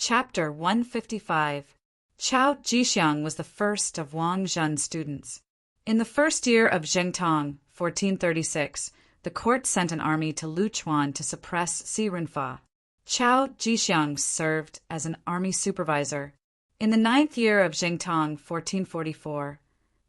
Chapter 155. Chao Jixiang was the first of Wang Zhen's students. In the first year of Zhengtong, 1436, the court sent an army to Luchuan to suppress Si Renfa. Chao Jixiang served as an army supervisor. In the ninth year of Zhengtong, 1444,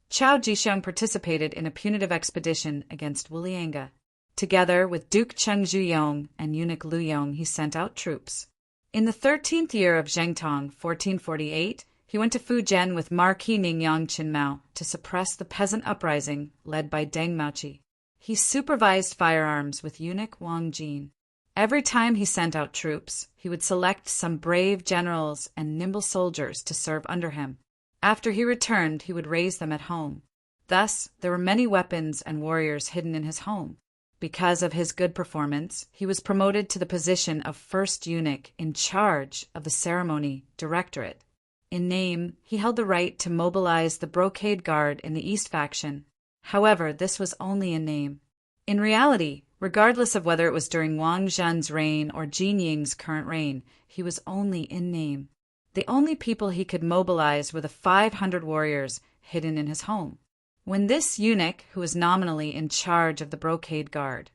Chao Jixiang participated in a punitive expedition against Wulianga. Together with Duke Cheng Zhuyong and eunuch Lu Yong, he sent out troops. In the 13th year of Zhengtong, 1448, he went to Fujian with Marquis Ningyang Qinmao to suppress the peasant uprising led by Deng Maoqi. He supervised firearms with eunuch Wang Jin. Every time he sent out troops, he would select some brave generals and nimble soldiers to serve under him. After he returned, he would raise them at home. Thus, there were many weapons and warriors hidden in his home. Because of his good performance, he was promoted to the position of first eunuch in charge of the ceremony directorate. In name, he held the right to mobilize the brocade guard in the East faction. However, this was only in name. In reality, regardless of whether it was during Wang Zhen's reign or Jin Ying's current reign, he was only in name. The only people he could mobilize were the 500 warriors hidden in his home. When this eunuch, who was nominally in charge of the brocade guard,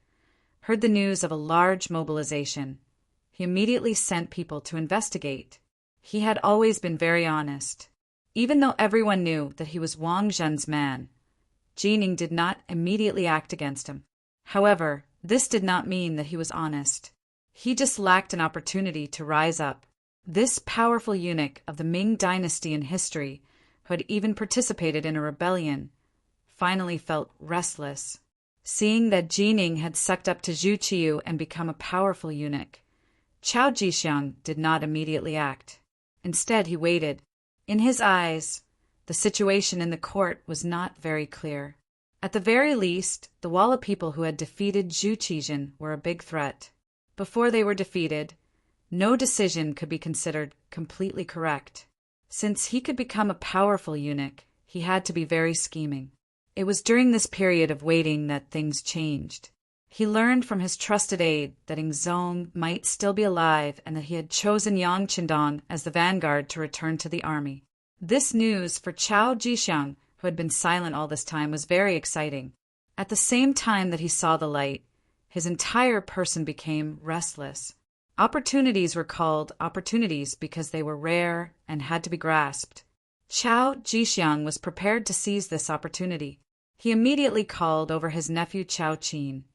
heard the news of a large mobilization, he immediately sent people to investigate. He had always been very honest. Even though everyone knew that he was Wang Zhen's man, Jining did not immediately act against him. However, this did not mean that he was honest. He just lacked an opportunity to rise up. This powerful eunuch of the Ming dynasty in history, who had even participated in a rebellion, finally felt restless. Seeing that Jining had sucked up to Zhu Qiyu and become a powerful eunuch, Chao Jixiang did not immediately act. Instead, he waited. In his eyes, the situation in the court was not very clear. At the very least, the wall of people who had defeated Zhu Qijin were a big threat. Before they were defeated, no decision could be considered completely correct. Since he could become a powerful eunuch, he had to be very scheming. It was during this period of waiting that things changed. He learned from his trusted aide that Ingzong might still be alive and that he had chosen Yang Qindong as the vanguard to return to the army. This news for Chao Jixiang, who had been silent all this time, was very exciting. At the same time that he saw the light, his entire person became restless. Opportunities were called opportunities because they were rare and had to be grasped. Chao Jixiang was prepared to seize this opportunity. He immediately called over his nephew Chao Qin,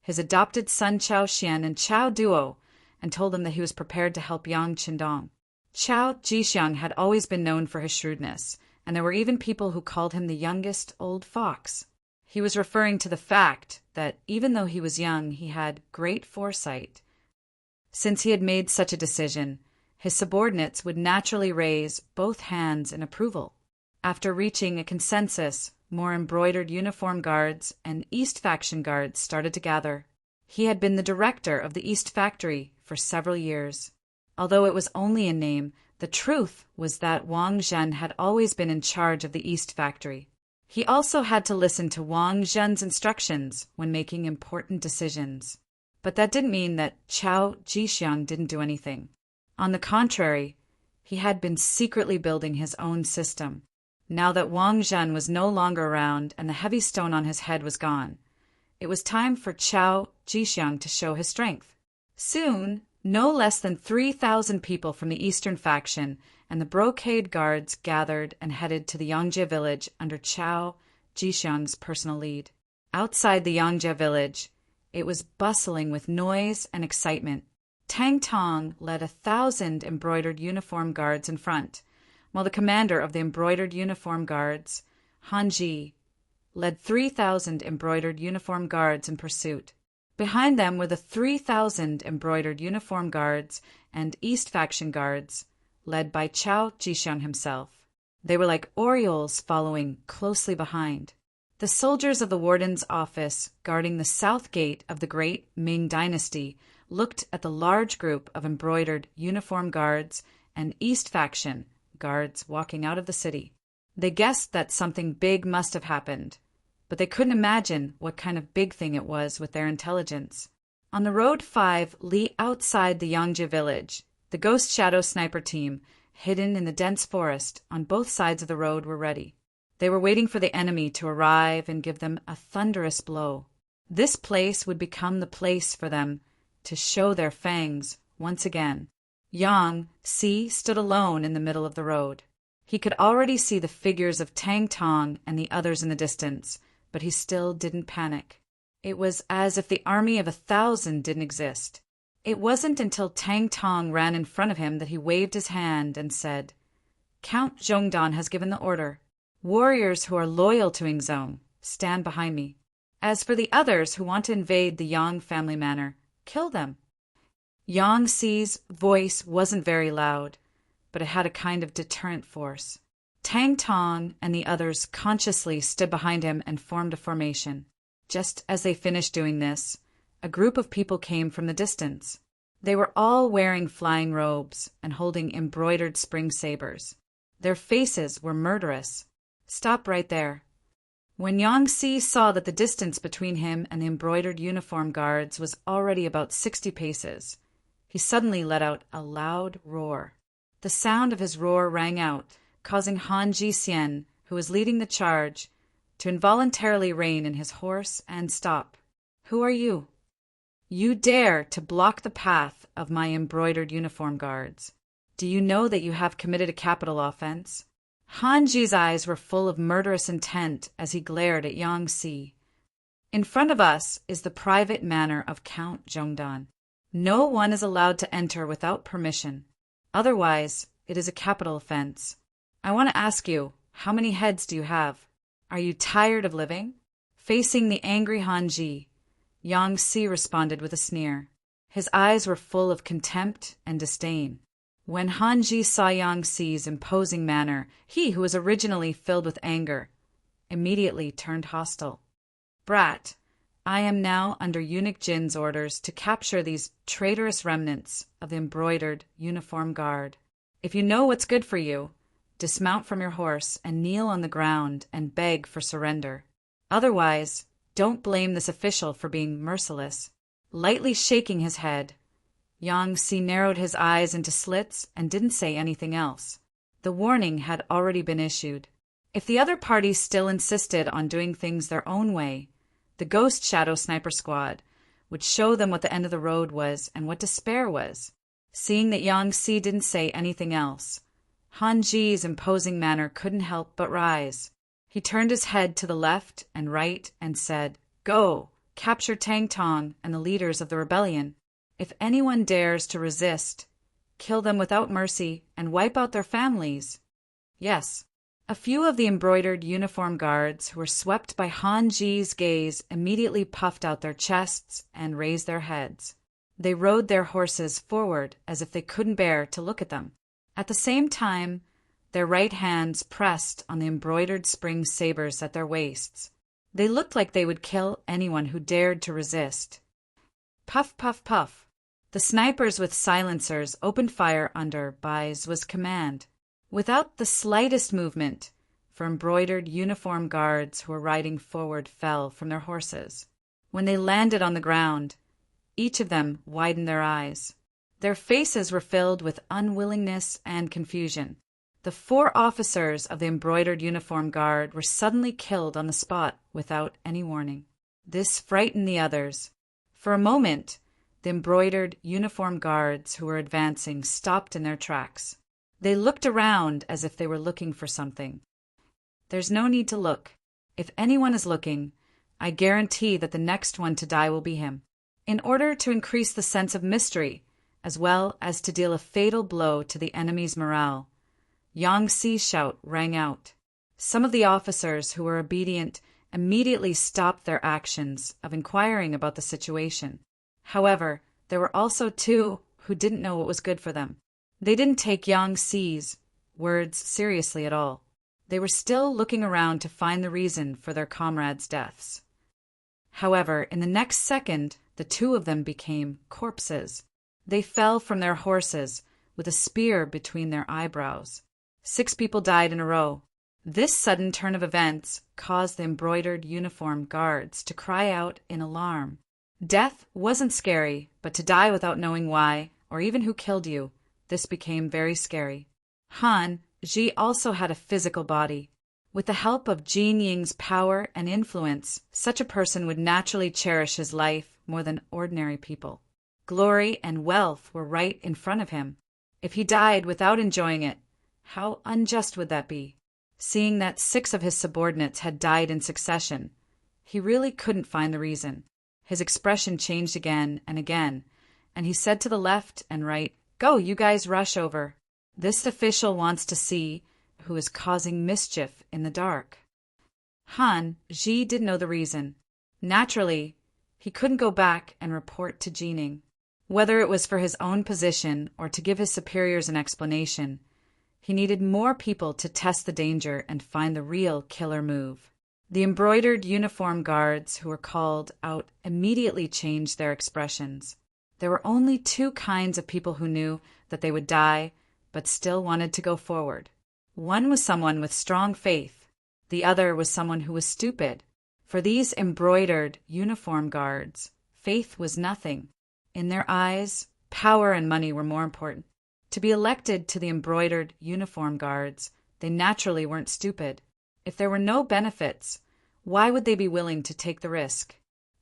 his adopted son Chao Xian, and Chao Duo, and told them that he was prepared to help Yang Qindong. Chao Jixiang had always been known for his shrewdness, and there were even people who called him the youngest old fox. He was referring to the fact that even though he was young, he had great foresight. Since he had made such a decision, his subordinates would naturally raise both hands in approval. After reaching a consensus, more embroidered uniform guards and East faction guards started to gather. He had been the director of the East factory for several years. Although it was only in name, the truth was that Wang Zhen had always been in charge of the East factory. He also had to listen to Wang Zhen's instructions when making important decisions. But that didn't mean that Chao Jixiang didn't do anything. On the contrary, he had been secretly building his own system. Now that Wang Zhen was no longer around and the heavy stone on his head was gone, it was time for Chao Jixiang to show his strength. Soon, no less than 3,000 people from the Eastern faction and the brocade guards gathered and headed to the Yangjie village under Chao Jixiang's personal lead. Outside the Yangjie village, it was bustling with noise and excitement. Tang Tong led 1,000 embroidered uniform guards in front, while the commander of the embroidered uniform guards, Han Ji, led 3,000 embroidered uniform guards in pursuit. Behind them were the 3,000 embroidered uniform guards and East faction guards, led by Chao Jixiang himself. They were like orioles following closely behind. The soldiers of the warden's office guarding the south gate of the great Ming dynasty looked at the large group of embroidered uniform guards and East faction guards walking out of the city. They guessed that something big must have happened, but they couldn't imagine what kind of big thing it was with their intelligence. On the road 5 li outside the Yangjie village, The Ghost Shadow Sniper team, hidden in the dense forest on both sides of the road, were ready. They were waiting for the enemy to arrive and give them a thunderous blow. This place would become the place for them to show their fangs once again. Yang Si stood alone in the middle of the road. He could already see the figures of Tang Tong and the others in the distance, but he still didn't panic. It was as if the army of 1,000 didn't exist. It wasn't until Tang Tong ran in front of him that he waved his hand and said, "Count Zhongdan has given the order. Warriors who are loyal to Ingzong, stand behind me. As for the others who want to invade the Yang family manor, kill them." Yang Si's voice wasn't very loud, but it had a kind of deterrent force. Tang Tong and the others consciously stood behind him and formed a formation. Just as they finished doing this, a group of people came from the distance. They were all wearing flying robes and holding embroidered spring sabers. Their faces were murderous. "Stop right there." When Yang Si saw that the distance between him and the embroidered uniform guards was already about 60 paces, he suddenly let out a loud roar. The sound of his roar rang out, causing Han Ji-hsien, who was leading the charge, to involuntarily rein in his horse and stop. "Who are you? You dare to block the path of my embroidered uniform guards. Do you know that you have committed a capital offense?" Han Ji's eyes were full of murderous intent as he glared at Yang Si. "In front of us is the private manor of Count Zhongdan. No one is allowed to enter without permission. Otherwise, it is a capital offense. I want to ask you, how many heads do you have? Are you tired of living?" Facing the angry Han Ji, Yang Si responded with a sneer. His eyes were full of contempt and disdain. When Han Ji saw Yang Si's imposing manner, he, who was originally filled with anger, immediately turned hostile. "Brat, I am now under Eunuch Jin's orders to capture these traitorous remnants of the embroidered uniform guard. If you know what's good for you, dismount from your horse and kneel on the ground and beg for surrender. Otherwise, don't blame this official for being merciless." Lightly shaking his head, Yang Si narrowed his eyes into slits and didn't say anything else. The warning had already been issued. If the other parties still insisted on doing things their own way, the Ghost Shadow Sniper Squad would show them what the end of the road was and what despair was. Seeing that Yang Si didn't say anything else, Han Ji's imposing manner couldn't help but rise. He turned his head to the left and right and said, "Go, capture Tang Tong and the leaders of the rebellion. If anyone dares to resist, kill them without mercy and wipe out their families." Yes, a few of the embroidered uniform guards who were swept by Han Ji's gaze immediately puffed out their chests and raised their heads. They rode their horses forward as if they couldn't bear to look at them. At the same time, their right hands pressed on the embroidered spring sabers at their waists. They looked like they would kill anyone who dared to resist. Puff, puff, puff. The snipers with silencers opened fire under Bai's command. Without the slightest movement, for embroidered uniform guards who were riding forward fell from their horses. When they landed on the ground, each of them widened their eyes. Their faces were filled with unwillingness and confusion. The 4 officers of the embroidered uniform guard were suddenly killed on the spot without any warning. This frightened the others. For a moment, the embroidered uniform guards who were advancing stopped in their tracks. They looked around as if they were looking for something. There's no need to look. If anyone is looking, I guarantee that the next one to die will be him. In order to increase the sense of mystery, as well as to deal a fatal blow to the enemy's morale, Yang Si's shout rang out. Some of the officers who were obedient immediately stopped their actions of inquiring about the situation. However, there were also 2 who didn't know what was good for them. They didn't take Yang Si's words seriously at all. They were still looking around to find the reason for their comrades' deaths. However, in the next second, the 2 of them became corpses. They fell from their horses with a spear between their eyebrows. 6 people died in a row. This sudden turn of events caused the embroidered uniform guards to cry out in alarm. Death wasn't scary, but to die without knowing why, or even who killed you, this became very scary. Han Ji also had a physical body. With the help of Jin Ying's power and influence, such a person would naturally cherish his life more than ordinary people. Glory and wealth were right in front of him. If he died without enjoying it, how unjust would that be? Seeing that 6 of his subordinates had died in succession, he really couldn't find the reason. His expression changed again, and he said to the left and right, "Go, you guys rush over. This official wants to see who is causing mischief in the dark." Han Ji didn't know the reason. Naturally, he couldn't go back and report to Jining. Whether it was for his own position or to give his superiors an explanation, he needed more people to test the danger and find the real killer move. The embroidered uniform guards who were called out immediately changed their expressions. There were only 2 kinds of people who knew that they would die, but still wanted to go forward. One was someone with strong faith. The other was someone who was stupid. For these embroidered uniform guards, faith was nothing. In their eyes, power and money were more important. To be elected to the embroidered uniform guards, they naturally weren't stupid. If there were no benefits, why would they be willing to take the risk?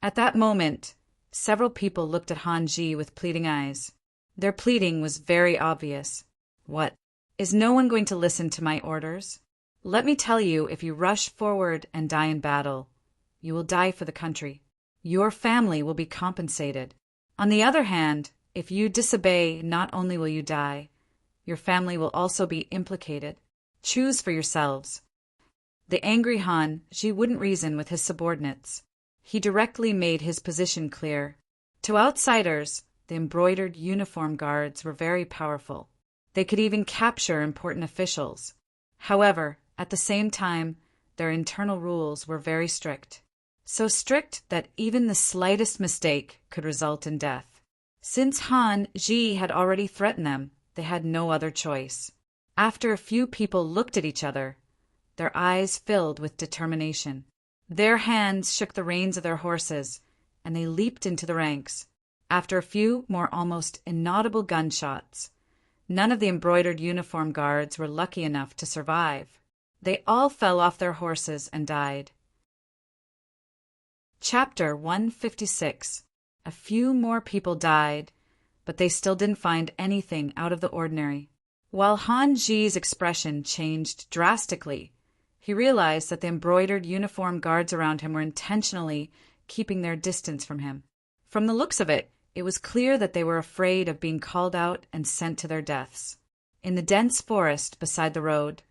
At that moment, several people looked at Han Ji with pleading eyes. Their pleading was very obvious. What? Is no one going to listen to my orders? Let me tell you, if you rush forward and die in battle, you will die for the country. Your family will be compensated. On the other hand, if you disobey, not only will you die, your family will also be implicated. Choose for yourselves. The angry Han Ji wouldn't reason with his subordinates. He directly made his position clear. To outsiders, the embroidered uniform guards were very powerful. They could even capture important officials. However, at the same time, their internal rules were very strict. So strict that even the slightest mistake could result in death. Since Han Ji had already threatened them, they had no other choice. After a few people looked at each other, their eyes filled with determination. Their hands shook the reins of their horses, and they leaped into the ranks. After a few more almost inaudible gunshots, none of the embroidered uniform guards were lucky enough to survive. They all fell off their horses and died. Chapter 156. A few more people died, but they still didn't find anything out of the ordinary. While Han Ji's expression changed drastically, he realized that the embroidered uniform guards around him were intentionally keeping their distance from him. From the looks of it, it was clear that they were afraid of being called out and sent to their deaths. In the dense forest beside the road,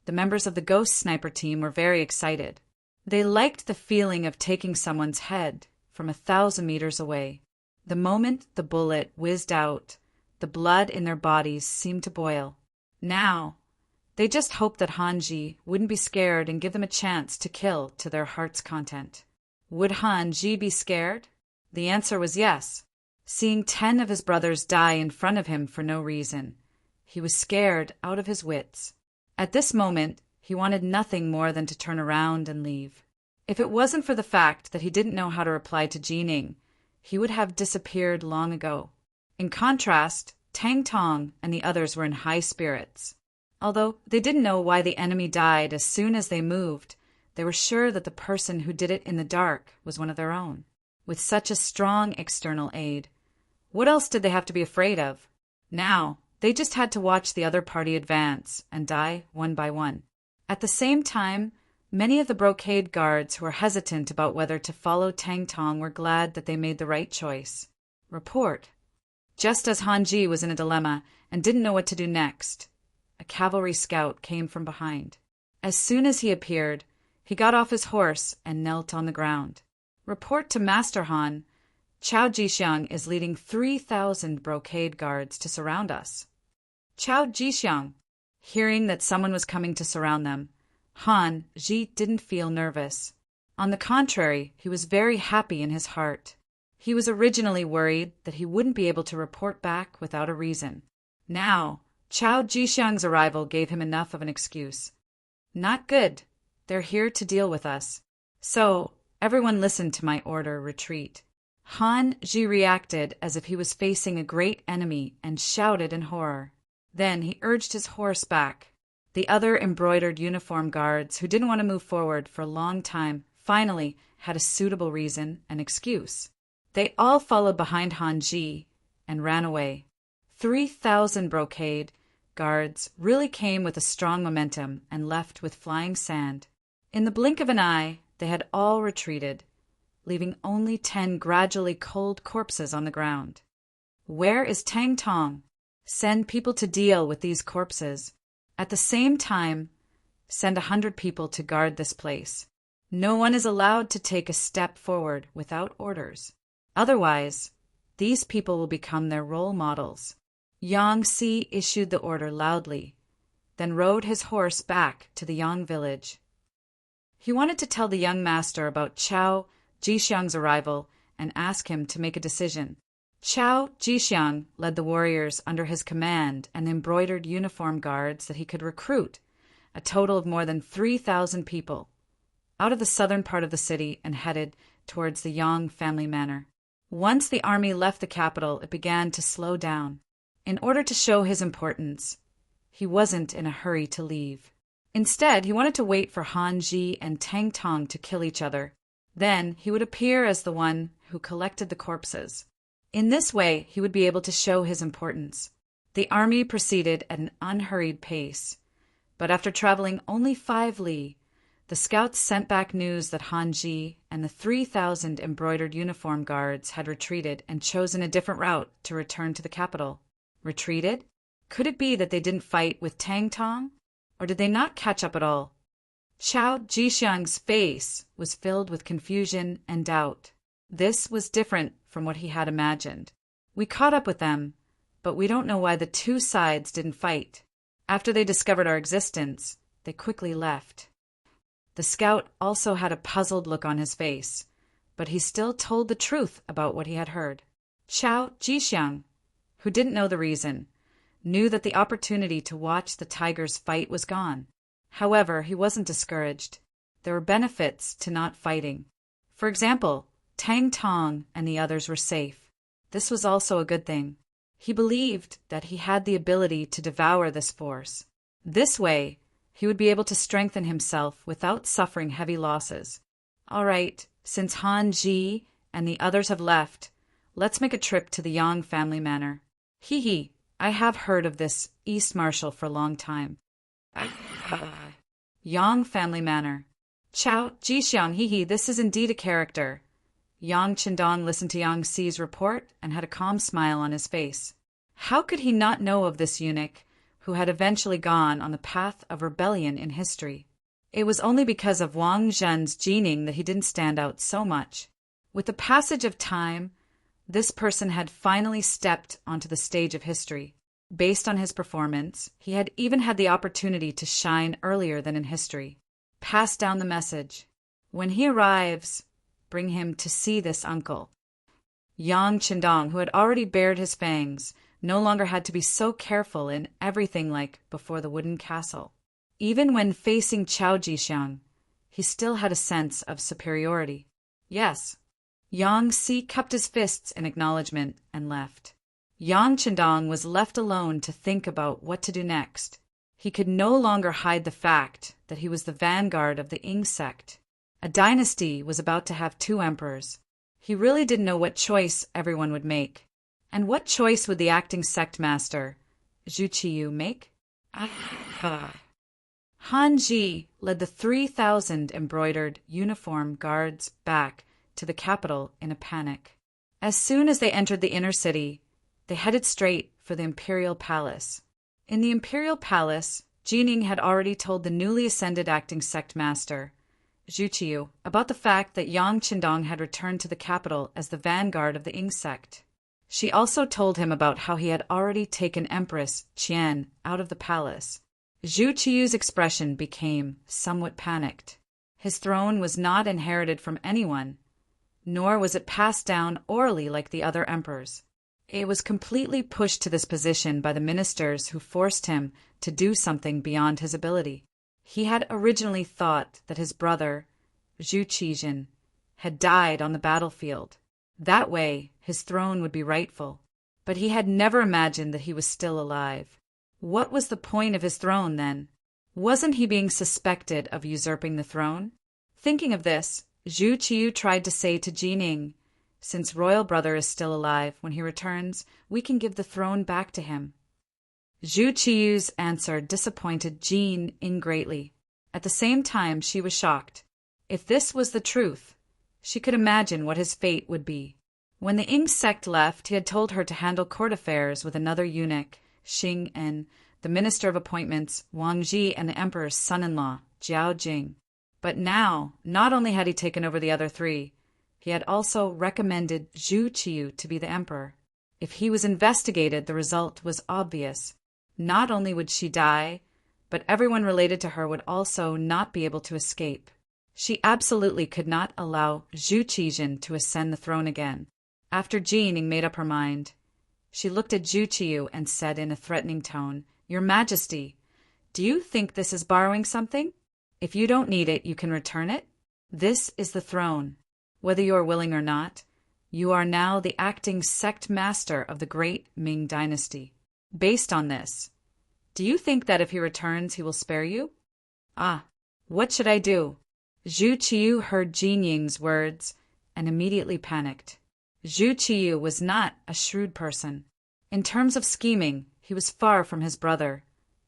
the members of the ghost sniper team were very excited. They liked the feeling of taking someone's head from 1,000 meters away. The moment the bullet whizzed out, the blood in their bodies seemed to boil. Now, they just hoped that Han Ji wouldn't be scared and give them a chance to kill to their heart's content. Would Han Ji be scared? The answer was yes. Seeing 10 of his brothers die in front of him for no reason, he was scared out of his wits. At this moment, he wanted nothing more than to turn around and leave. If it wasn't for the fact that he didn't know how to reply to Jining, he would have disappeared long ago. In contrast, Tang Tong and the others were in high spirits. Although they didn't know why the enemy died as soon as they moved, they were sure that the person who did it in the dark was one of their own. With such a strong external aid, what else did they have to be afraid of? Now, they just had to watch the other party advance and die one by one. At the same time, many of the brocade guards who were hesitant about whether to follow Tang Tong were glad that they made the right choice. Report. Just as Han Ji was in a dilemma and didn't know what to do next, a cavalry scout came from behind. As soon as he appeared, he got off his horse and knelt on the ground. Report to Master Han. Chao Jixiang is leading 3,000 brocade guards to surround us. Chao Jixiang. Hearing that someone was coming to surround them, Han Ji didn't feel nervous. On the contrary, he was very happy in his heart. He was originally worried that he wouldn't be able to report back without a reason. Now, Chao Jixiang's arrival gave him enough of an excuse. Not good. They're here to deal with us. So, everyone listened to my order, retreat. Han Ji reacted as if he was facing a great enemy and shouted in horror. Then he urged his horse back. The other embroidered uniform guards, who didn't want to move forward for a long time, finally had a suitable reason and excuse. They all followed behind Han Ji and ran away. 3,000 brocade guards really came with a strong momentum and left with flying sand. In the blink of an eye, they had all retreated, leaving only 10 gradually cold corpses on the ground. Where is Tang Tong? Send people to deal with these corpses. At the same time, send 100 people to guard this place. No one is allowed to take a step forward without orders. Otherwise, these people will become their role models. Yang Si issued the order loudly, then rode his horse back to the Yang village. He wanted to tell the young master about Chao Jixiang's arrival and ask him to make a decision. Chao Jixiang led the warriors under his command and embroidered uniform guards that he could recruit, a total of more than 3,000 people, out of the southern part of the city and headed towards the Yang family manor. Once the army left the capital, it began to slow down. In order to show his importance, he wasn't in a hurry to leave. Instead, he wanted to wait for Han Ji and Tang Tong to kill each other. Then he would appear as the one who collected the corpses. In this way, he would be able to show his importance. The army proceeded at an unhurried pace, but after traveling only 5 li, the scouts sent back news that Han Ji and the 3,000 embroidered uniform guards had retreated and chosen a different route to return to the capital. Retreated? Could it be that they didn't fight with Tang Tong? Or did they not catch up at all? Chao Jixiang's face was filled with confusion and doubt. This was different from what he had imagined. We caught up with them, but we don't know why the 2 sides didn't fight. After they discovered our existence, they quickly left. The scout also had a puzzled look on his face, but he still told the truth about what he had heard. Chao Jixiang, who didn't know the reason, knew that the opportunity to watch the tigers fight was gone. However, he wasn't discouraged. There were benefits to not fighting. For example, Tang Tong and the others were safe. This was also a good thing. He believed that he had the ability to devour this force. This way, he would be able to strengthen himself without suffering heavy losses. All right, since Han Ji and the others have left, let's make a trip to the Yang family manor. Hee, I have heard of this East Marshal for a long time. Yang family manor. Chao Jixiang, hee, this is indeed a character. Yang Qindong listened to Yang Si's report and had a calm smile on his face. How could he not know of this eunuch who had eventually gone on the path of rebellion in history? It was only because of Wang Zhen's gening that he didn't stand out so much. With the passage of time, this person had finally stepped onto the stage of history. Based on his performance, he had even had the opportunity to shine earlier than in history. Pass down the message. When he arrives, bring him to see this uncle. Yang Qindong, who had already bared his fangs, no longer had to be so careful in everything like before the wooden castle. Even when facing Chao Jixiang, he still had a sense of superiority. Yes. Yang Si cupped his fists in acknowledgement and left. Yang Qindong was left alone to think about what to do next. He could no longer hide the fact that he was the vanguard of the Ming sect. A dynasty was about to have 2 emperors. He really didn't know what choice everyone would make. And what choice would the acting sect master, Zhu Qiyu, make? Han Ji led the 3,000 embroidered uniform guards back to the capital in a panic. As soon as they entered the inner city, they headed straight for the imperial palace. In the imperial palace, Jining had already told the newly ascended acting sect master, Zhu Qiyu, about the fact that Yang Qindong had returned to the capital as the vanguard of the Ming sect. She also told him about how he had already taken Empress Qian out of the palace. Zhu Qiyu's expression became somewhat panicked. His throne was not inherited from anyone, nor was it passed down orally like the other emperors. It was completely pushed to this position by the ministers who forced him to do something beyond his ability. He had originally thought that his brother, Zhu Qijin, had died on the battlefield. That way, his throne would be rightful. But he had never imagined that he was still alive. What was the point of his throne, then? Wasn't he being suspected of usurping the throne? Thinking of this, Zhu Qiyu tried to say to Jining, "Since royal brother is still alive, when he returns, we can give the throne back to him." Zhu Qiyu's answer disappointed Jining greatly. At the same time, she was shocked. If this was the truth, she could imagine what his fate would be. When the Ying sect left, he had told her to handle court affairs with another eunuch, Xing En, the minister of appointments, Wang Ji, and the emperor's son-in-law, Jiao Jing. But now, not only had he taken over the other three, he had also recommended Zhu Qiyu to be the emperor. If he was investigated, the result was obvious. Not only would she die, but everyone related to her would also not be able to escape. She absolutely could not allow Zhu Qijin to ascend the throne again. After Jining made up her mind, she looked at Zhu Qiyu and said in a threatening tone, "Your Majesty, do you think this is borrowing something? If you don't need it, you can return it. This is the throne. Whether you are willing or not, you are now the acting sect master of the great Ming dynasty. Based on this, do you think that if he returns, he will spare you?" "Ah, what should I do?" Zhu Qiyu heard Jining's words and immediately panicked. Zhu Qiyu was not a shrewd person. In terms of scheming, he was far from his brother,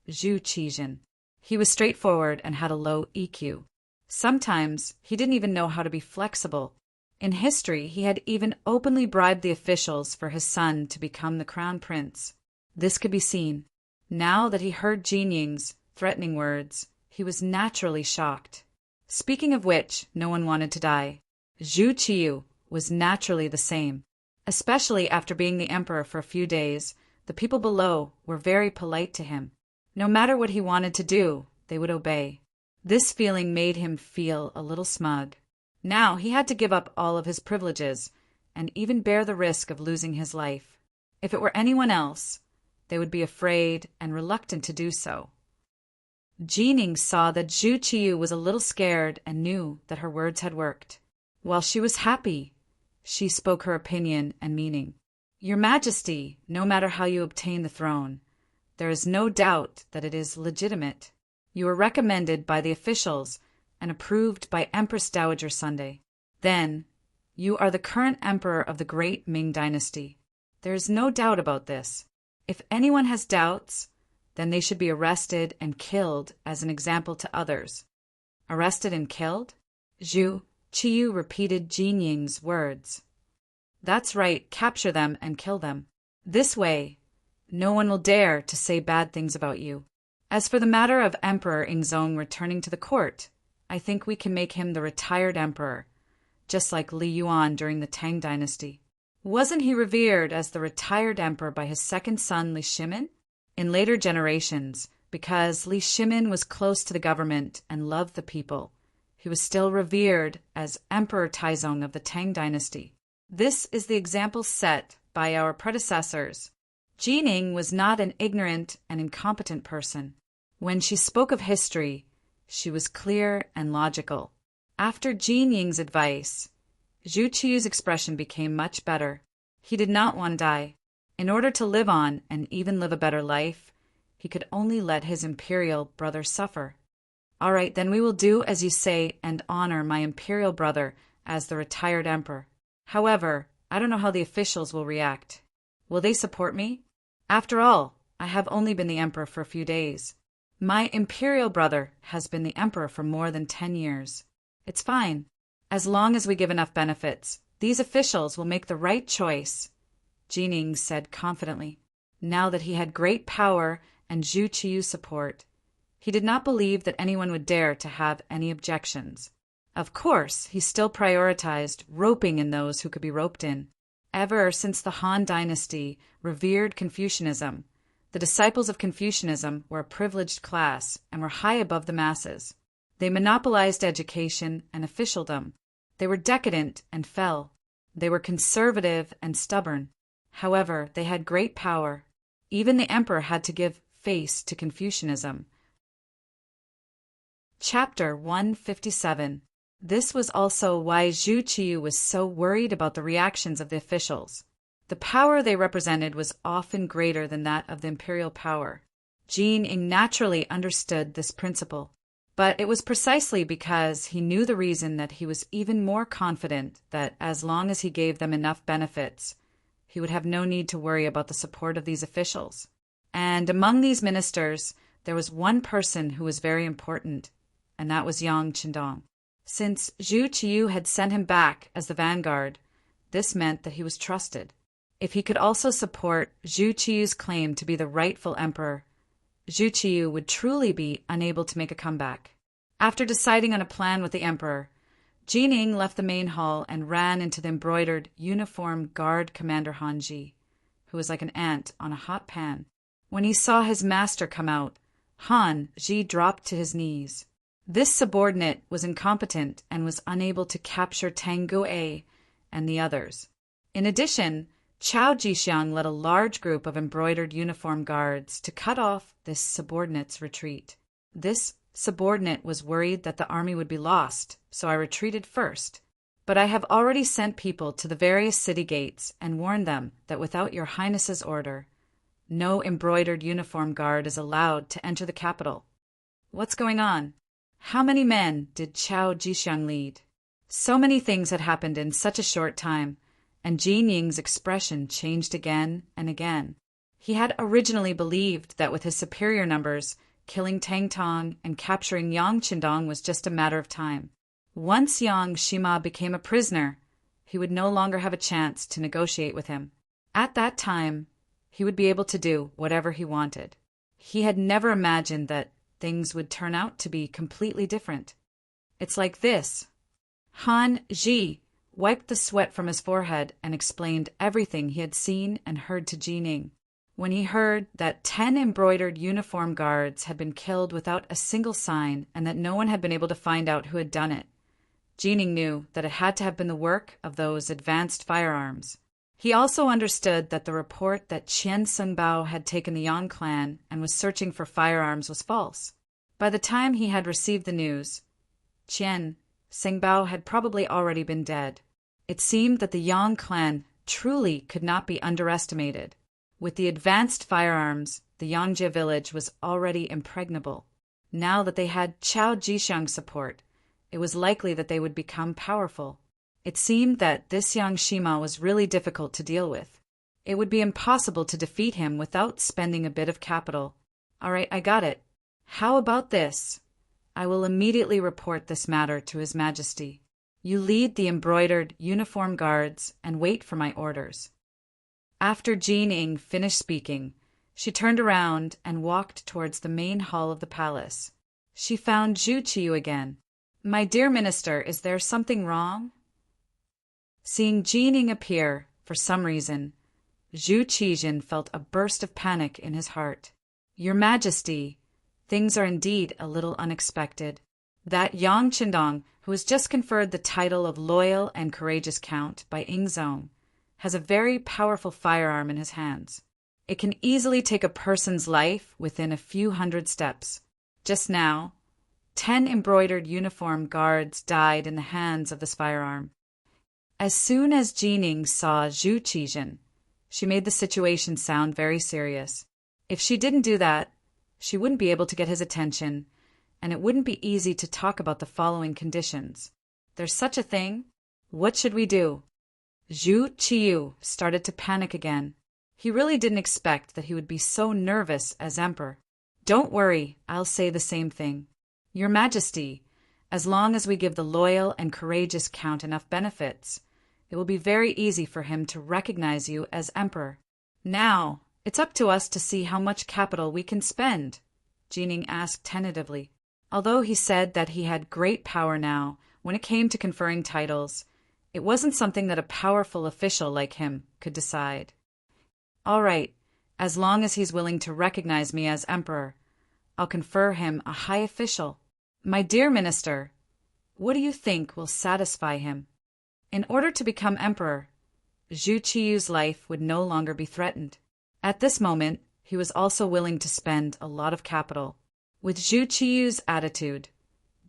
Zhu Qijin. He was straightforward and had a low EQ. Sometimes he didn't even know how to be flexible. In history, he had even openly bribed the officials for his son to become the crown prince. This could be seen. Now that he heard Jining's threatening words, he was naturally shocked. Speaking of which, no one wanted to die. Zhu Qiyu was naturally the same. Especially after being the emperor for a few days, the people below were very polite to him. No matter what he wanted to do, they would obey. This feeling made him feel a little smug. Now he had to give up all of his privileges and even bear the risk of losing his life. If it were anyone else, they would be afraid and reluctant to do so. Jining saw that Zhu Qiyu was a little scared and knew that her words had worked. While she was happy, she spoke her opinion and meaning. "Your Majesty, no matter how you obtain the throne, there is no doubt that it is legitimate. You were recommended by the officials and approved by Empress Dowager Sunday. Then, you are the current emperor of the great Ming dynasty. There is no doubt about this. If anyone has doubts, then they should be arrested and killed as an example to others." "Arrested and killed?" Zhu Qiyu repeated Jining's words. "That's right, capture them and kill them. This way, no one will dare to say bad things about you. As for the matter of Emperor Yingzong returning to the court, I think we can make him the retired emperor, just like Li Yuan during the Tang dynasty. Wasn't he revered as the retired emperor by his second son Li Shimin? In later generations, because Li Shimin was close to the government and loved the people, he was still revered as Emperor Taizong of the Tang dynasty. This is the example set by our predecessors. Jining was not an ignorant and incompetent person. When she spoke of history, she was clear and logical. After Jining's advice, Zhu Qiyu's expression became much better. He did not want to die. In order to live on and even live a better life, he could only let his imperial brother suffer. "All right, then we will do as you say and honor my imperial brother as the retired emperor. However, I don't know how the officials will react. Will they support me? After all, I have only been the emperor for a few days. My imperial brother has been the emperor for more than 10 years. It's fine. As long as we give enough benefits, these officials will make the right choice," Jining said confidently. Now that he had great power and Zhu Qiyu's support, he did not believe that anyone would dare to have any objections. Of course, he still prioritized roping in those who could be roped in. Ever since the Han Dynasty revered Confucianism, the disciples of Confucianism were a privileged class and were high above the masses. They monopolized education and officialdom. They were decadent and fell. They were conservative and stubborn. However, they had great power. Even the emperor had to give face to Confucianism. Chapter 157. This was also why Zhu Qiyu was so worried about the reactions of the officials. The power they represented was often greater than that of the imperial power. Ming naturally understood this principle, but it was precisely because he knew the reason that he was even more confident that as long as he gave them enough benefits, he would have no need to worry about the support of these officials. And among these ministers, there was one person who was very important, and that was Yang Qindong. Since Zhu Qiyu had sent him back as the vanguard, this meant that he was trusted. If he could also support Zhu Qiyu's claim to be the rightful emperor, Zhu Qiyu would truly be unable to make a comeback. After deciding on a plan with the emperor, Ming left the main hall and ran into the embroidered uniform guard commander Han Ji, who was like an ant on a hot pan. When he saw his master come out, Han Ji dropped to his knees. This subordinate was incompetent and was unable to capture Tang Guo and the others. In addition, Chao Jixiang led a large group of embroidered uniform guards to cut off this subordinate's retreat. This subordinate was worried that the army would be lost, so I retreated first. But I have already sent people to the various city gates and warned them that without your highness's order, no embroidered uniform guard is allowed to enter the capital. What's going on? How many men did Chao Jixiang lead? So many things had happened in such a short time, and Ming's expression changed again and again. He had originally believed that with his superior numbers, killing Tang Tong and capturing Yang Qindong was just a matter of time. Once Yang Shima became a prisoner, he would no longer have a chance to negotiate with him. At that time, he would be able to do whatever he wanted. He had never imagined that things would turn out to be completely different. It's like this. Han Ji wiped the sweat from his forehead and explained everything he had seen and heard to Ming. When he heard that 10 embroidered uniform guards had been killed without a single sign and that no one had been able to find out who had done it, Ming knew that it had to have been the work of those advanced firearms. He also understood that the report that Qian Sengbao had taken the Yang clan and was searching for firearms was false. By the time he had received the news, Qian Sengbao had probably already been dead. It seemed that the Yang clan truly could not be underestimated. With the advanced firearms, the Yangjie village was already impregnable. Now that they had Chao Jixiang's support, it was likely that they would become powerful. It seemed that this Yang Shima was really difficult to deal with. It would be impossible to defeat him without spending a bit of capital. All right, I got it. How about this? I will immediately report this matter to His Majesty. You lead the embroidered uniform guards and wait for my orders. After Ming finished speaking, she turned around and walked towards the main hall of the palace. She found Zhu Qiyu again. My dear minister, is there something wrong? Seeing Ming appear, for some reason, Zhu Qiyu felt a burst of panic in his heart. Your Majesty, things are indeed a little unexpected. That Yang Qindong, who has just conferred the title of Loyal and Courageous Count by Ingzong, has a very powerful firearm in his hands. It can easily take a person's life within a few hundred steps. Just now, 10 embroidered uniform guards died in the hands of this firearm. As soon as Ming saw Zhu Qiyu, she made the situation sound very serious. If she didn't do that, she wouldn't be able to get his attention, and it wouldn't be easy to talk about the following conditions. There's such a thing? What should we do? Zhu Qiyu started to panic again. He really didn't expect that he would be so nervous as emperor. Don't worry, I'll say the same thing. Your Majesty, as long as we give the loyal and courageous count enough benefits, it will be very easy for him to recognize you as emperor. Now, it's up to us to see how much capital we can spend, Ming asked tentatively. Although he said that he had great power now, when it came to conferring titles, it wasn't something that a powerful official like him could decide. All right, as long as he's willing to recognize me as emperor, I'll confer him a high official. My dear minister, what do you think will satisfy him? In order to become emperor, Zhu Qiyu's life would no longer be threatened. At this moment, he was also willing to spend a lot of capital. With Zhu Qiyu's attitude,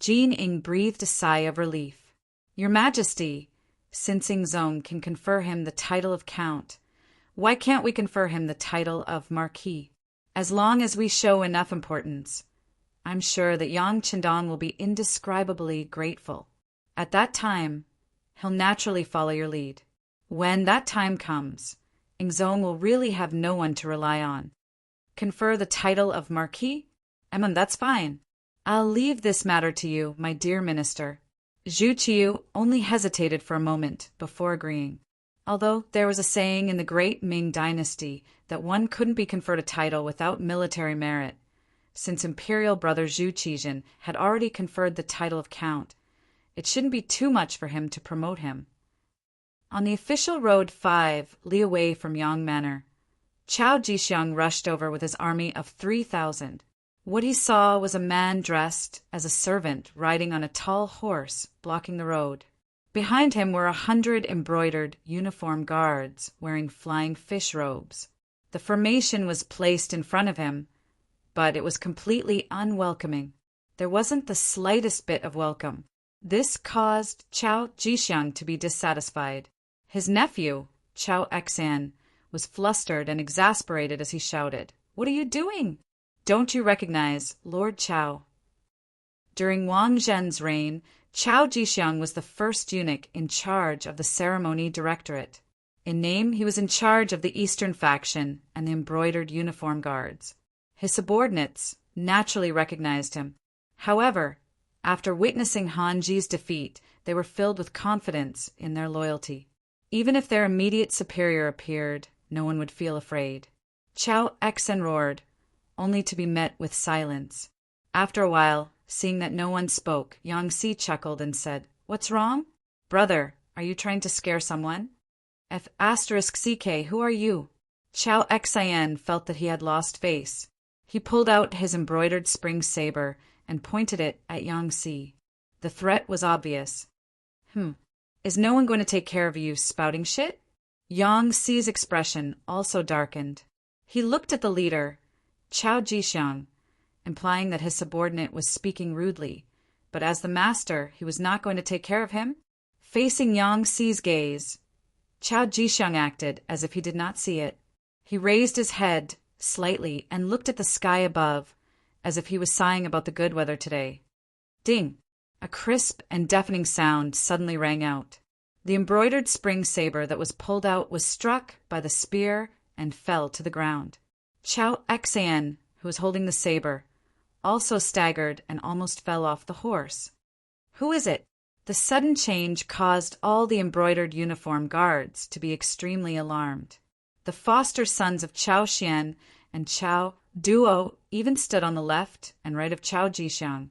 Ming breathed a sigh of relief. Your Majesty, since Ingzong can confer him the title of Count, why can't we confer him the title of Marquis? As long as we show enough importance, I'm sure that Yang Qindong will be indescribably grateful. At that time, he'll naturally follow your lead. When that time comes, Ingzong will really have no one to rely on. Confer the title of Marquis? That's fine. I'll leave this matter to you, my dear minister. Zhu Qiu only hesitated for a moment before agreeing. Although there was a saying in the great Ming dynasty that one couldn't be conferred a title without military merit, since imperial brother Zhu Qizhen had already conferred the title of count, it shouldn't be too much for him to promote him. On the official road 5 li away from Yang Manor, Chao Jixiang rushed over with his army of 3,000. What he saw was a man dressed as a servant riding on a tall horse blocking the road. Behind him were 100 embroidered uniformed guards wearing flying fish robes. The formation was placed in front of him, but it was completely unwelcoming. There wasn't the slightest bit of welcome. This caused Chao Jixiang to be dissatisfied. His nephew, Chao Exan, was flustered and exasperated as he shouted, "What are you doing? Don't you recognize Lord Chao?" During Wang Zhen's reign, Chao Jixiang was the first eunuch in charge of the ceremony directorate. In name, he was in charge of the Eastern faction and the embroidered uniform guards. His subordinates naturally recognized him. However, after witnessing Han Ji's defeat, they were filled with confidence in their loyalty. Even if their immediate superior appeared, no one would feel afraid. Chao Exen roared, only to be met with silence. After a while, seeing that no one spoke, Yang Si chuckled and said, "What's wrong? Brother, are you trying to scare someone?" F***CK, who are you? Chao Xian felt that he had lost face. He pulled out his embroidered spring saber and pointed it at Yang Si. The threat was obvious. Is no one going to take care of you spouting shit? Yang Si's expression also darkened. He looked at the leader, Chao Jixiang, implying that his subordinate was speaking rudely, but as the master, he was not going to take care of him? Facing Yang Si's gaze, Chao Jixiang acted as if he did not see it. He raised his head slightly and looked at the sky above, as if he was sighing about the good weather today. Ding! A crisp and deafening sound suddenly rang out. The embroidered spring saber that was pulled out was struck by the spear and fell to the ground. Chao Xian, who was holding the saber, also staggered and almost fell off the horse. Who is it? The sudden change caused all the embroidered uniform guards to be extremely alarmed. The foster sons of Chao Xian and Chao Duo even stood on the left and right of Chao Jixiang,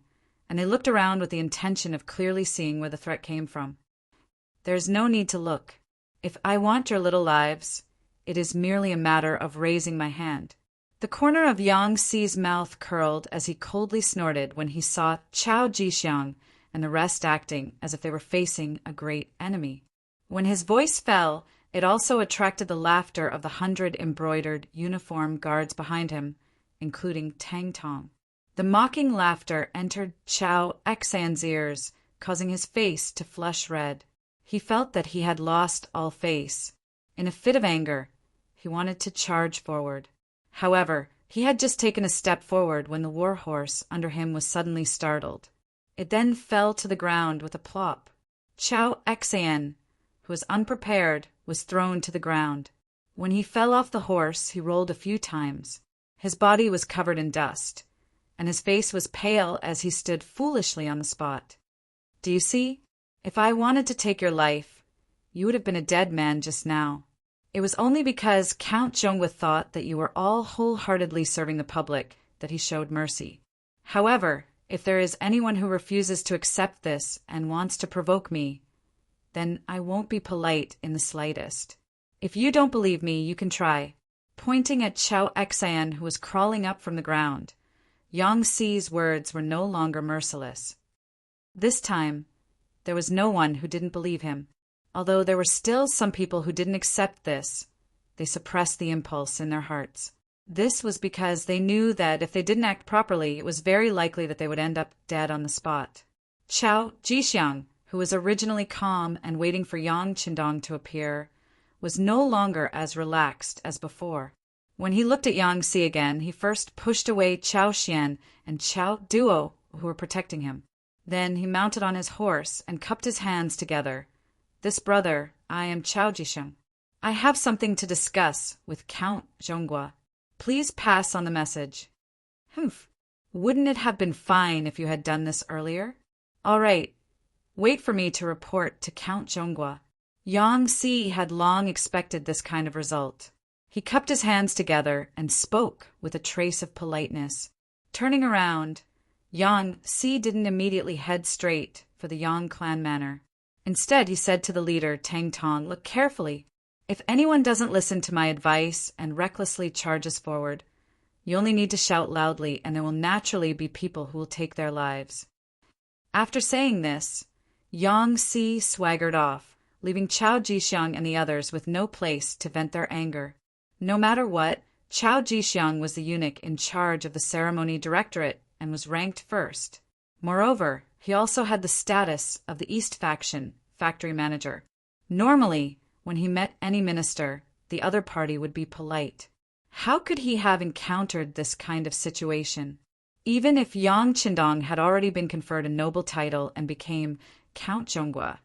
and they looked around with the intention of clearly seeing where the threat came from. There's no need to look. If I want your little lives, it is merely a matter of raising my hand. The corner of Yang Si's mouth curled as he coldly snorted when he saw Chao Jixiang and the rest acting as if they were facing a great enemy. When his voice fell, it also attracted the laughter of the 100 embroidered uniform guards behind him, including Tang Tong. The mocking laughter entered Chao Xian's ears, causing his face to flush red. He felt that he had lost all face. In a fit of anger, he wanted to charge forward. However, he had just taken a step forward when the war horse under him was suddenly startled. It then fell to the ground with a plop. Chao Xian, who was unprepared, was thrown to the ground. When he fell off the horse, he rolled a few times. His body was covered in dust, and his face was pale as he stood foolishly on the spot. Do you see? If I wanted to take your life, you would have been a dead man just now. It was only because Count Zhongwu thought that you were all wholeheartedly serving the public that he showed mercy. However, if there is anyone who refuses to accept this and wants to provoke me, then I won't be polite in the slightest. If you don't believe me, you can try. Pointing at Chao Xian, who was crawling up from the ground, Yang Si's words were no longer merciless. This time, there was no one who didn't believe him. Although there were still some people who didn't accept this, they suppressed the impulse in their hearts. This was because they knew that if they didn't act properly, it was very likely that they would end up dead on the spot. Chao Jixiang, who was originally calm and waiting for Yang Qindong to appear, was no longer as relaxed as before. When he looked at Yang Si again, he first pushed away Chao Xian and Chao Duo, who were protecting him. Then he mounted on his horse and cupped his hands together. "This brother, I am Chao Jisheng. I have something to discuss with Count Zhonghua. Please pass on the message." "Humph. Wouldn't it have been fine if you had done this earlier?" "All right. Wait for me to report to Count Zhonghua." Yang Si had long expected this kind of result. He cupped his hands together and spoke with a trace of politeness. Turning around, Yang Si didn't immediately head straight for the Yang clan manor. Instead, he said to the leader, Tang Tong, "Look carefully. If anyone doesn't listen to my advice and recklessly charges forward, you only need to shout loudly and there will naturally be people who will take their lives." After saying this, Yang Si swaggered off, leaving Chao Jixiang and the others with no place to vent their anger. No matter what, Chao Jixiang was the eunuch in charge of the ceremony directorate and was ranked first. Moreover, he also had the status of the East faction factory manager. Normally, when he met any minister, the other party would be polite. How could he have encountered this kind of situation? Even if Yang Qindong had already been conferred a noble title and became Count Zhonghua,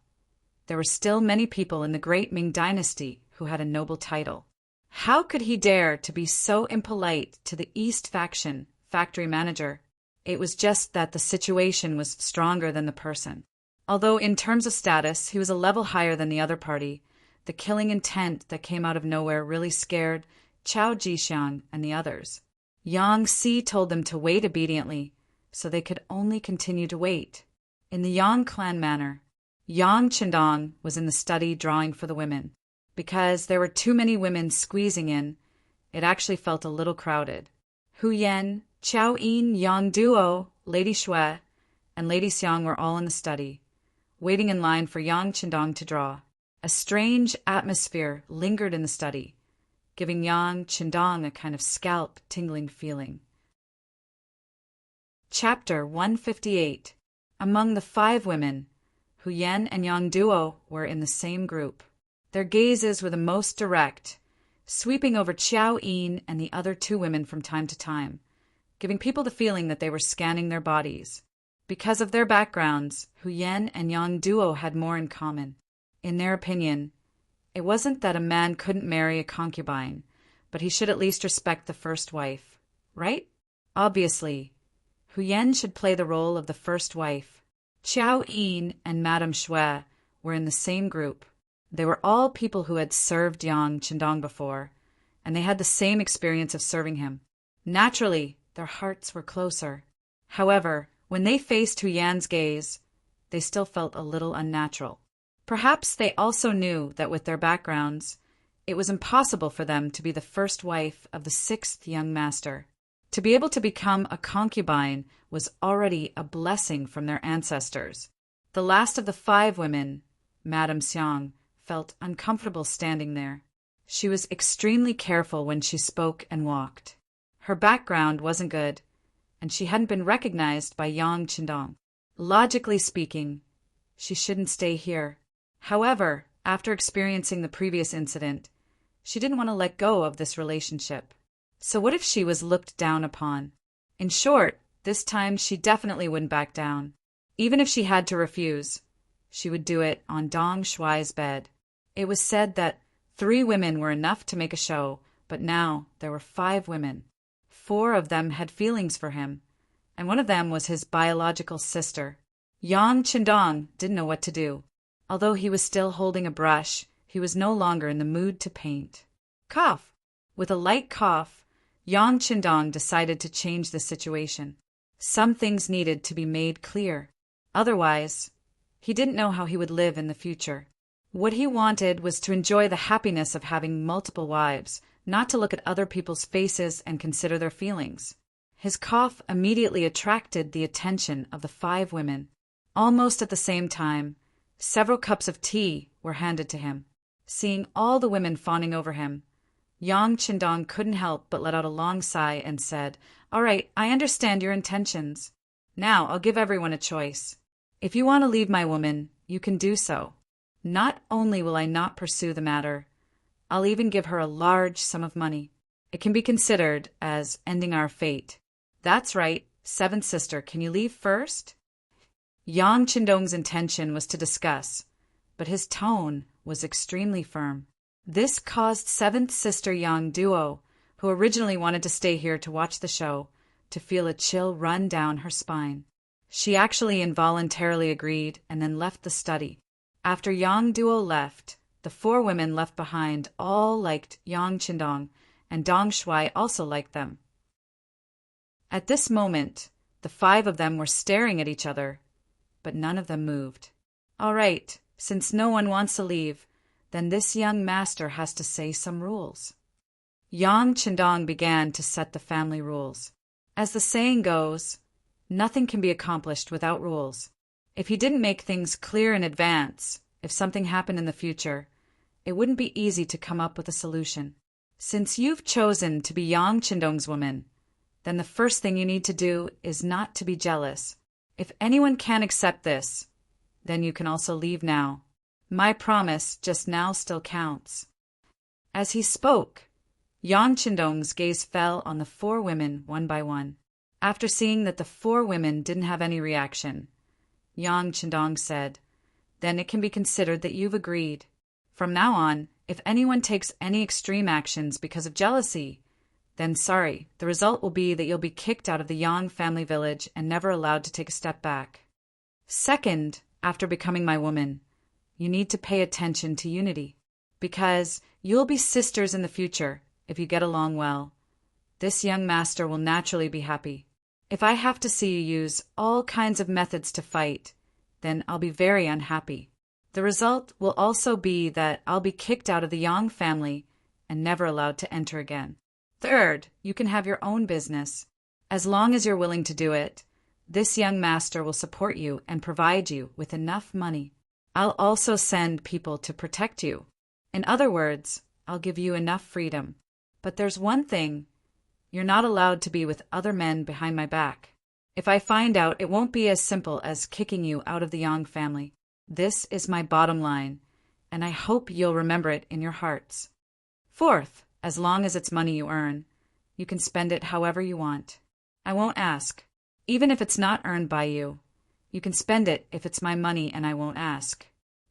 there were still many people in the great Ming dynasty who had a noble title. How could he dare to be so impolite to the East faction factory manager? It was just that the situation was stronger than the person. Although in terms of status he was a level higher than the other party, the killing intent that came out of nowhere really scared Chao Jixiang and the others. Yang Si told them to wait obediently, so they could only continue to wait. In the Yang clan manor, Yang Qindong was in the study drawing for the women. Because there were too many women squeezing in, it actually felt a little crowded. Hu Yan, Chao Yin, Yang Duo, Lady Shui, and Lady Xiang were all in the study, waiting in line for Yang Qindong to draw. A strange atmosphere lingered in the study, giving Yang Qindong a kind of scalp-tingling feeling. Chapter 158. Among the 5 women, Hu Yan and Yang Duo were in the same group. Their gazes were the most direct, sweeping over Chao Yin and the other 2 women from time to time, giving people the feeling that they were scanning their bodies. Because of their backgrounds, Hu Yan and Yang Duo had more in common. In their opinion, it wasn't that a man couldn't marry a concubine, but he should at least respect the first wife, right? Obviously, Hu Yan should play the role of the first wife. Chao Yin and Madame Shui were in the same group. They were all people who had served Yang Qindong before, and they had the same experience of serving him. Naturally, their hearts were closer. However, when they faced Hu Yan's gaze, they still felt a little unnatural. Perhaps they also knew that with their backgrounds, it was impossible for them to be the first wife of the 6th young master. To be able to become a concubine was already a blessing from their ancestors. The last of the 5 women, Madame Xiang, felt uncomfortable standing there. She was extremely careful when she spoke and walked. Her background wasn't good, and she hadn't been recognized by Yang Qindong. Logically speaking, she shouldn't stay here. However, after experiencing the previous incident, she didn't want to let go of this relationship. So what if she was looked down upon? In short, this time she definitely wouldn't back down. Even if she had to refuse, she would do it on Dong Shuai's bed. It was said that 3 women were enough to make a show, but now there were 5 women. 4 of them had feelings for him, and one of them was his biological sister. Yang Qindong didn't know what to do. Although he was still holding a brush, he was no longer in the mood to paint. Cough! With a light cough, Yang Qindong decided to change the situation. Some things needed to be made clear. Otherwise, he didn't know how he would live in the future. What he wanted was to enjoy the happiness of having multiple wives, not to look at other people's faces and consider their feelings. His cough immediately attracted the attention of the 5 women. Almost at the same time, several cups of tea were handed to him. Seeing all the women fawning over him, Yang Qindong couldn't help but let out a long sigh and said, "All right, I understand your intentions. Now I'll give everyone a choice. If you want to leave my woman, you can do so. Not only will I not pursue the matter, I'll even give her a large sum of money. It can be considered as ending our fate. That's right, seventh sister, can you leave first? Yang Qindong's intention was to discuss, but his tone was extremely firm. This caused seventh sister Yang Duo, who originally wanted to stay here to watch the show, to feel a chill run down her spine. She actually involuntarily agreed and then left the study. After Yang Duo left, the four women left behind all liked Yang Qindong, and Dong Shuai also liked them. At this moment, the five of them were staring at each other, but none of them moved. All right, since no one wants to leave, then this young master has to say some rules. Yang Qindong began to set the family rules. As the saying goes, nothing can be accomplished without rules. If he didn't make things clear in advance, if something happened in the future, it wouldn't be easy to come up with a solution. Since you've chosen to be Yang Qindong's woman, then the first thing you need to do is not to be jealous. If anyone can't accept this, then you can also leave now. My promise just now still counts. As he spoke, Yang Qindong's gaze fell on the four women one by one. After seeing that the four women didn't have any reaction, Yang Qindong said, "Then it can be considered that you've agreed. From now on, if anyone takes any extreme actions because of jealousy, then sorry, the result will be that you'll be kicked out of the Yang family village and never allowed to take a step back. Second, after becoming my woman, you need to pay attention to unity, because you'll be sisters in the future if you get along well. This young master will naturally be happy. If I have to see you use all kinds of methods to fight, then I'll be very unhappy. The result will also be that I'll be kicked out of the Yang family and never allowed to enter again. Third, you can have your own business. As long as you're willing to do it, this young master will support you and provide you with enough money. I'll also send people to protect you. In other words, I'll give you enough freedom. But there's one thing. You're not allowed to be with other men behind my back. If I find out, it won't be as simple as kicking you out of the Yang family. This is my bottom line, and I hope you'll remember it in your hearts. Fourth, as long as it's money you earn, you can spend it however you want. I won't ask. Even if it's not earned by you, you can spend it if it's my money and I won't ask.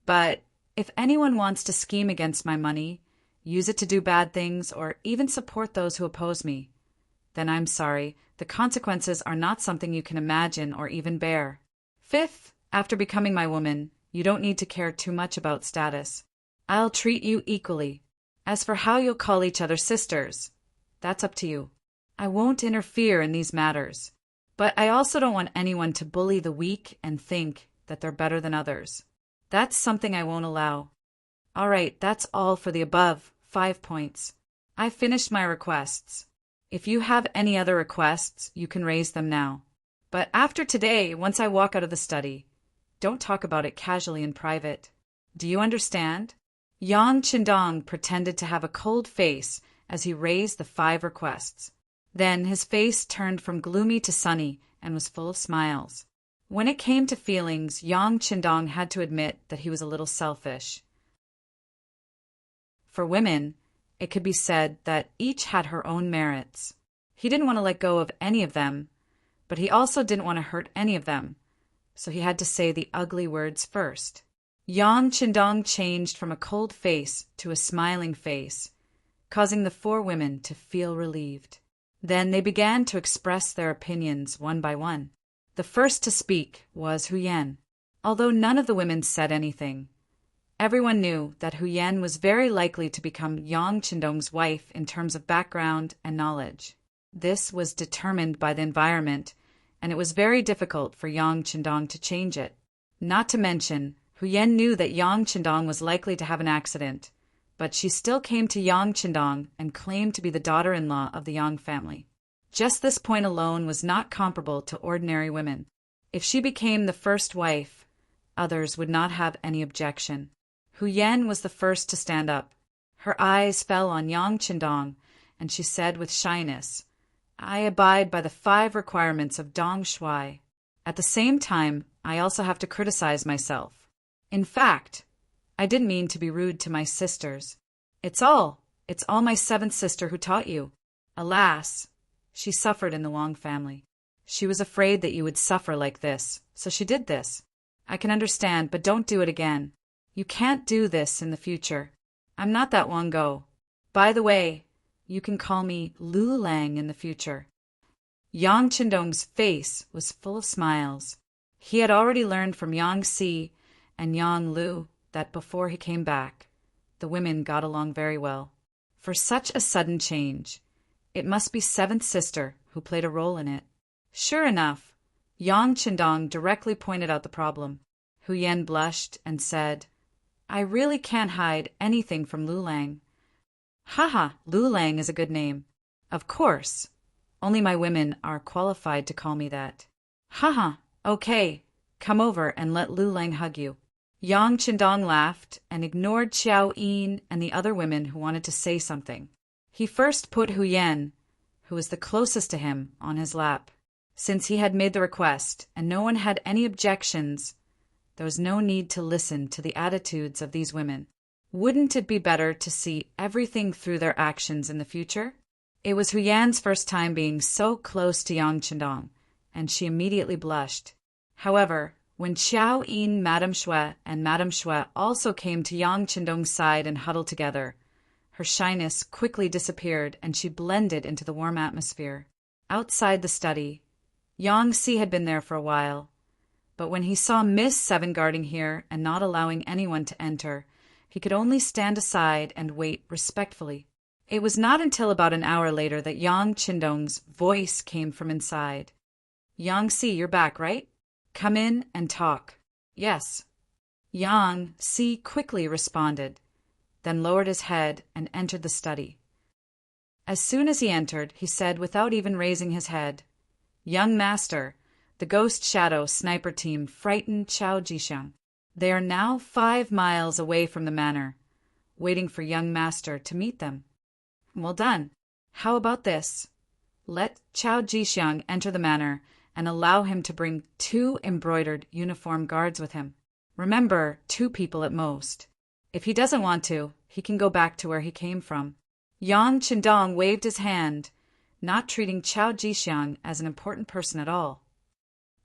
But if anyone wants to scheme against my money, use it to do bad things, or even support those who oppose me, then I'm sorry, the consequences are not something you can imagine or even bear. Fifth, after becoming my woman, you don't need to care too much about status. I'll treat you equally. As for how you'll call each other sisters, that's up to you. I won't interfere in these matters. But I also don't want anyone to bully the weak and think that they're better than others. That's something I won't allow. All right, that's all for the above 5 points. I've finished my requests. If you have any other requests, you can raise them now. But after today, once I walk out of the study, don't talk about it casually in private. Do you understand? Yang Qindong pretended to have a cold face as he raised the 5 requests. Then his face turned from gloomy to sunny and was full of smiles. When it came to feelings, Yang Qindong had to admit that he was a little selfish. For women, it could be said that each had her own merits. He didn't want to let go of any of them, but he also didn't want to hurt any of them, so he had to say the ugly words first. Yang Qindong changed from a cold face to a smiling face, causing the 4 women to feel relieved. Then they began to express their opinions one by one. The first to speak was Huyen. Although none of the women said anything, everyone knew that Huyen was very likely to become Yang Qindong's wife in terms of background and knowledge. This was determined by the environment, and it was very difficult for Yang Qindong to change it. Not to mention, Huyen knew that Yang Qindong was likely to have an accident, but she still came to Yang Qindong and claimed to be the daughter-in-law of the Yang family. Just this point alone was not comparable to ordinary women. If she became the first wife, others would not have any objection. Huyen was the first to stand up. Her eyes fell on Yang Qindong, and she said with shyness, "I abide by the 5 requirements of Dong Shuai. At the same time, I also have to criticize myself. In fact, I didn't mean to be rude to my sisters. It's all my 7th sister who taught you. Alas, she suffered in the Wang family. She was afraid that you would suffer like this, so she did this. I can understand, but don't do it again. You can't do this in the future. I'm not that Wang Go. By the way, you can call me Lu Lang in the future. Yang Qindong's face was full of smiles. He had already learned from Yang Si and Yang Lu that before he came back, the women got along very well. For such a sudden change, it must be seventh sister who played a role in it. Sure enough, Yang Qindong directly pointed out the problem. Hu Yan blushed and said, I really can't hide anything from Lu Lang. Haha, Lu Lang is a good name. Of course. Only my women are qualified to call me that. Haha, okay. Come over and let Lu Lang hug you. Yang Qindong laughed and ignored Xiao Yin and the other women who wanted to say something. He first put Hu Yan, who was the closest to him, on his lap. Since he had made the request and no one had any objections, there was no need to listen to the attitudes of these women. Wouldn't it be better to see everything through their actions in the future? It was Hu Yan's first time being so close to Yang Qindong, and she immediately blushed. However, when Xiao Yin, Madame Shui, and Madame Shui also came to Yang Qindong's side and huddled together, her shyness quickly disappeared and she blended into the warm atmosphere. Outside the study, Yang Si had been there for a while, but when he saw Miss Seven guarding here and not allowing anyone to enter, he could only stand aside and wait respectfully. It was not until about an hour later that Yang Qindong's voice came from inside. Yang Si, you're back, right? Come in and talk. Yes. Yang Si quickly responded, then lowered his head and entered the study. As soon as he entered, he said without even raising his head, Young Master, the Ghost Shadow sniper team frightened Chao Jixiang. They are now 5 miles away from the manor, waiting for young Master to meet them. Well done. How about this? Let Chao Jixiang enter the manor and allow him to bring 2 embroidered uniformed guards with him. Remember, 2 people at most. If he doesn't want to, he can go back to where he came from. Yang Qindong waved his hand, not treating Chao Jixiang as an important person at all.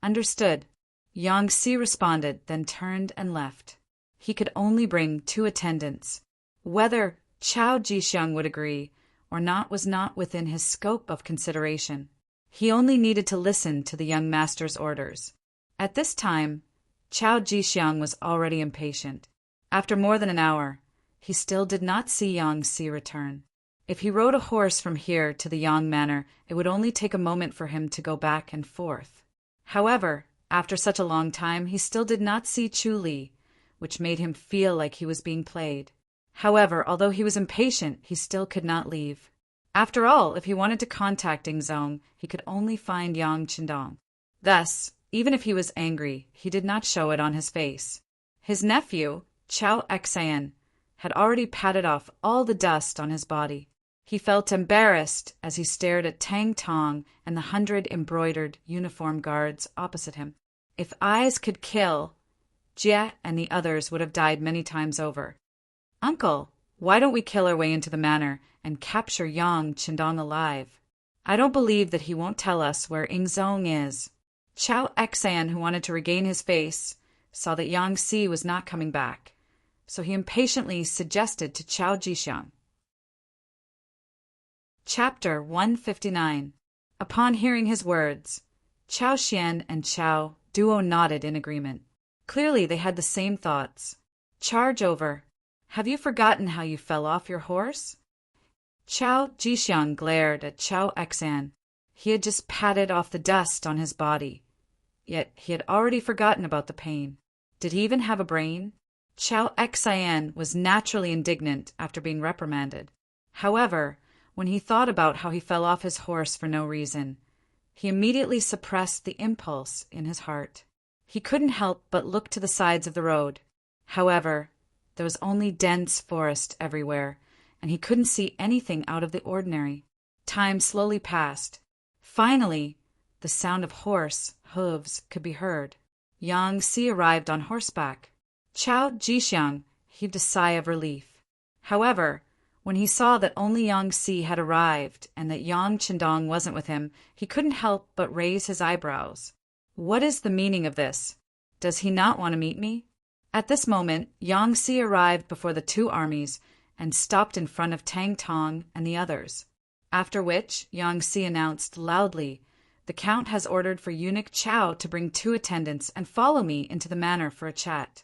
Understood. Yang Si responded, then turned and left. He could only bring 2 attendants. Whether Chao Jixiang would agree or not was not within his scope of consideration. He only needed to listen to the young master's orders. At this time, Chao Jixiang was already impatient. After more than an hour, he still did not see Yang Si return. If he rode a horse from here to the Yang Manor, it would only take a moment for him to go back and forth. However, after such a long time, he still did not see Chu Li, which made him feel like he was being played. However, although he was impatient, he still could not leave. After all, if he wanted to contact Ding Zong, he could only find Yang Qindong. Thus, even if he was angry, he did not show it on his face. His nephew, Chao Xian, had already patted off all the dust on his body. He felt embarrassed as he stared at Tang Tong and the 100 embroidered uniformed guards opposite him. If eyes could kill, Jie and the others would have died many times over. Uncle, why don't we kill our way into the manor and capture Yang Qindong alive? I don't believe that he won't tell us where Ing Zong is. Chao Xian, who wanted to regain his face, saw that Yang Si was not coming back, so he impatiently suggested to Chao Jixiang. Chapter 159. Upon hearing his words, Chao Xian and Chao Duo nodded in agreement. Clearly they had the same thoughts. Charge over. Have you forgotten how you fell off your horse? Chao Jixiang glared at Chao Xian. He had just patted off the dust on his body, yet he had already forgotten about the pain. Did he even have a brain? Chao Xian was naturally indignant after being reprimanded. However, when he thought about how he fell off his horse for no reason, he immediately suppressed the impulse in his heart. He couldn't help but look to the sides of the road. However, there was only dense forest everywhere, and he couldn't see anything out of the ordinary. Time slowly passed. Finally, the sound of horse hooves could be heard. Yang Si arrived on horseback. Chao Jixiang heaved a sigh of relief. However, When he saw that only Yang Si had arrived and that Yang Qindong wasn't with him, he couldn't help but raise his eyebrows. What is the meaning of this? Does he not want to meet me? At this moment, Yang Si arrived before the two armies and stopped in front of Tang Tong and the others. After which, Yang Si announced loudly, "The Count has ordered for eunuch Chow to bring 2 attendants and follow me into the manor for a chat."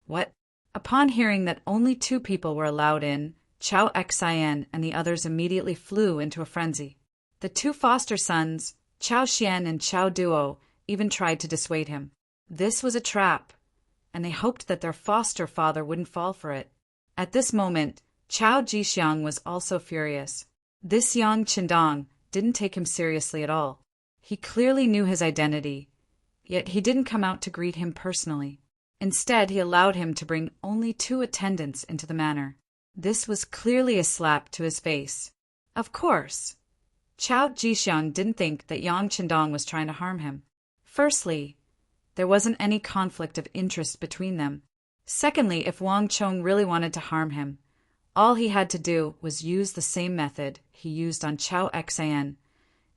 What? Upon hearing that only 2 people were allowed in, Chow Xian and the others immediately flew into a frenzy. The 2 foster sons, Chow Xian and Chow Duo, even tried to dissuade him. This was a trap, and they hoped that their foster father wouldn't fall for it. At this moment, Chow Jixiang was also furious. This Yang Qindong didn't take him seriously at all. He clearly knew his identity, yet he didn't come out to greet him personally. Instead, he allowed him to bring only 2 attendants into the manor. This was clearly a slap to his face. Of course, Chow Jixiang didn't think that Yang Qindong was trying to harm him. Firstly, there wasn't any conflict of interest between them. Secondly, if Wang Chong really wanted to harm him, all he had to do was use the same method he used on Chow Xian,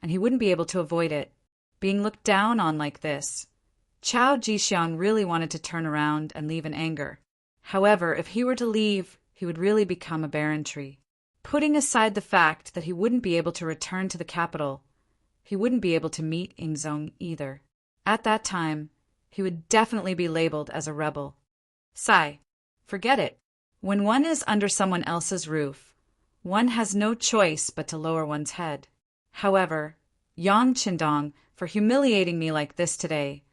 and he wouldn't be able to avoid it. Being looked down on like this, Chow Jixiang really wanted to turn around and leave in anger. However, if he were to leave, he would really become a barren tree. Putting aside the fact that he wouldn't be able to return to the capital, he wouldn't be able to meet Ingzong either. At that time, he would definitely be labeled as a rebel. Sigh. Forget it. When one is under someone else's roof, one has no choice but to lower one's head. However, Yang Qindong, for humiliating me like this today,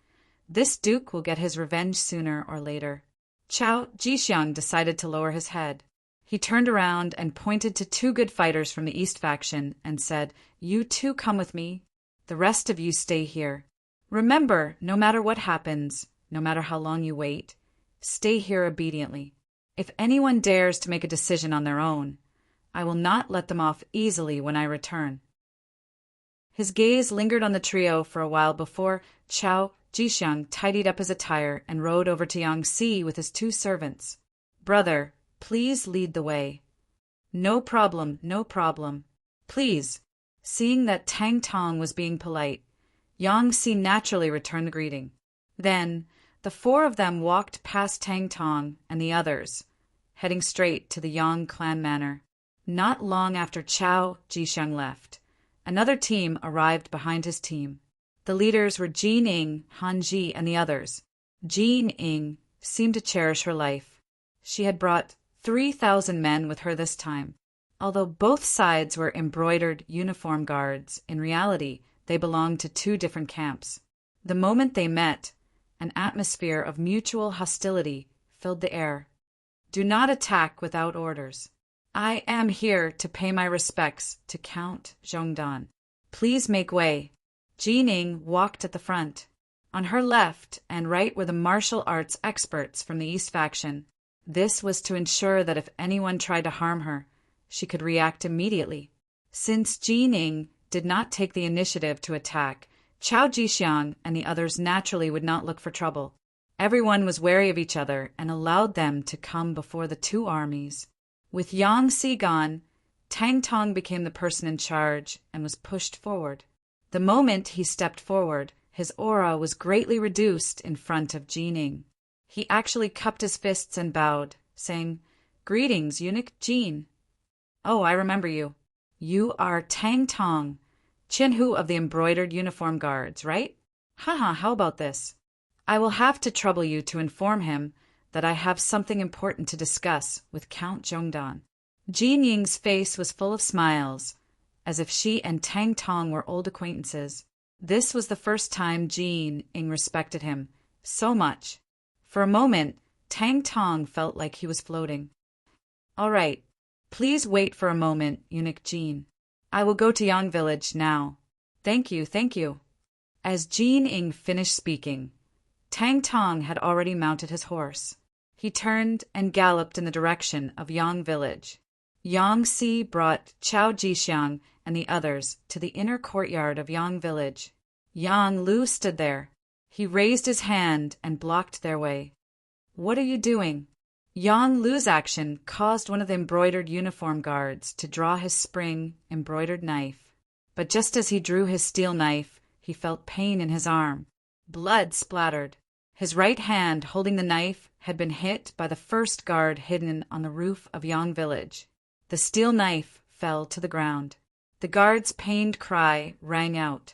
this duke will get his revenge sooner or later. Chow Jixiang decided to lower his head. He turned around and pointed to 2 good fighters from the East faction and said, "You 2 come with me. The rest of you stay here. Remember, no matter what happens, no matter how long you wait, stay here obediently. If anyone dares to make a decision on their own, I will not let them off easily when I return." His gaze lingered on the trio for a while before Chow Jixiang tidied up his attire and rode over to Yang Si with his 2 servants. "Brother, please lead the way." "No problem, no problem. Please." Seeing that Tang Tong was being polite, Yang Si naturally returned the greeting. Then, the 4 of them walked past Tang Tong and the others, heading straight to the Yang clan manor. Not long after Chow Jixiang left, another team arrived behind his team. The leaders were Jin Ing, Han Ji, and the others. Jin Ing seemed to cherish her life. She had brought 3,000 men with her this time. Although both sides were embroidered uniform guards, in reality, they belonged to 2 different camps. The moment they met, an atmosphere of mutual hostility filled the air. "Do not attack without orders. I am here to pay my respects to Count Zhongdan. Please make way." Jining walked at the front. On her left and right were the martial arts experts from the East faction. This was to ensure that if anyone tried to harm her, she could react immediately. Since Jining did not take the initiative to attack, Chow Jixiang and the others naturally would not look for trouble. Everyone was wary of each other and allowed them to come before the 2 armies. With Yang Si gone, Tang Tong became the person in charge and was pushed forward. The moment he stepped forward, his aura was greatly reduced in front of Jining. He actually cupped his fists and bowed, saying, "Greetings, eunuch Jin. Oh, I remember you. You are Tang Tong, Chinhu of the embroidered uniform guards, right? Haha, how about this? I will have to trouble you to inform him that I have something important to discuss with Count Zhongdan." Jin Ying's face was full of smiles, as if she and Tang Tong were old acquaintances. This was the first time Jin Ying respected him so much. For a moment, Tang Tong felt like he was floating. "All right, please wait for a moment, eunuch Jin. I will go to Yang village now." Thank you, thank you." As Jin Ying finished speaking, Tang Tong had already mounted his horse. He turned and galloped in the direction of Yang village. Yang Si brought Chow Jixiang and the others to the inner courtyard of Yang village. Yang Lu stood there. He raised his hand and blocked their way. "What are you doing?" Yang Lu's action caused one of the embroidered uniform guards to draw his spring embroidered knife. But just as he drew his steel knife, he felt pain in his arm. Blood splattered. His right hand holding the knife had been hit by the first guard hidden on the roof of Yang village. The steel knife fell to the ground. The guard's pained cry rang out.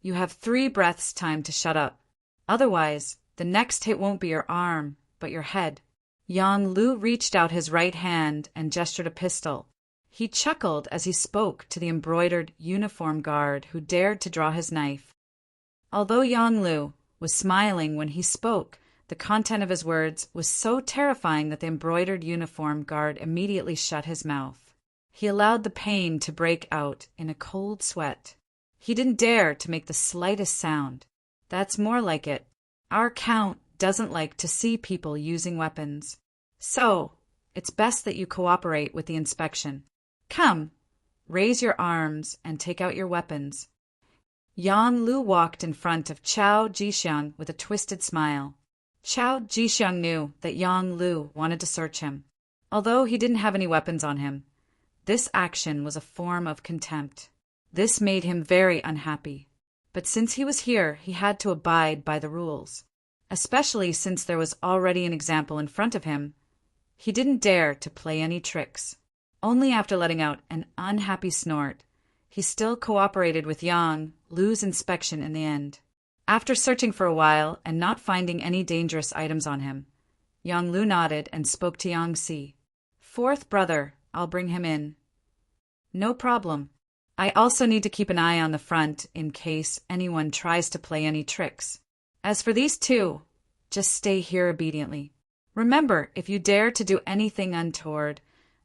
"You have 3 breaths time to shut up. Otherwise, the next hit won't be your arm, but your head." Yang Lu reached out his right hand and gestured a pistol. He chuckled as he spoke to the embroidered uniform guard who dared to draw his knife. Although Yang Lu was smiling when he spoke, the content of his words was so terrifying that the embroidered uniform guard immediately shut his mouth. He allowed the pain to break out in a cold sweat. He didn't dare to make the slightest sound. That's more like it. Our count doesn't like to see people using weapons. So, it's best that you cooperate with the inspection. Come, raise your arms and take out your weapons. Yang Lu walked in front of Chao Jixiang with a twisted smile. Chao Jixiang knew that Yang Lu wanted to search him. Although he didn't have any weapons on him, this action was a form of contempt. This made him very unhappy. But since he was here, he had to abide by the rules. Especially since there was already an example in front of him, he didn't dare to play any tricks. Only after letting out an unhappy snort, he still cooperated with Yang Lu's inspection in the end. After searching for a while and not finding any dangerous items on him, Yang Lu nodded and spoke to Yang Si. "Fourth brother, I'll bring him in." "No problem. I also need to keep an eye on the front in case anyone tries to play any tricks. As for these 2, just stay here obediently. Remember, if you dare to do anything untoward,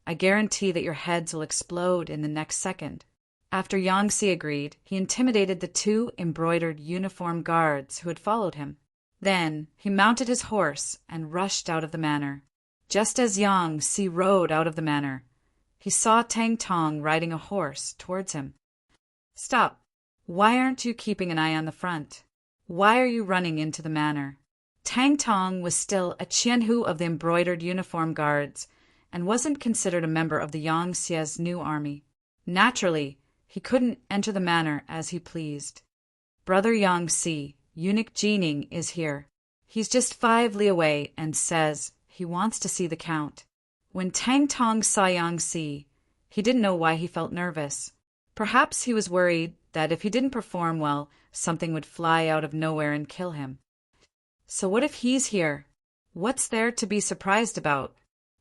I guarantee that your heads will explode in the next second." After Yang Si agreed, he intimidated the 2 embroidered uniform guards who had followed him. Then he mounted his horse and rushed out of the manor. Just as Yang Si rode out of the manor, he saw Tang Tong riding a horse towards him. "Stop! Why aren't you keeping an eye on the front? Why are you running into the manor?" Tang Tong was still a Qianhu of the embroidered uniform guards and wasn't considered a member of the Yang Xie's new army. Naturally, he couldn't enter the manor as he pleased. "Brother Yang Si, eunuch Jining, is here. He's just 5 li away and says he wants to see the count." When Tang Tong saw Yang Si, he didn't know why he felt nervous. Perhaps he was worried that if he didn't perform well, something would fly out of nowhere and kill him. So what if he's here? What's there to be surprised about?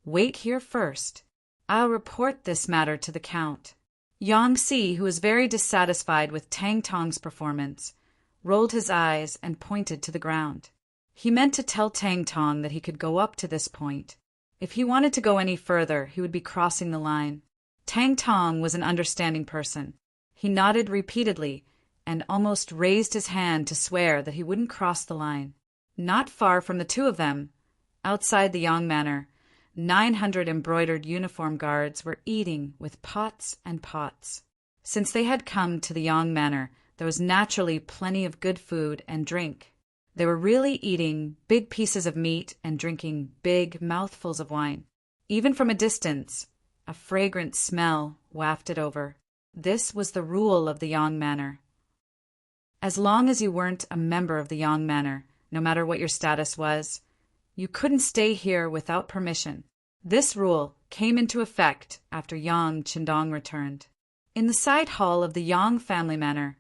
Wait here first. I'll report this matter to the count. Yang Si, who was very dissatisfied with Tang Tong's performance, rolled his eyes and pointed to the ground. He meant to tell Tang Tong that he could go up to this point. If he wanted to go any further, he would be crossing the line. Tang Tong was an understanding person. He nodded repeatedly and almost raised his hand to swear that he wouldn't cross the line. Not far from the 2 of them, outside the Yang Manor, 900 embroidered uniform guards were eating with pots and pots. Since they had come to the Yang Manor, there was naturally plenty of good food and drink. They were really eating big pieces of meat and drinking big mouthfuls of wine. Even from a distance, a fragrant smell wafted over. This was the rule of the Yang Manor. As long as you weren't a member of the Yang Manor, no matter what your status was, you couldn't stay here without permission. This rule came into effect after Yang Qindong returned. In the side hall of the Yang family manor,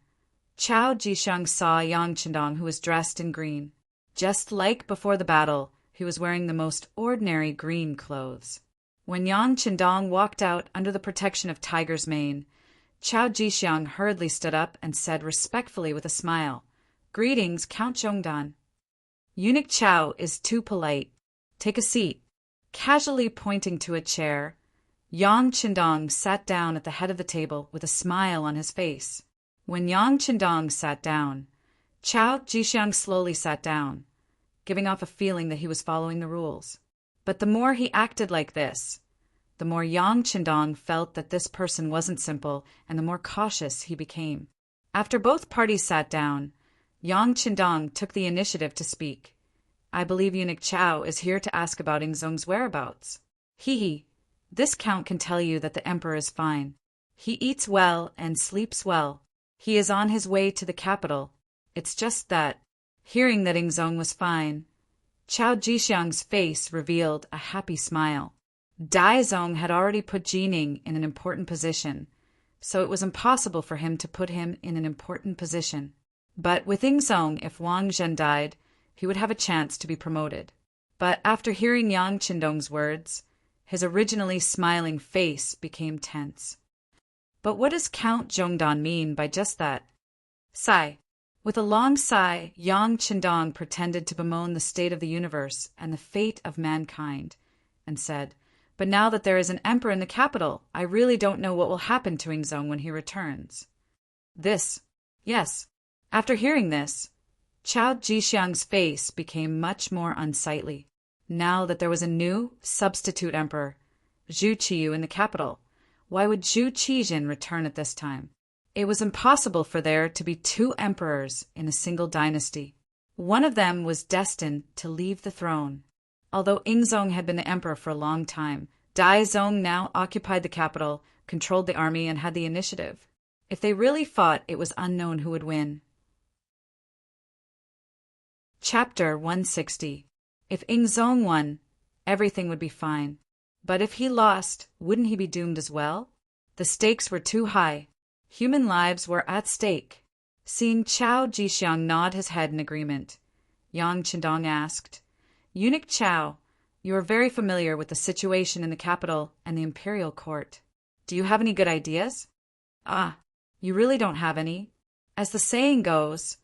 Chao Jixiang saw Yang Qindong, who was dressed in green. Just like before the battle, he was wearing the most ordinary green clothes. When Yang Qindong walked out under the protection of Tiger's Mane, Chao Jixiang hurriedly stood up and said respectfully with a smile, "Greetings, Count Zhongdan." "Eunuch Chao is too polite. Take a seat." Casually pointing to a chair, Yang Qindong sat down at the head of the table with a smile on his face. When Yang Qindong sat down, Chao Jixiang slowly sat down, giving off a feeling that he was following the rules. But the more he acted like this, the more Yang Qindong felt that this person wasn't simple, and the more cautious he became. After both parties sat down, Yang Qindong took the initiative to speak. I believe eunuch Chow is here to ask about Ingzong's whereabouts. He. This count can tell you that the emperor is fine. He eats well and sleeps well. He is on his way to the capital. It's just that, hearing that Ingzong was fine, Chao Jixiang's face revealed a happy smile. Daizong had already put Jining in an important position, so it was impossible for him to put him in an important position. But with Ingzong, if Wang Zhen died, he would have a chance to be promoted. But after hearing Yang Qindong's words, his originally smiling face became tense. But what does Count Zhongdan mean by just that? Sigh. With a long sigh, Yang Qindong pretended to bemoan the state of the universe and the fate of mankind, and said, "But now that there is an emperor in the capital, I really don't know what will happen to Ingzong when he returns." Yes. After hearing this, Chao Jixiang's face became much more unsightly. Now that there was a new, substitute emperor, Zhu Qiyu, in the capital, why would Zhu Qijin return at this time? It was impossible for there to be two emperors in a single dynasty. One of them was destined to leave the throne. Although Ingzong had been the emperor for a long time, Daizong now occupied the capital, controlled the army, and had the initiative. If they really fought, it was unknown who would win. Chapter 160. If Ingzong won, everything would be fine. But if he lost, wouldn't he be doomed as well? The stakes were too high. Human lives were at stake. Seeing Chao Jixiang nod his head in agreement, Yang Qindong asked, "Eunuch Chao, you are very familiar with the situation in the capital and the imperial court. Do you have any good ideas?" You really don't have any. As the saying goes,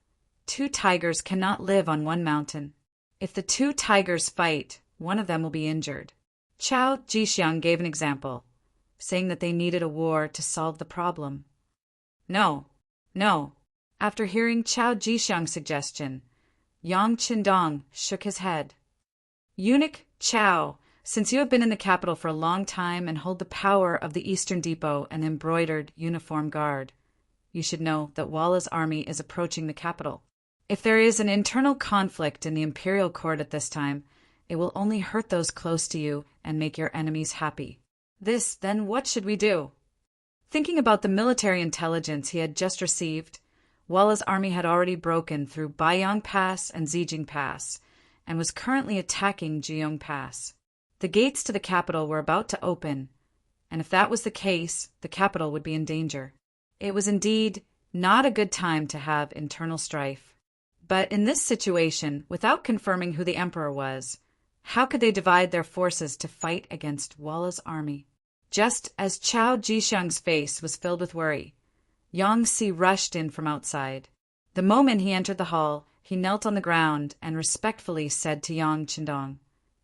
two tigers cannot live on one mountain. If the two tigers fight, one of them will be injured. Chao Jixiang gave an example, saying that they needed a war to solve the problem. No. After hearing Chao Jixiang's suggestion, Yang Qindong shook his head. "Eunuch Chao, since you have been in the capital for a long time and hold the power of the Eastern Depot and embroidered uniform guard, you should know that Walla's army is approaching the capital. If there is an internal conflict in the imperial court at this time, it will only hurt those close to you and make your enemies happy. Then what should we do?" Thinking about the military intelligence he had just received, Walla's army had already broken through Baiyang Pass and Zijing Pass, and was currently attacking Jiyong Pass. The gates to the capital were about to open, and if that was the case, the capital would be in danger. It was indeed not a good time to have internal strife. But in this situation, without confirming who the emperor was, how could they divide their forces to fight against Walla's army? Just as Chao Jixiang's face was filled with worry, Yang Si rushed in from outside. The moment he entered the hall, he knelt on the ground and respectfully said to Yang Qindong,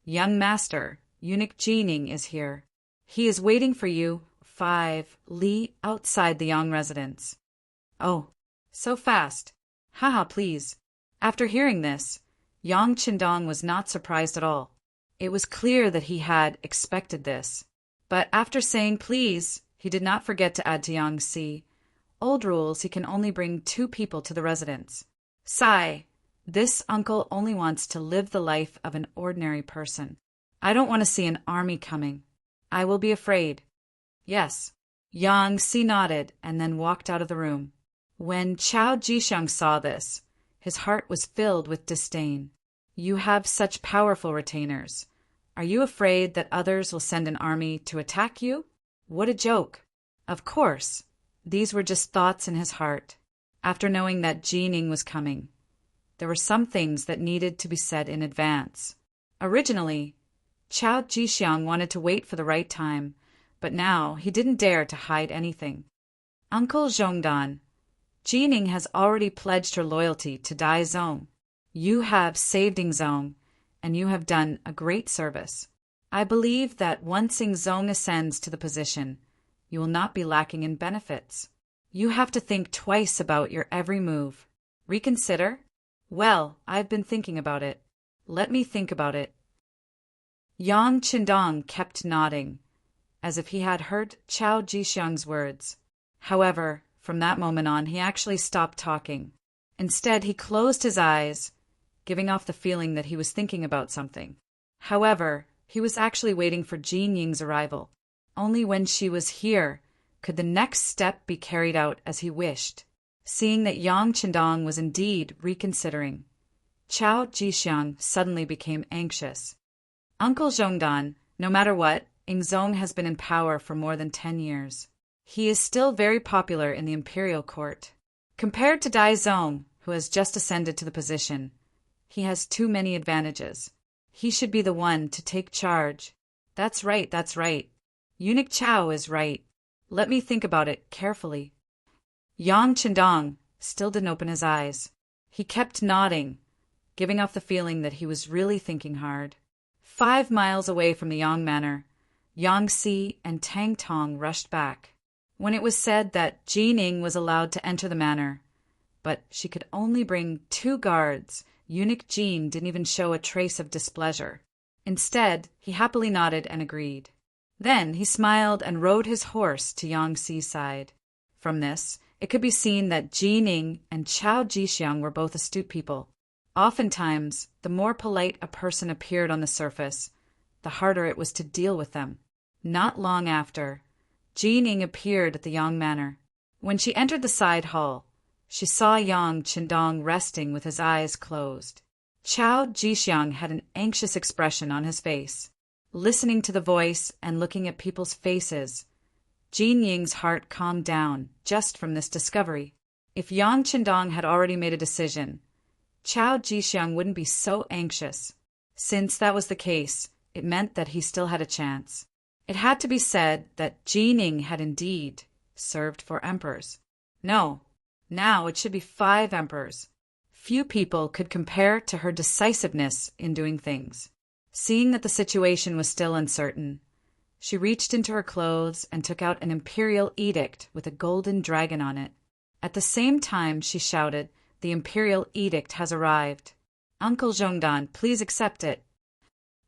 "Young master, eunuch Jining is here. He is waiting for you 5 li outside the Yang residence." "Oh, so fast. Haha, please." After hearing this, Yang Qindong was not surprised at all. It was clear that he had expected this. But after saying please, he did not forget to add to Yang Si, "Old rules, he can only bring 2 people to the residence. Sigh, this uncle only wants to live the life of an ordinary person. I don't want to see an army coming. I will be afraid." "Yes." Yang Si nodded and then walked out of the room. When Chao Jixiang saw this, his heart was filled with disdain. "You have such powerful retainers. Are you afraid that others will send an army to attack you? What a joke!" Of course, these were just thoughts in his heart. After knowing that Jining was coming, there were some things that needed to be said in advance. Originally, Chao Jixiang wanted to wait for the right time, but now he didn't dare to hide anything. "Uncle Zhongdan, Jining has already pledged her loyalty to Daizong. You have saved Ingzong, and you have done a great service. I believe that once Ingzong ascends to the position, you will not be lacking in benefits. You have to think twice about your every move. Reconsider?" "Well, I've been thinking about it. Let me think about it." Yang Qindong kept nodding, as if he had heard Chao Jixiang's words. However, from that moment on, he actually stopped talking. Instead, he closed his eyes giving off the feeling that he was thinking about something. However, he was actually waiting for Jin Ying's arrival. Only when she was here could the next step be carried out as he wished. Seeing that Yang Qindong was indeed reconsidering, Chao Jixiang suddenly became anxious. Uncle Zhongdan, no matter what, Ingzong has been in power for more than 10 years. He is still very popular in the imperial court. Compared to Dai Zong, who has just ascended to the position, he has too many advantages. He should be the one to take charge. That's right, that's right. Eunuch Chao is right. Let me think about it carefully. Yang Qindong still didn't open his eyes. He kept nodding, giving off the feeling that he was really thinking hard. 5 miles away from the Yang Manor, Yang Si and Tang Tong rushed back. When it was said that Ji Ning was allowed to enter the manor, but she could only bring 2 guards, Eunuch Jin didn't even show a trace of displeasure. Instead, he happily nodded and agreed. Then he smiled and rode his horse to Yang Si's side. From this, it could be seen that Ji Ning and Chao Jixiang were both astute people. Oftentimes, the more polite a person appeared on the surface, the harder it was to deal with them. Not long after, Ji Ning appeared at the Yang Manor. When she entered the side hall, she saw Yang Qindong resting with his eyes closed. Chao Jixiang had an anxious expression on his face. Listening to the voice and looking at people's faces, Jin Ying's heart calmed down just from this discovery. If Yang Qindong had already made a decision, Chao Jixiang wouldn't be so anxious. Since that was the case, it meant that he still had a chance. It had to be said that Ji Ning had indeed served 4 emperors. No, now it should be 5 emperors. Few people could compare to her decisiveness in doing things. Seeing that the situation was still uncertain, she reached into her clothes and took out an imperial edict with a golden dragon on it. At the same time, she shouted, "The imperial edict has arrived. Uncle Zhongdan, please accept it."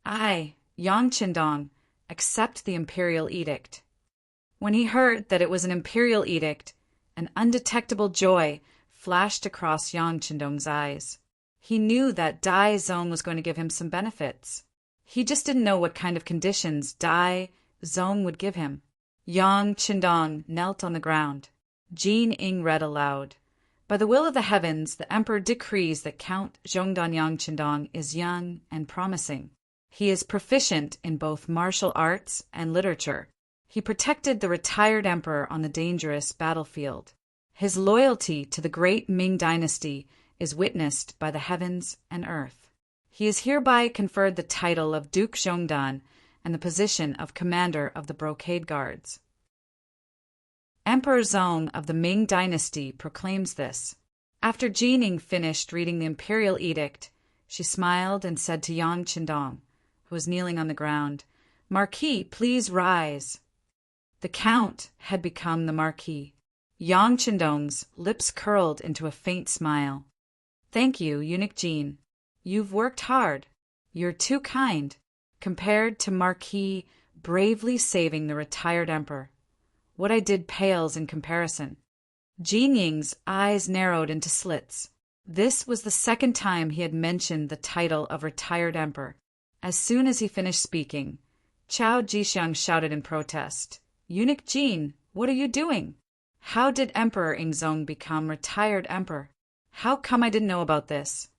"I, Yang Qindong, accept the imperial edict." When he heard that it was an imperial edict, an undetectable joy flashed across Yang Qindong's eyes. He knew that Dai Zong was going to give him some benefits. He just didn't know what kind of conditions Dai Zong would give him. Yang Qindong knelt on the ground. Jin Ying read aloud. "By the will of the heavens, the Emperor decrees that Count Zhongdan Yang Qindong is young and promising. He is proficient in both martial arts and literature. He protected the retired emperor on the dangerous battlefield. His loyalty to the great Ming dynasty is witnessed by the heavens and earth. He is hereby conferred the title of Duke Zhongdan and the position of Commander of the Brocade Guards." Emperor Zong of the Ming dynasty proclaims this. After Ji Ning finished reading the imperial edict, she smiled and said to Yang Qindong, who was kneeling on the ground, "Marquis, please rise." The Count had become the Marquis. Yang Qindong's lips curled into a faint smile. "Thank you, Eunuch Jin. You've worked hard. You're too kind, compared to Marquis bravely saving the retired emperor. What I did pales in comparison." Jin Ying's eyes narrowed into slits. This was the 2nd time he had mentioned the title of retired emperor. As soon as he finished speaking, Chao Jixiang shouted in protest, "Eunuch Jin, what are you doing? How did Emperor Ingzong become retired emperor? How come I didn't know about this?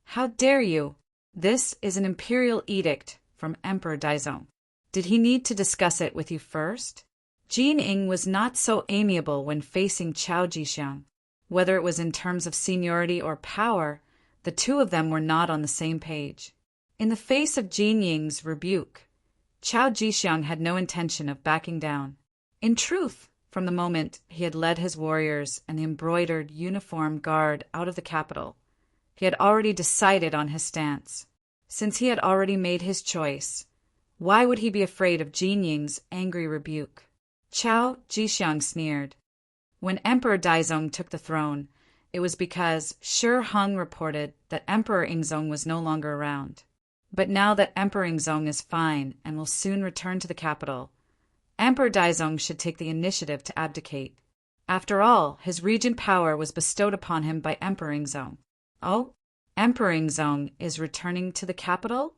How dare you? This is an imperial edict from Emperor Daizong. Did he need to discuss it with you first?" Jin Ying was not so amiable when facing Chao Jixiang. Whether it was in terms of seniority or power, the 2 of them were not on the same page. In the face of Jin Ying's rebuke, Chao Jixiang had no intention of backing down. In truth, from the moment he had led his warriors and the embroidered uniform guard out of the capital, he had already decided on his stance. Since he had already made his choice, why would he be afraid of Jin Ying's angry rebuke? Chao Jixiang sneered. When Emperor Daizong took the throne, it was because Shi Hung reported that Emperor Ingzong was no longer around. But now that Emperor Ingzong is fine and will soon return to the capital, Emperor Daizong should take the initiative to abdicate. After all, his regent power was bestowed upon him by Emperor Ingzong. Oh, Emperor Zong is returning to the capital?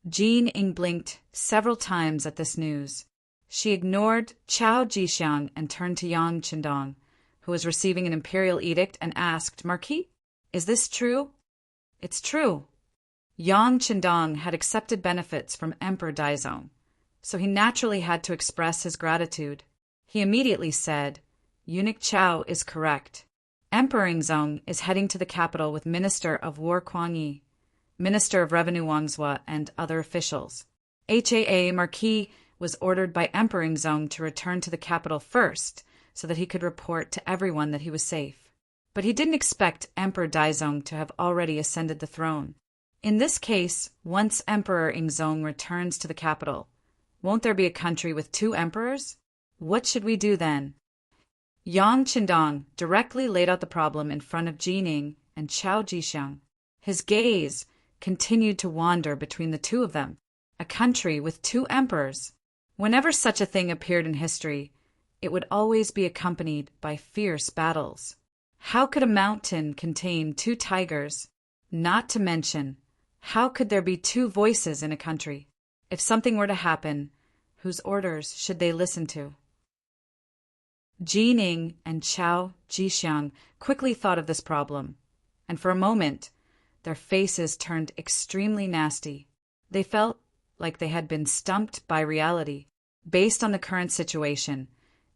Jean Ying blinked several times at this news. She ignored Chao Jixiang and turned to Yang Qindong, who was receiving an imperial edict, and asked, Marquis, is this true? It's true. Yang Qindong had accepted benefits from Emperor Daizong, so he naturally had to express his gratitude. He immediately said, Eunuch Chao is correct. Emperor Zong is heading to the capital with Minister of War Kuang Yi, Minister of Revenue Wang Zhua, and other officials. Marquis was ordered by Emperor Zong to return to the capital first so that he could report to everyone that he was safe. But he didn't expect Emperor Daizong to have already ascended the throne. In this case, once Emperor Zong returns to the capital, won't there be a country with two emperors? What should we do then? Yang Qindong directly laid out the problem in front of Jining and Chao Jixiang. His gaze continued to wander between the two of them. A country with two emperors. Whenever such a thing appeared in history, it would always be accompanied by fierce battles. How could a mountain contain two tigers? Not to mention, how could there be two voices in a country? If something were to happen, whose orders should they listen to? Jining and Chao Jixiang quickly thought of this problem, and for a moment, their faces turned extremely nasty. They felt like they had been stumped by reality. Based on the current situation,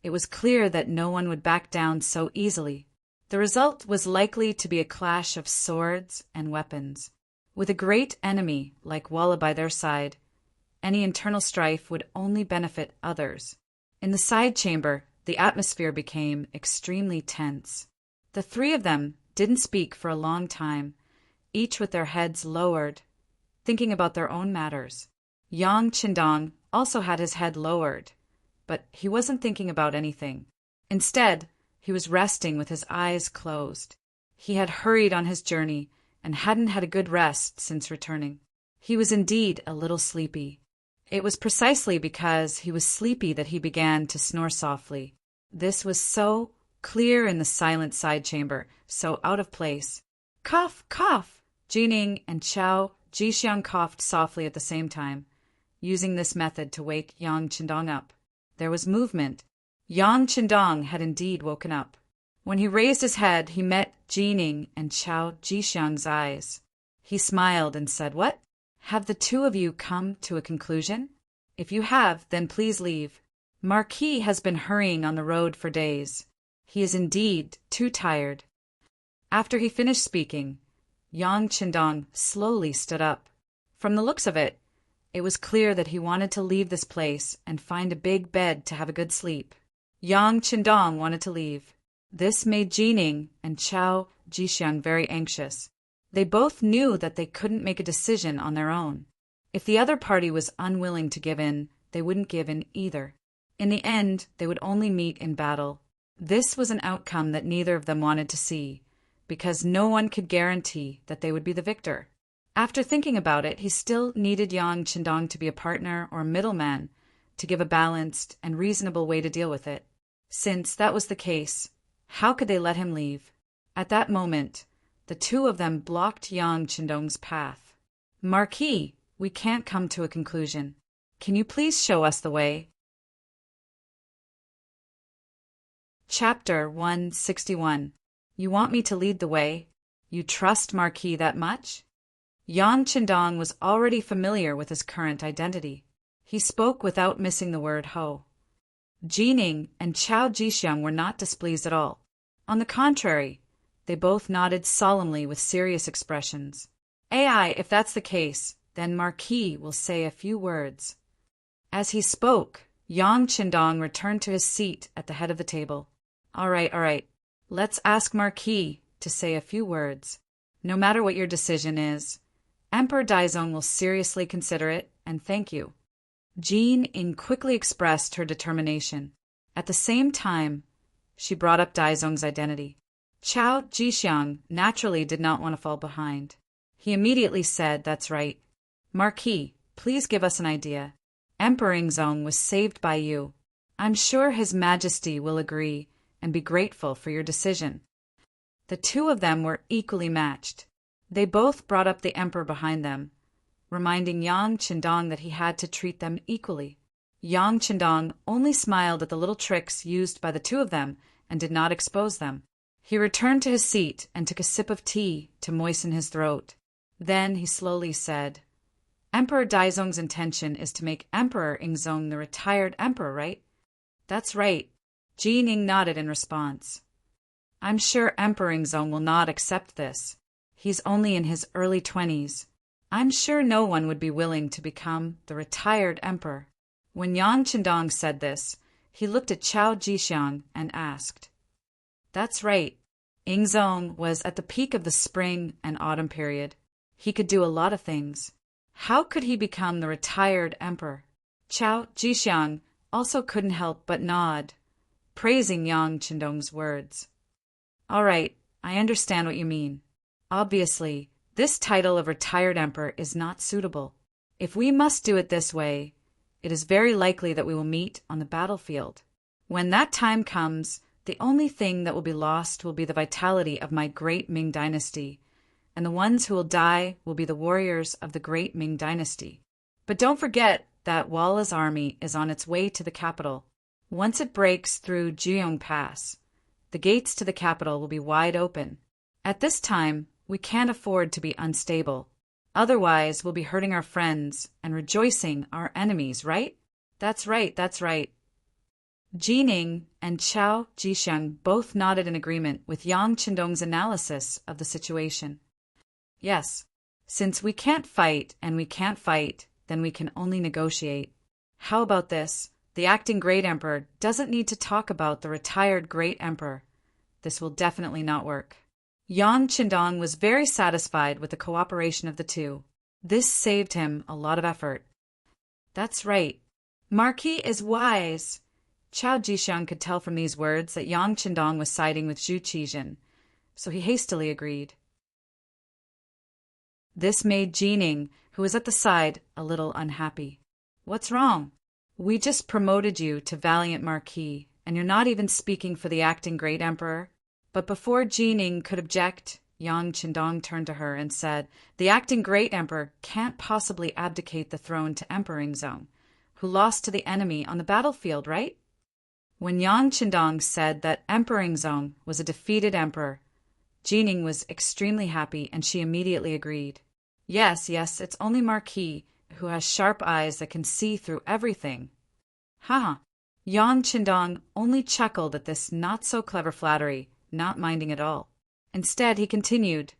it was clear that no one would back down so easily. The result was likely to be a clash of swords and weapons. With a great enemy like Walla by their side, any internal strife would only benefit others. In the side chamber, the atmosphere became extremely tense. The three of them didn't speak for a long time, each with their heads lowered, thinking about their own matters. Yang Qindong also had his head lowered, but he wasn't thinking about anything. Instead, he was resting with his eyes closed. He had hurried on his journey and hadn't had a good rest since returning. He was indeed a little sleepy. It was precisely because he was sleepy that he began to snore softly. This was so clear in the silent side chamber, so out of place. Cough, cough! Jining and Chao Jixiang coughed softly at the same time, using this method to wake Yang Qindong up. There was movement. Yang Qindong had indeed woken up. When he raised his head, he met Jining and Chao Jixiang's eyes. He smiled and said, What? Have the two of you come to a conclusion? If you have, then please leave. Marquis has been hurrying on the road for days. He is indeed too tired. After he finished speaking, Yang Qindong slowly stood up. From the looks of it, it was clear that he wanted to leave this place and find a big bed to have a good sleep. Yang Qindong wanted to leave. This made Jining and Chao Jixiang very anxious. They both knew that they couldn't make a decision on their own. If the other party was unwilling to give in, they wouldn't give in either. In the end, they would only meet in battle. This was an outcome that neither of them wanted to see, because no one could guarantee that they would be the victor. After thinking about it, he still needed Yang Qindong to be a partner or middleman to give a balanced and reasonable way to deal with it. Since that was the case, how could they let him leave? At that moment, the two of them blocked Yang Qindong's path. Marquis, we can't come to a conclusion. Can you please show us the way? Chapter 161. You want me to lead the way? You trust Marquis that much? Yang Qindong was already familiar with his current identity. He spoke without missing the word ho. Jining and Chao Jixiang were not displeased at all. On the contrary, they both nodded solemnly with serious expressions. If that's the case, then Marquis will say a few words. As he spoke, Yang Qindong returned to his seat at the head of the table. All right. Let's ask Marquis to say a few words. No matter what your decision is, Emperor Daizong will seriously consider it, and thank you. Jean Ying quickly expressed her determination. At the same time, she brought up Daizong's identity. Chao Jixiang naturally did not want to fall behind. He immediately said, That's right. Marquis, please give us an idea. Emperor Zong was saved by you. I'm sure His Majesty will agree and be grateful for your decision. The two of them were equally matched. They both brought up the emperor behind them, reminding Yang Qindong that he had to treat them equally. Yang Qindong only smiled at the little tricks used by the two of them and did not expose them. He returned to his seat and took a sip of tea to moisten his throat. Then he slowly said, Emperor Daizong's intention is to make Emperor Ingzong the retired emperor, right? That's right. Ji Ning nodded in response. I'm sure Emperor Ingzong will not accept this. He's only in his early 20s. I'm sure no one would be willing to become the retired emperor. When Yang Qindong said this, he looked at Chao Jixiang and asked. That's right. Ingzong was at the peak of the spring and autumn period. He could do a lot of things. How could he become the retired emperor? Chao Jixiang also couldn't help but nod, praising Yang Qindong's words. All right, I understand what you mean. Obviously, this title of retired emperor is not suitable. If we must do it this way, it is very likely that we will meet on the battlefield. When that time comes, the only thing that will be lost will be the vitality of my great Ming dynasty, and the ones who will die will be the warriors of the great Ming dynasty. But don't forget that Walla's army is on its way to the capital. Once it breaks through Juyong Pass, the gates to the capital will be wide open. At this time, we can't afford to be unstable. Otherwise, we'll be hurting our friends and rejoicing our enemies, right? That's right, that's right. Ji Ning and Chao Jixiang both nodded in agreement with Yang Qindong's analysis of the situation. Yes, since we can't fight and we can't fight, then we can only negotiate. How about this? The acting great emperor doesn't need to talk about the retired great emperor. This will definitely not work. Yang Qindong was very satisfied with the cooperation of the two. This saved him a lot of effort. That's right. Marquis is wise. Chao Jixiang could tell from these words that Yang Qindong was siding with Zhu Qizhen, so he hastily agreed. This made Ji Ning, who was at the side, a little unhappy. What's wrong? We just promoted you to Valiant Marquis, and you're not even speaking for the acting great emperor. But before Ji Ning could object, Yang Qindong turned to her and said, The acting great emperor can't possibly abdicate the throne to Emperor Ingzong, who lost to the enemy on the battlefield, right? When Yang Qindong said that Emperor Ingzong was a defeated emperor, Ji Ning was extremely happy and she immediately agreed. Yes, it's only Marquis who has sharp eyes that can see through everything. Ha! Yang Qindong only chuckled at this not-so-clever flattery, not minding at all. Instead, he continued,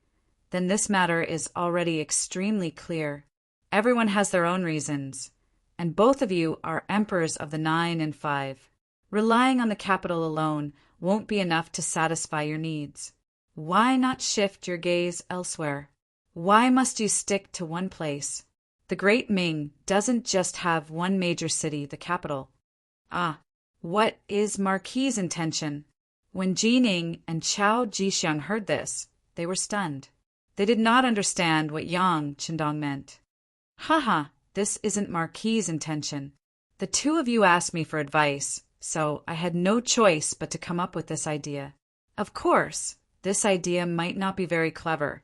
Then this matter is already extremely clear. Everyone has their own reasons, and both of you are emperors of the 9 and 5. Relying on the capital alone won't be enough to satisfy your needs. Why not shift your gaze elsewhere? Why must you stick to one place? The great Ming doesn't just have one major city, the capital. Ah, what is Marquis's intention? When Ji Ning and Chao Jixiang heard this, they were stunned. They did not understand what Yang Qindong meant. Haha, this isn't Marquis's intention. The two of you asked me for advice, so I had no choice but to come up with this idea. Of course, this idea might not be very clever,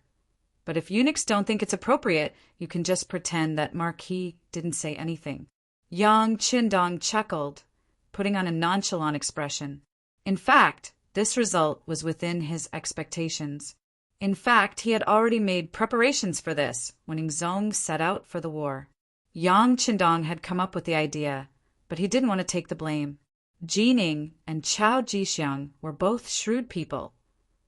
but if eunuchs don't think it's appropriate, you can just pretend that Marquis didn't say anything. Yang Qindong chuckled, putting on a nonchalant expression. In fact, this result was within his expectations. In fact, he had already made preparations for this when Ingzong set out for the war. Yang Qindong had come up with the idea, but he didn't want to take the blame. Ji Ning and Chao Jixiang were both shrewd people,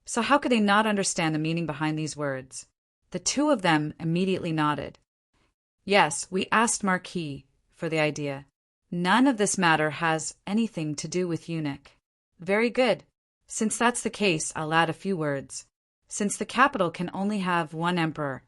so how could they not understand the meaning behind these words? The two of them immediately nodded. Yes, we asked Marquis for the idea. None of this matter has anything to do with eunuch. Very good. Since that's the case, I'll add a few words. Since the capital can only have one emperor,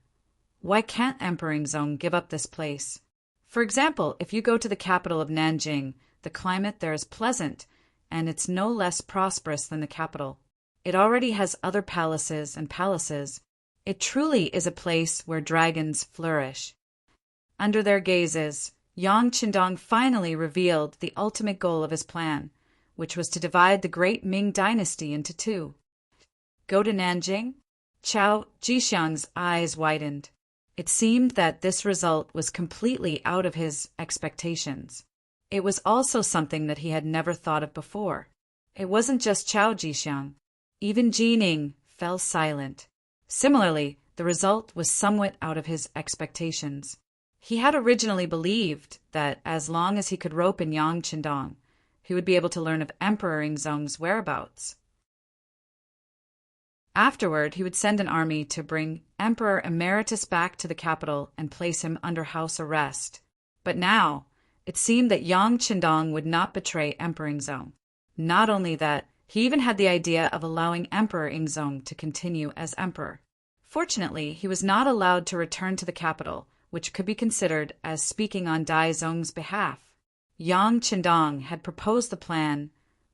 why can't Emperor Ingzong give up this place? For example, if you go to the capital of Nanjing, the climate there is pleasant, and it's no less prosperous than the capital. It already has other palaces and palaces. It truly is a place where dragons flourish. Under their gazes, Yang Qindong finally revealed the ultimate goal of his plan, which was to divide the great Ming dynasty into two. Go to Nanjing? Chao Jixiang's eyes widened. It seemed that this result was completely out of his expectations. It was also something that he had never thought of before. It wasn't just Chao Jixiang. Even Jining fell silent. Similarly, the result was somewhat out of his expectations. He had originally believed that as long as he could rope in Yang Qindong, he would be able to learn of Emperor Yingzong's whereabouts. Afterward, he would send an army to bring Emperor Emeritus back to the capital and place him under house arrest. But now, it seemed that Yang Qindong would not betray Emperor Yingzong. Not only that, he even had the idea of allowing Emperor Yingzong to continue as emperor. Fortunately, he was not allowed to return to the capital, which could be considered as speaking on Daizong's behalf. Yang Qindong had proposed the plan,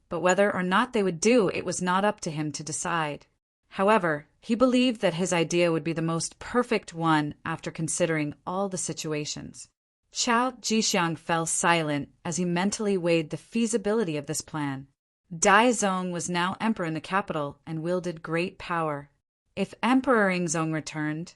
but whether or not they would do it was not up to him to decide. However, he believed that his idea would be the most perfect one after considering all the situations. Chao Jixiang fell silent as he mentally weighed the feasibility of this plan. Daizong was now emperor in the capital and wielded great power. If Emperor Yingzong returned,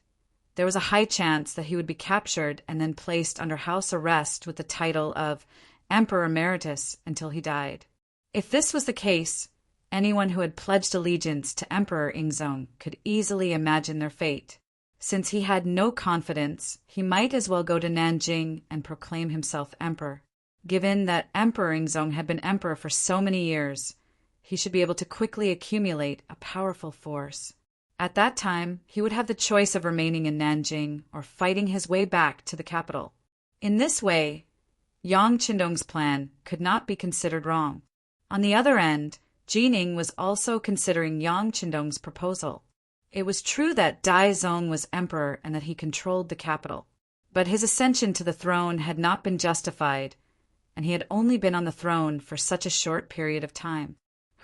there was a high chance that he would be captured and then placed under house arrest with the title of Emperor Emeritus until he died. If this was the case, anyone who had pledged allegiance to Emperor Yingzong could easily imagine their fate. Since he had no confidence, he might as well go to Nanjing and proclaim himself emperor. Given that Emperor Yingzong had been emperor for so many years, he should be able to quickly accumulate a powerful force. At that time, he would have the choice of remaining in Nanjing or fighting his way back to the capital. In this way, Yang Qindong's plan could not be considered wrong. On the other end, Jining was also considering Yang Qindong's proposal. It was true that Daizong was emperor and that he controlled the capital, but his ascension to the throne had not been justified, and he had only been on the throne for such a short period of time.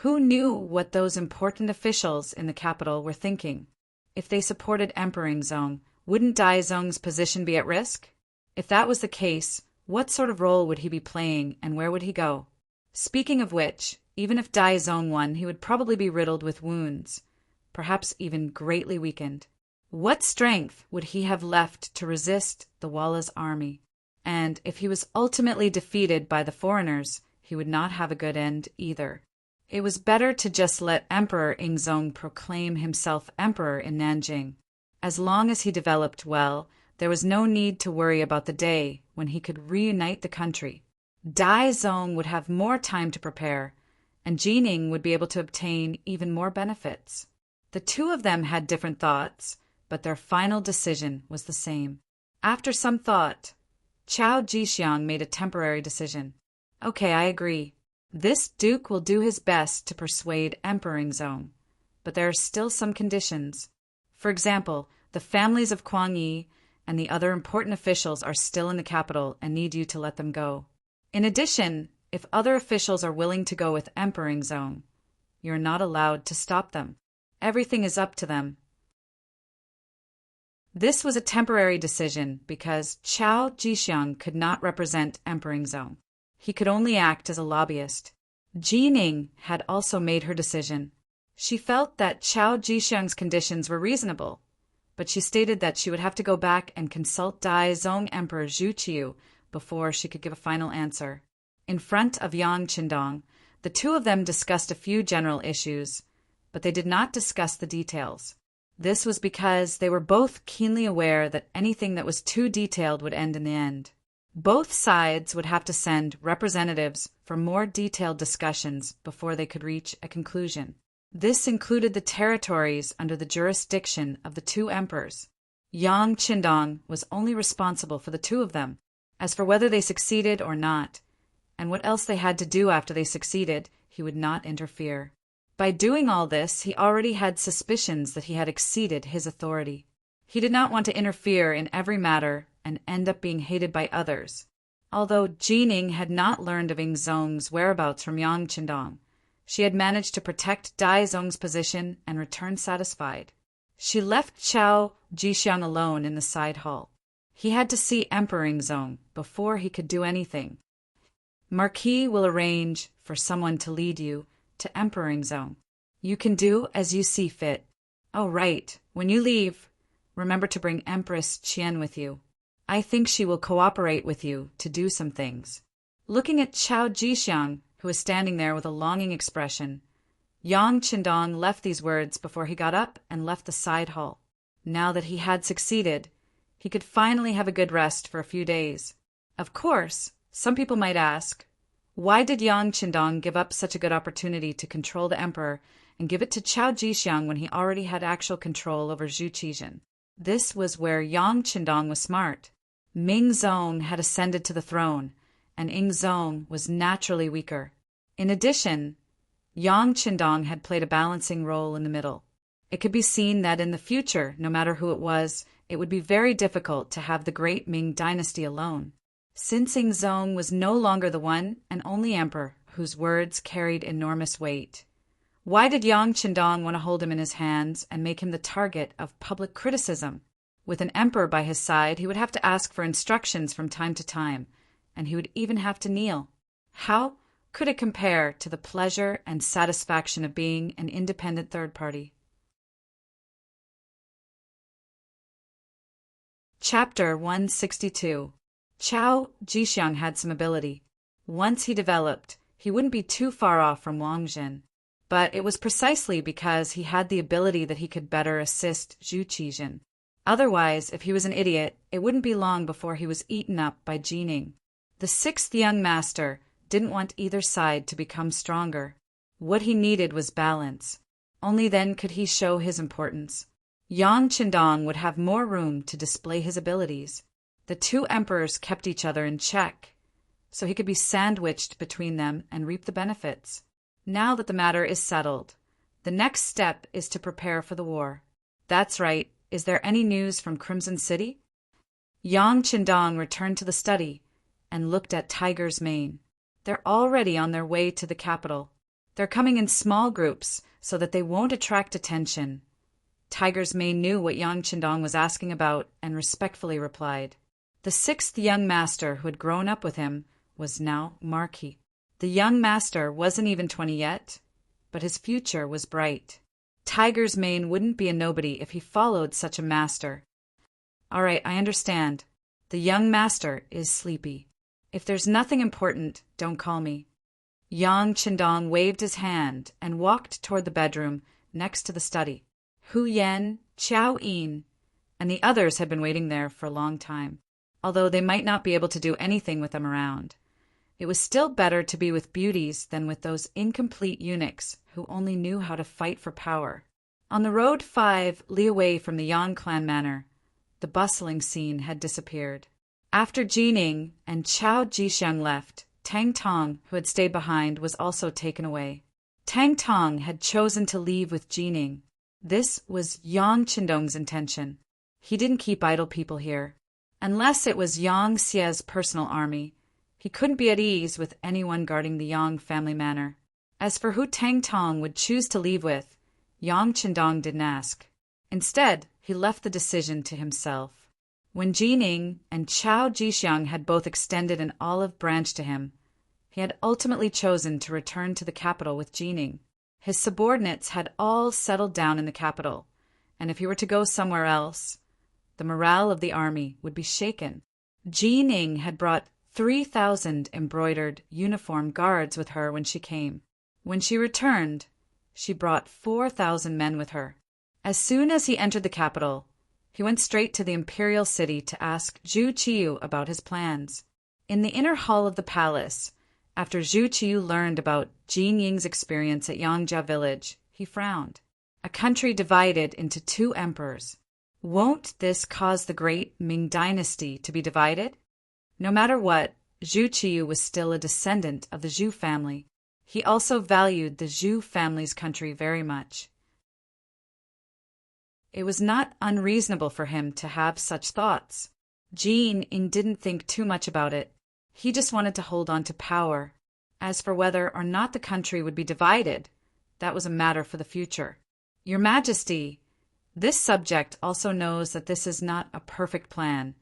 Who knew what those important officials in the capital were thinking? If they supported Emperor Yingzong, wouldn't Daizong's position be at risk? If that was the case, what sort of role would he be playing and where would he go? Speaking of which, even if Daizong won, he would probably be riddled with wounds, perhaps even greatly weakened. What strength would he have left to resist the Walla's army? And if he was ultimately defeated by the foreigners, he would not have a good end either. It was better to just let Emperor Yingzong proclaim himself emperor in Nanjing. As long as he developed well, there was no need to worry about the day when he could reunite the country. Daizong would have more time to prepare, and Jining would be able to obtain even more benefits. The two of them had different thoughts, but their final decision was the same. After some thought, Chao Jixiang made a temporary decision. Okay, I agree. This duke will do his best to persuade Emperor Yingzong, but there are still some conditions. For example, the families of Kuang Yi and the other important officials are still in the capital and need you to let them go. In addition, if other officials are willing to go with Emperor Yingzong, you are not allowed to stop them. Everything is up to them. This was a temporary decision because Chao Jixiang could not represent Emperor Yingzong. He could only act as a lobbyist. Jining had also made her decision. She felt that Chao Jixiang's conditions were reasonable, but she stated that she would have to go back and consult Daizong Emperor Zhu Qiu before she could give a final answer. In front of Yang Qindong, the two of them discussed a few general issues, but they did not discuss the details. This was because they were both keenly aware that anything that was too detailed would end in the end. Both sides would have to send representatives for more detailed discussions before they could reach a conclusion. This included the territories under the jurisdiction of the two emperors. Yang Qindong was only responsible for the two of them. As for whether they succeeded or not, and what else they had to do after they succeeded, he would not interfere. By doing all this, he already had suspicions that he had exceeded his authority. He did not want to interfere in every matter and end up being hated by others. Although Jining had not learned of Yingzong's whereabouts from Yang Qindong, she had managed to protect Daizong's position and return satisfied. She left Chao Jixiang alone in the side hall. He had to see Emperor Yingzong before he could do anything. Marquis will arrange for someone to lead you to Emperor Yingzong. You can do as you see fit. Oh, right. When you leave, remember to bring Empress Qian with you. I think she will cooperate with you to do some things." Looking at Chao Jixiang, who was standing there with a longing expression, Yang Qindong left these words before he got up and left the side hall. Now that he had succeeded, he could finally have a good rest for a few days. Of course, some people might ask, why did Yang Qindong give up such a good opportunity to control the emperor and give it to Chao Jixiang when he already had actual control over Zhu Qizhen? This was where Yang Qindong was smart. Ming Zong had ascended to the throne, and Ying Zong was naturally weaker. In addition, Yang Qindong had played a balancing role in the middle. It could be seen that in the future, no matter who it was, it would be very difficult to have the great Ming dynasty alone. Since Ying Zong was no longer the one and only emperor whose words carried enormous weight, why did Yang Qindong want to hold him in his hands and make him the target of public criticism? With an emperor by his side, he would have to ask for instructions from time to time, and he would even have to kneel. How could it compare to the pleasure and satisfaction of being an independent third party? Chapter 162. Chao Jixiang had some ability. Once he developed, he wouldn't be too far off from Wang Jin. But it was precisely because he had the ability that he could better assist Zhu Qizhen. Otherwise, if he was an idiot, it wouldn't be long before he was eaten up by Jining. The sixth young master didn't want either side to become stronger. What he needed was balance. Only then could he show his importance. Yang Qindong would have more room to display his abilities. The two emperors kept each other in check, so he could be sandwiched between them and reap the benefits. Now that the matter is settled, the next step is to prepare for the war. That's right. Is there any news from Crimson City? Yang Qindong returned to the study and looked at Tiger's Mane. They're already on their way to the capital. They're coming in small groups so that they won't attract attention. Tiger's Mane knew what Yang Qindong was asking about and respectfully replied. The sixth young master who had grown up with him was now Marquis. The young master wasn't even 20 yet, but his future was bright. Tiger's Mane wouldn't be a nobody if he followed such a master. All right, I understand. The young master is sleepy. If there's nothing important, don't call me. Yang Qindong waved his hand and walked toward the bedroom next to the study. Hu Yan, Qiao Yin, and the others had been waiting there for a long time, although they might not be able to do anything with them around. It was still better to be with beauties than with those incomplete eunuchs who only knew how to fight for power. On the road 5 li away from the Yang clan manor, the bustling scene had disappeared. After Jining and Chao Jixiang left, Tang Tong, who had stayed behind, was also taken away. Tang Tong had chosen to leave with Jining. This was Yang Qindong's intention. He didn't keep idle people here. Unless it was Yang Xie's personal army, he couldn't be at ease with anyone guarding the Yang family manor. As for who Tang Tong would choose to leave with, Yang Qindong didn't ask. Instead, he left the decision to himself. When Jining and Chao Jixiang had both extended an olive branch to him, he had ultimately chosen to return to the capital with Jining. His subordinates had all settled down in the capital, and if he were to go somewhere else, the morale of the army would be shaken. Jining had brought 3,000 embroidered uniformed guards with her when she came. When she returned, she brought 4,000 men with her. As soon as he entered the capital, he went straight to the imperial city to ask Zhu Qiyu about his plans. In the inner hall of the palace, after Zhu Qiyu learned about Jin Ying's experience at Yangjia village, he frowned. A country divided into two emperors. Won't this cause the great Ming dynasty to be divided? No matter what, Zhu Qiyu was still a descendant of the Zhu family. He also valued the Zhu family's country very much. It was not unreasonable for him to have such thoughts. Jin Ying didn't think too much about it. He just wanted to hold on to power. As for whether or not the country would be divided, that was a matter for the future. Your Majesty, this subject also knows that this is not a perfect plan,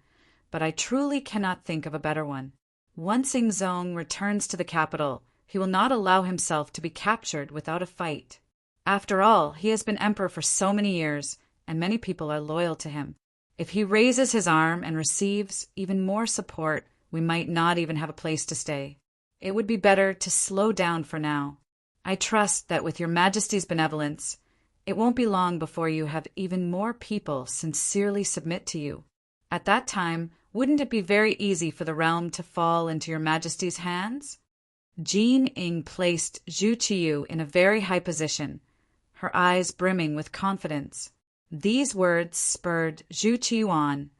but I truly cannot think of a better one. Once Ying Zong returns to the capital, he will not allow himself to be captured without a fight. After all, he has been emperor for so many years, and many people are loyal to him. If he raises his arm and receives even more support, we might not even have a place to stay. It would be better to slow down for now. I trust that with your Majesty's benevolence, it won't be long before you have even more people sincerely submit to you. At that time, wouldn't it be very easy for the realm to fall into your Majesty's hands? Jean Ying placed Zhu Qiyu in a very high position, her eyes brimming with confidence. These words spurred Zhu Qiyu on,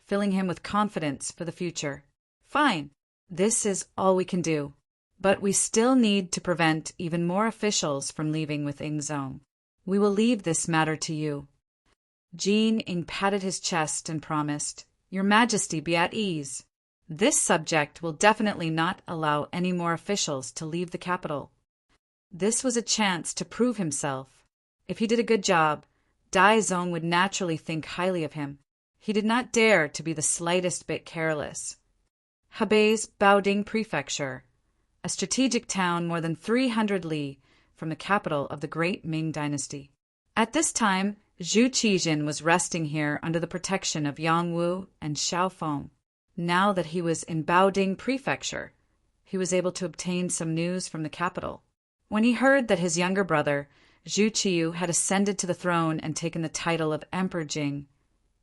filling him with confidence for the future. Fine, this is all we can do. But we still need to prevent even more officials from leaving with Yingzong. We will leave this matter to you. Jean Ying patted his chest and promised, Your Majesty, be at ease. This subject will definitely not allow any more officials to leave the capital. This was a chance to prove himself. If he did a good job, Dai Zong would naturally think highly of him. He did not dare to be the slightest bit careless. Hebei's Baoding Prefecture, a strategic town more than 300 li from the capital of the great Ming dynasty. At this time, Zhu Qijin was resting here under the protection of Yang Wu and Xiao Feng. Now that he was in Baoding Prefecture, he was able to obtain some news from the capital. When he heard that his younger brother, Zhu Qiyu, had ascended to the throne and taken the title of Emperor Jing,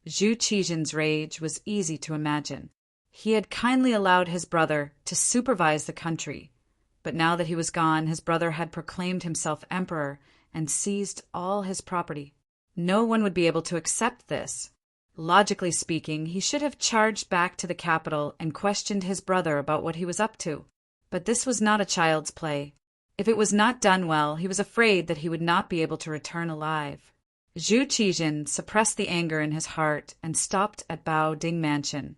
Zhu Qijin's rage was easy to imagine. He had kindly allowed his brother to supervise the country, but now that he was gone, his brother had proclaimed himself emperor and seized all his property. No one would be able to accept this. Logically speaking, he should have charged back to the capital and questioned his brother about what he was up to. But this was not a child's play. If it was not done well, he was afraid that he would not be able to return alive. Zhu Qijin suppressed the anger in his heart and stopped at Bao Ding Mansion,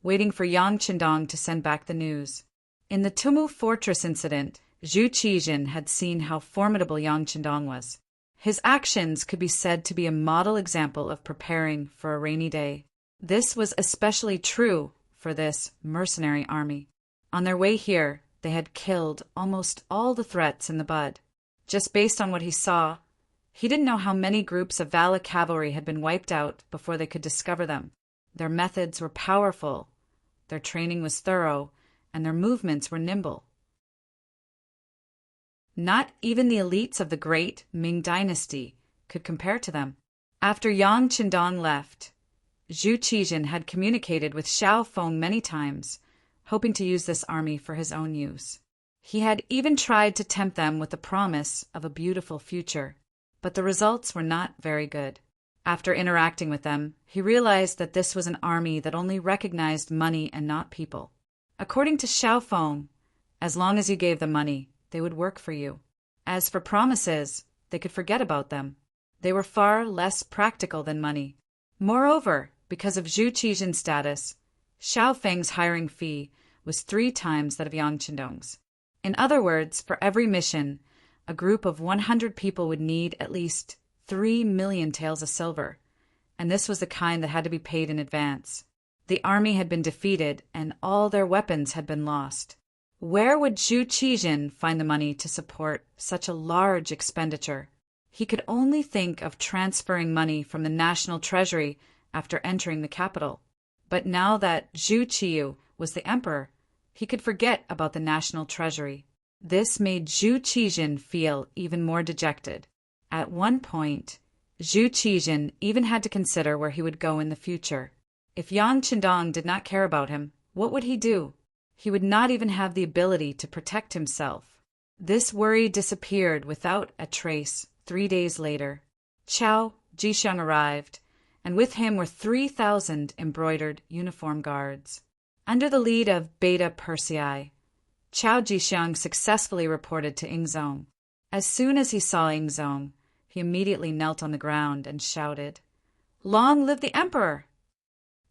waiting for Yang Qindong to send back the news. In the Tumu Fortress incident, Zhu Qijin had seen how formidable Yang Qindong was. His actions could be said to be a model example of preparing for a rainy day. This was especially true for this mercenary army. On their way here, they had killed almost all the threats in the bud. Just based on what he saw, he didn't know how many groups of Vala cavalry had been wiped out before they could discover them. Their methods were powerful, their training was thorough, and their movements were nimble. Not even the elites of the great Ming dynasty could compare to them. After Yang Qindong left, Zhu Qijin had communicated with Xiao Feng many times, hoping to use this army for his own use. He had even tried to tempt them with the promise of a beautiful future, but the results were not very good. After interacting with them, he realized that this was an army that only recognized money and not people. According to Xiao Feng, as long as you gave them money, they would work for you. As for promises, they could forget about them. They were far less practical than money. Moreover, because of Zhu Qijin's status, Xiao Feng's hiring fee was 3 times that of Yang Qindong's. In other words, for every mission, a group of 100 people would need at least 3 million taels of silver, and this was the kind that had to be paid in advance. The army had been defeated, and all their weapons had been lost. Where would Zhu Qijin find the money to support such a large expenditure? He could only think of transferring money from the national treasury after entering the capital. But now that Zhu Qiyu was the emperor, he could forget about the national treasury. This made Zhu Qijin feel even more dejected. At one point, Zhu Qijin even had to consider where he would go in the future. If Yang Qindong did not care about him, what would he do? He would not even have the ability to protect himself. This worry disappeared without a trace 3 days later. Qiao Jisheng arrived, and with him were 3,000 embroidered uniform guards. Under the lead of Beta Persei, Qiao Jisheng successfully reported to Yingzong. As soon as he saw Yingzong, he immediately knelt on the ground and shouted, "Long live the emperor!"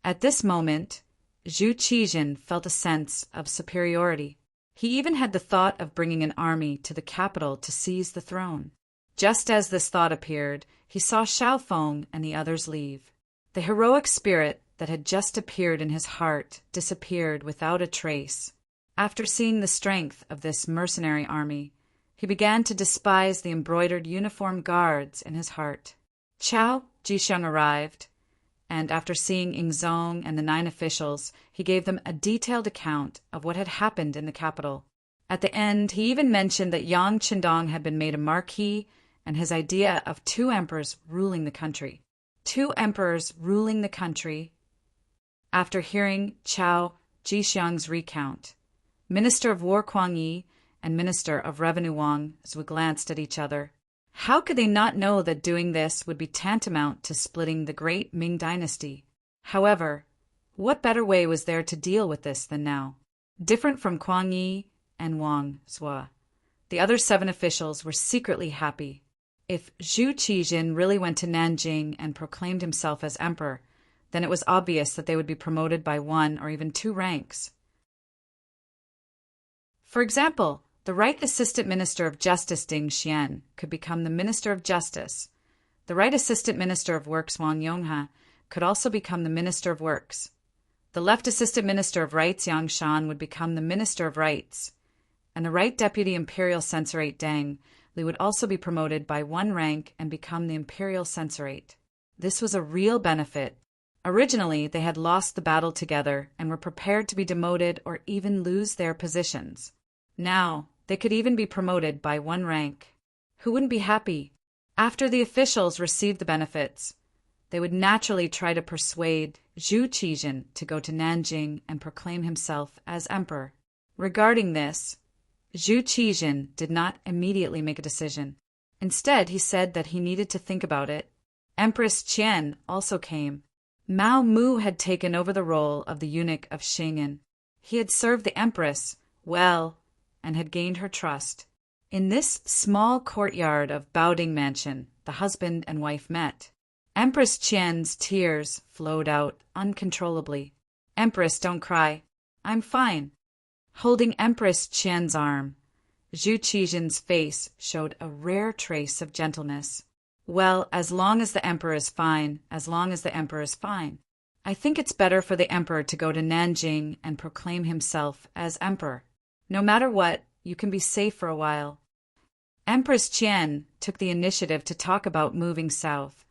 At this moment, Zhu Qijin felt a sense of superiority. He even had the thought of bringing an army to the capital to seize the throne. Just as this thought appeared, he saw Xiao Feng and the others leave. The heroic spirit that had just appeared in his heart disappeared without a trace. After seeing the strength of this mercenary army, He began to despise the embroidered uniformed guards in his heart. Chao Jixiang arrived, and after seeing Ingzong and the 9 officials, he gave them a detailed account of what had happened in the capital. At the end, he even mentioned that Yang Qindong had been made a marquis, and his idea of 2 emperors ruling the country. 2 emperors ruling the country. After hearing Chao Jixiang's recount, Minister of War Kuang Yi and Minister of Revenue Wang Zhu glanced at each other. How could they not know that doing this would be tantamount to splitting the great Ming dynasty? However, what better way was there to deal with this than now? Different from Kuang Yi and Wang Zhu, the other 7 officials were secretly happy. If Zhu Qijin really went to Nanjing and proclaimed himself as emperor, then it was obvious that they would be promoted by 1 or even 2 ranks. For example, the Right Assistant Minister of Justice Ding Xian could become the Minister of Justice. The Right Assistant Minister of Works Wang Yonghe could also become the Minister of Works. The Left Assistant Minister of Rights Yang Shan would become the Minister of Rights. And the Right Deputy Imperial Censorate Deng Li would also be promoted by 1 rank and become the Imperial Censorate. This was a real benefit. Originally, they had lost the battle together and were prepared to be demoted or even lose their positions. Now, they could even be promoted by 1 rank. Who wouldn't be happy? After the officials received the benefits, they would naturally try to persuade Zhu Qijin to go to Nanjing and proclaim himself as emperor. Regarding this, Zhu Qijin did not immediately make a decision. Instead, he said that he needed to think about it. Empress Qian also came. Mao Mu had taken over the role of the eunuch of Shingen. He had served the empress well and had gained her trust. In this small courtyard of Baoding Mansion, the husband and wife met. Empress Qian's tears flowed out uncontrollably. "Empress, don't cry. I'm fine." Holding Empress Qian's arm, Zhu Qijin's face showed a rare trace of gentleness. "Well, as long as the emperor is fine, as long as the emperor is fine. I think it's better for the emperor to go to Nanjing and proclaim himself as emperor. No matter what, you can be safe for a while." Empress Qian took the initiative to talk about moving south,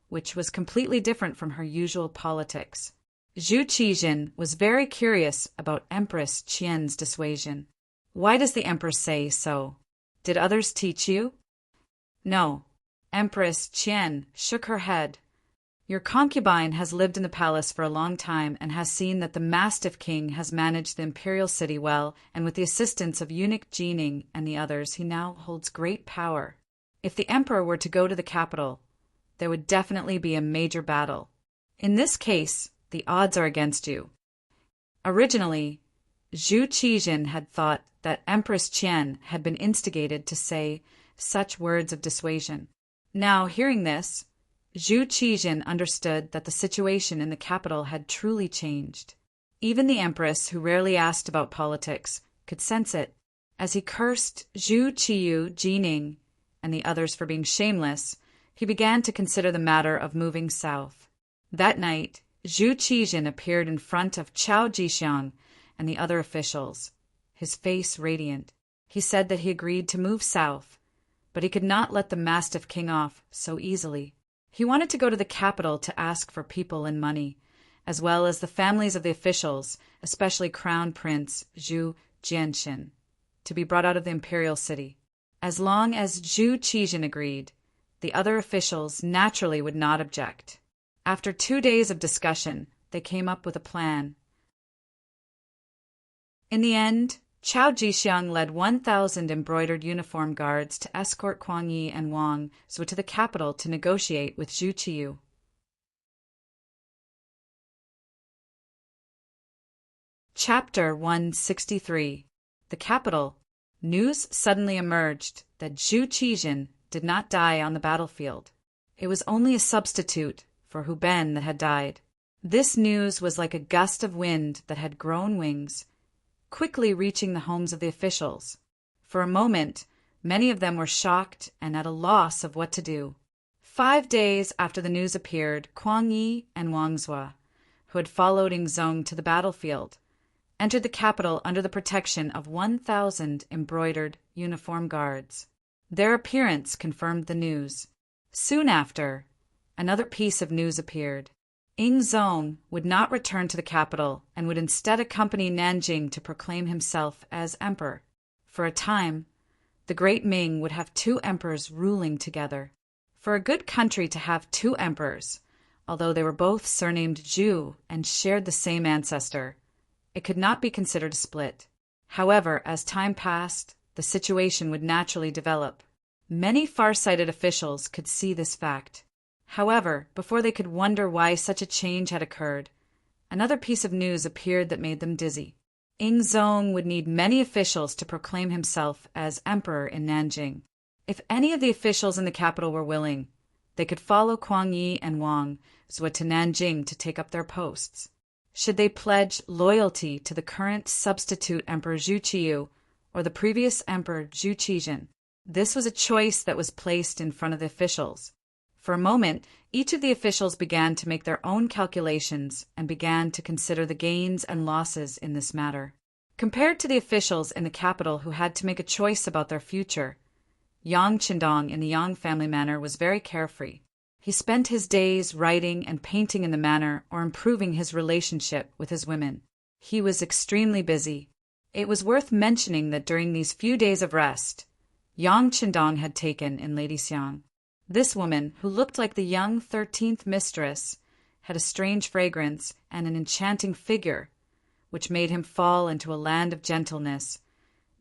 which was completely different from her usual politics. Zhu Qijin was very curious about Empress Qian's dissuasion. "Why does the emperor say so? Did others teach you?" "No." Empress Qian shook her head. "Your concubine has lived in the palace for a long time and has seen that the Mastiff King has managed the imperial city well, and with the assistance of eunuch Jining and the others, he now holds great power. If the emperor were to go to the capital, there would definitely be a major battle. In this case, the odds are against you." Originally, Zhu Qijin had thought that Empress Qian had been instigated to say such words of dissuasion. Now, hearing this, Zhu Qijin understood that the situation in the capital had truly changed. Even the empress, who rarely asked about politics, could sense it. As he cursed Zhu Qiyu, Jining, and the others for being shameless, he began to consider the matter of moving south. That night, Zhu Qijin appeared in front of Chao Jixiang and the other officials, his face radiant. He said that he agreed to move south, but he could not let the Mastiff King off so easily. He wanted to go to the capital to ask for people and money, as well as the families of the officials, especially Crown Prince Zhu Jianxin, to be brought out of the imperial city. As long as Zhu Qijin agreed, the other officials naturally would not object. After 2 days of discussion, they came up with a plan. In the end, Chao Jixiang led 1,000 embroidered uniform guards to escort Kuang Yi and Wang Zhu to the capital to negotiate with Zhu Qiyu. Chapter 163. The Capital. News suddenly emerged that Zhu Qijin did not die on the battlefield. It was only a substitute for Hu Ben that had died. This news was like a gust of wind that had grown wings, quickly reaching the homes of the officials. For a moment, many of them were shocked and at a loss of what to do. 5 days after the news appeared, Kuang Yi and Wang Zhu, who had followed Ingzong to the battlefield, entered the capital under the protection of 1,000 embroidered uniform guards. Their appearance confirmed the news. Soon after, another piece of news appeared. Ing Zong would not return to the capital and would instead accompany Nanjing to proclaim himself as emperor. For a time, the great Ming would have two emperors ruling together. For a good country to have two emperors, although they were both surnamed Zhu and shared the same ancestor, it could not be considered a split. However, as time passed, the situation would naturally develop. Many far-sighted officials could see this fact. However, before they could wonder why such a change had occurred, another piece of news appeared that made them dizzy. Ing Zong would need many officials to proclaim himself as emperor in Nanjing. If any of the officials in the capital were willing, they could follow Kuang Yi and Wang Zhou to Nanjing to take up their posts. Should they pledge loyalty to the current substitute Emperor Zhu Qiyu or the previous Emperor Zhu Qizhen? This was a choice that was placed in front of the officials. For a moment, each of the officials began to make their own calculations and began to consider the gains and losses in this matter. Compared to the officials in the capital who had to make a choice about their future, Yang Qindong in the Yang family manor was very carefree. He spent his days writing and painting in the manor or improving his relationship with his women. He was extremely busy. It was worth mentioning that during these few days of rest, Yang Qindong had taken in Lady Xiang. This woman, who looked like the young 13th mistress, had a strange fragrance and an enchanting figure, which made him fall into a land of gentleness,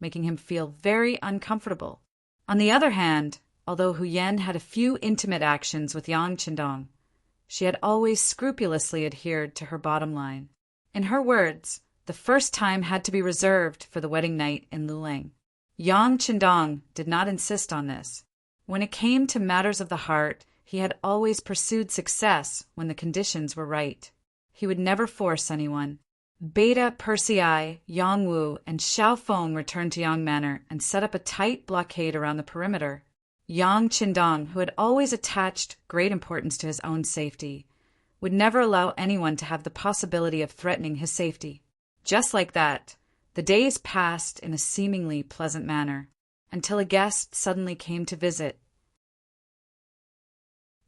making him feel very uncomfortable. On the other hand, although Hu Yan had a few intimate actions with Yang Qindong, she had always scrupulously adhered to her bottom line. In her words, the first time had to be reserved for the wedding night in Lulang. Yang Qindong did not insist on this. When it came to matters of the heart, he had always pursued success when the conditions were right. He would never force anyone. Beta Persei, Yang Wu, and Xiao Feng returned to Yang Manor and set up a tight blockade around the perimeter. Yang Qindong, who had always attached great importance to his own safety, would never allow anyone to have the possibility of threatening his safety. Just like that, the days passed in a seemingly pleasant manner, until a guest suddenly came to visit.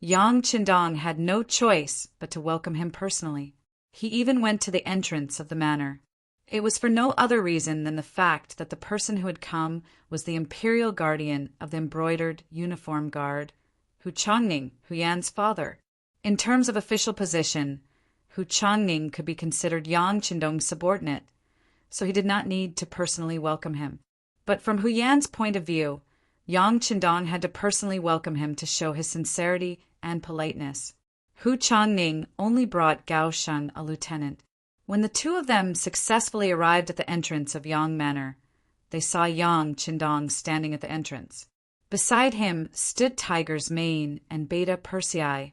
Yang Qindong had no choice but to welcome him personally. He even went to the entrance of the manor. It was for no other reason than the fact that the person who had come was the imperial guardian of the embroidered uniform guard, Hu Changning, Hu Yan's father. In terms of official position, Hu Changning could be considered Yang Qindong's subordinate, so he did not need to personally welcome him. But from Hu Yan's point of view, Yang Qindong had to personally welcome him to show his sincerity and politeness. Hu Changning only brought Gao Sheng, a lieutenant. When the two of them successfully arrived at the entrance of Yang Manor, they saw Yang Qindong standing at the entrance. Beside him stood Tiger's Mane and Beta Persei,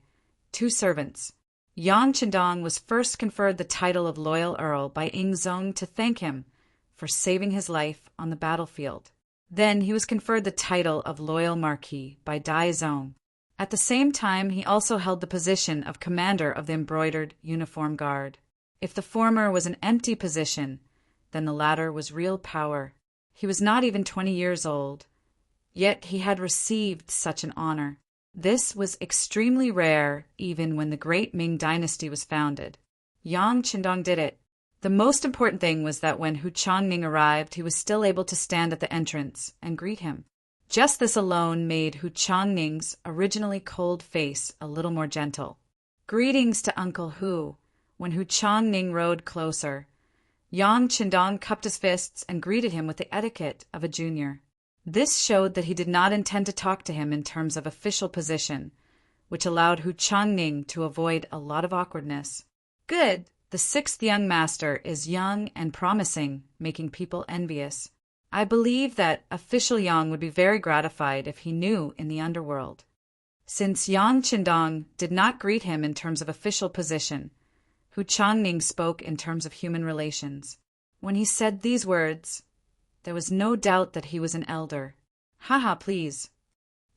two servants. Yang Qindong was first conferred the title of Loyal Earl by Ing Zong to thank him for saving his life on the battlefield. Then he was conferred the title of Loyal Marquis by Dai Zong. At the same time, he also held the position of commander of the embroidered uniform guard. If the former was an empty position, then the latter was real power. He was not even 20 years old, yet he had received such an honor. This was extremely rare even when the great Ming dynasty was founded. Yang Qindong did it. The most important thing was that when Hu Changning arrived, he was still able to stand at the entrance and greet him. Just this alone made Hu Changning's originally cold face a little more gentle. Greetings to Uncle Hu. When Hu Changning rode closer, Yang Qindong cupped his fists and greeted him with the etiquette of a junior. This showed that he did not intend to talk to him in terms of official position, which allowed Hu Changning to avoid a lot of awkwardness. Good. The sixth young master is young and promising, making people envious. I believe that official Yang would be very gratified if he knew in the underworld. Since Yang Qindong did not greet him in terms of official position, Hu Changning spoke in terms of human relations. When he said these words, there was no doubt that he was an elder. Haha, please.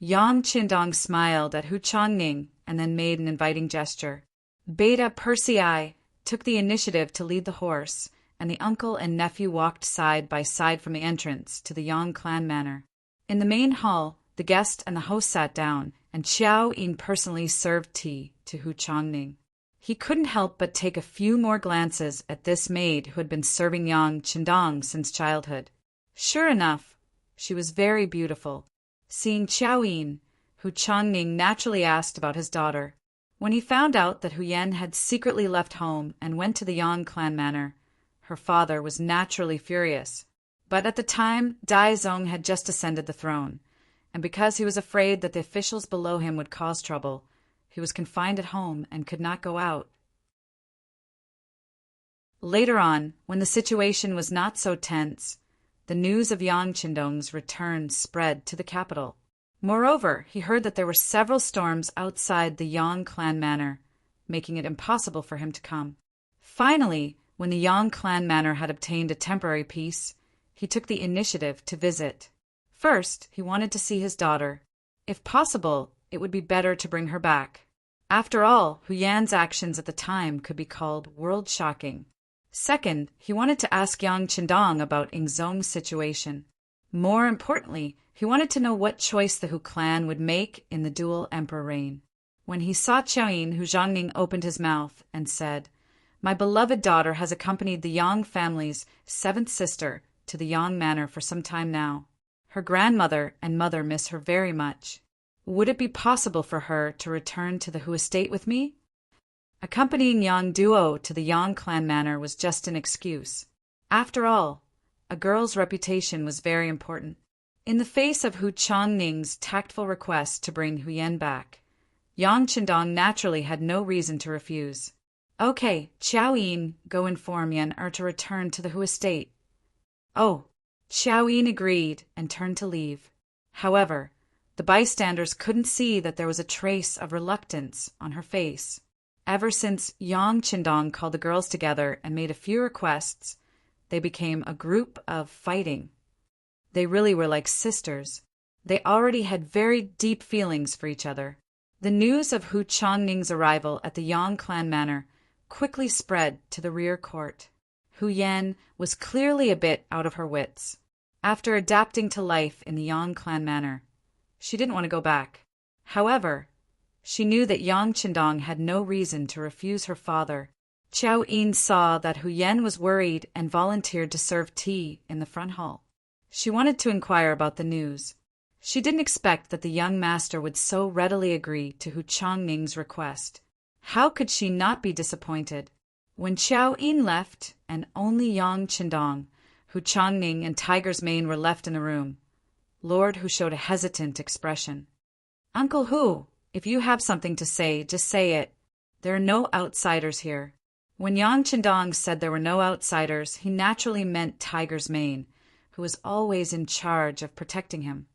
Yang Qindong smiled at Hu Changning and then made an inviting gesture. Beta Persei took the initiative to lead the horse, and the uncle and nephew walked side by side from the entrance to the Yang clan manor. In the main hall, the guest and the host sat down, and Xiao Yin personally served tea to Hu Chongning. He couldn't help but take a few more glances at this maid who had been serving Yang Qindong since childhood. Sure enough, she was very beautiful. Seeing Xiao Yin, Hu Chongning naturally asked about his daughter. When he found out that Hu Yan had secretly left home and went to the Yang clan manor, her father was naturally furious. But at the time, Dai Zong had just ascended the throne, and because he was afraid that the officials below him would cause trouble, he was confined at home and could not go out. Later on, when the situation was not so tense, the news of Yang Qindong's return spread to the capital. Moreover, he heard that there were several storms outside the Yang clan manor, making it impossible for him to come. Finally, when the Yang clan manor had obtained a temporary peace, he took the initiative to visit. First, he wanted to see his daughter. If possible, it would be better to bring her back. After all, Hu Yan's actions at the time could be called world-shocking. Second, he wanted to ask Yang Qindong about Yingzong's situation. More importantly, he wanted to know what choice the Hu clan would make in the dual emperor reign. When he saw Xiao Yin, Hu Zhongning opened his mouth and said, "My beloved daughter has accompanied the Yang family's seventh sister to the Yang manor for some time now. Her grandmother and mother miss her very much. Would it be possible for her to return to the Hu estate with me?" Accompanying Yang Duo to the Yang clan manor was just an excuse. After all, a girl's reputation was very important. In the face of Hu Chongning's tactful request to bring Hu Yan back, Yang Qindong naturally had no reason to refuse. "Okay, Xiao Yin, go inform Yan to return to the Hu estate." "Oh." Xiao Yin agreed and turned to leave. However, the bystanders couldn't see that there was a trace of reluctance on her face. Ever since Yang Qindong called the girls together and made a few requests, they became a group of fighting. They really were like sisters. They already had very deep feelings for each other. The news of Hu Chongning's arrival at the Yang clan manor quickly spread to the rear court. Hu Yan was clearly a bit out of her wits. After adapting to life in the Yang clan manor, she didn't want to go back. However, she knew that Yang Qindong had no reason to refuse her father. Xiao Yin saw that Hu Yan was worried and volunteered to serve tea in the front hall. She wanted to inquire about the news. She didn't expect that the young master would so readily agree to Hu Chongning's request. How could she not be disappointed? When Xiao Yin left, and only Yang Qindong, Hu Chongning, and Tiger's Mane were left in the room, Lord Hu showed a hesitant expression. "Uncle Hu, if you have something to say, just say it. There are no outsiders here." When Yang Qindong said there were no outsiders, he naturally meant Tiger's Mane, who was always in charge of protecting him.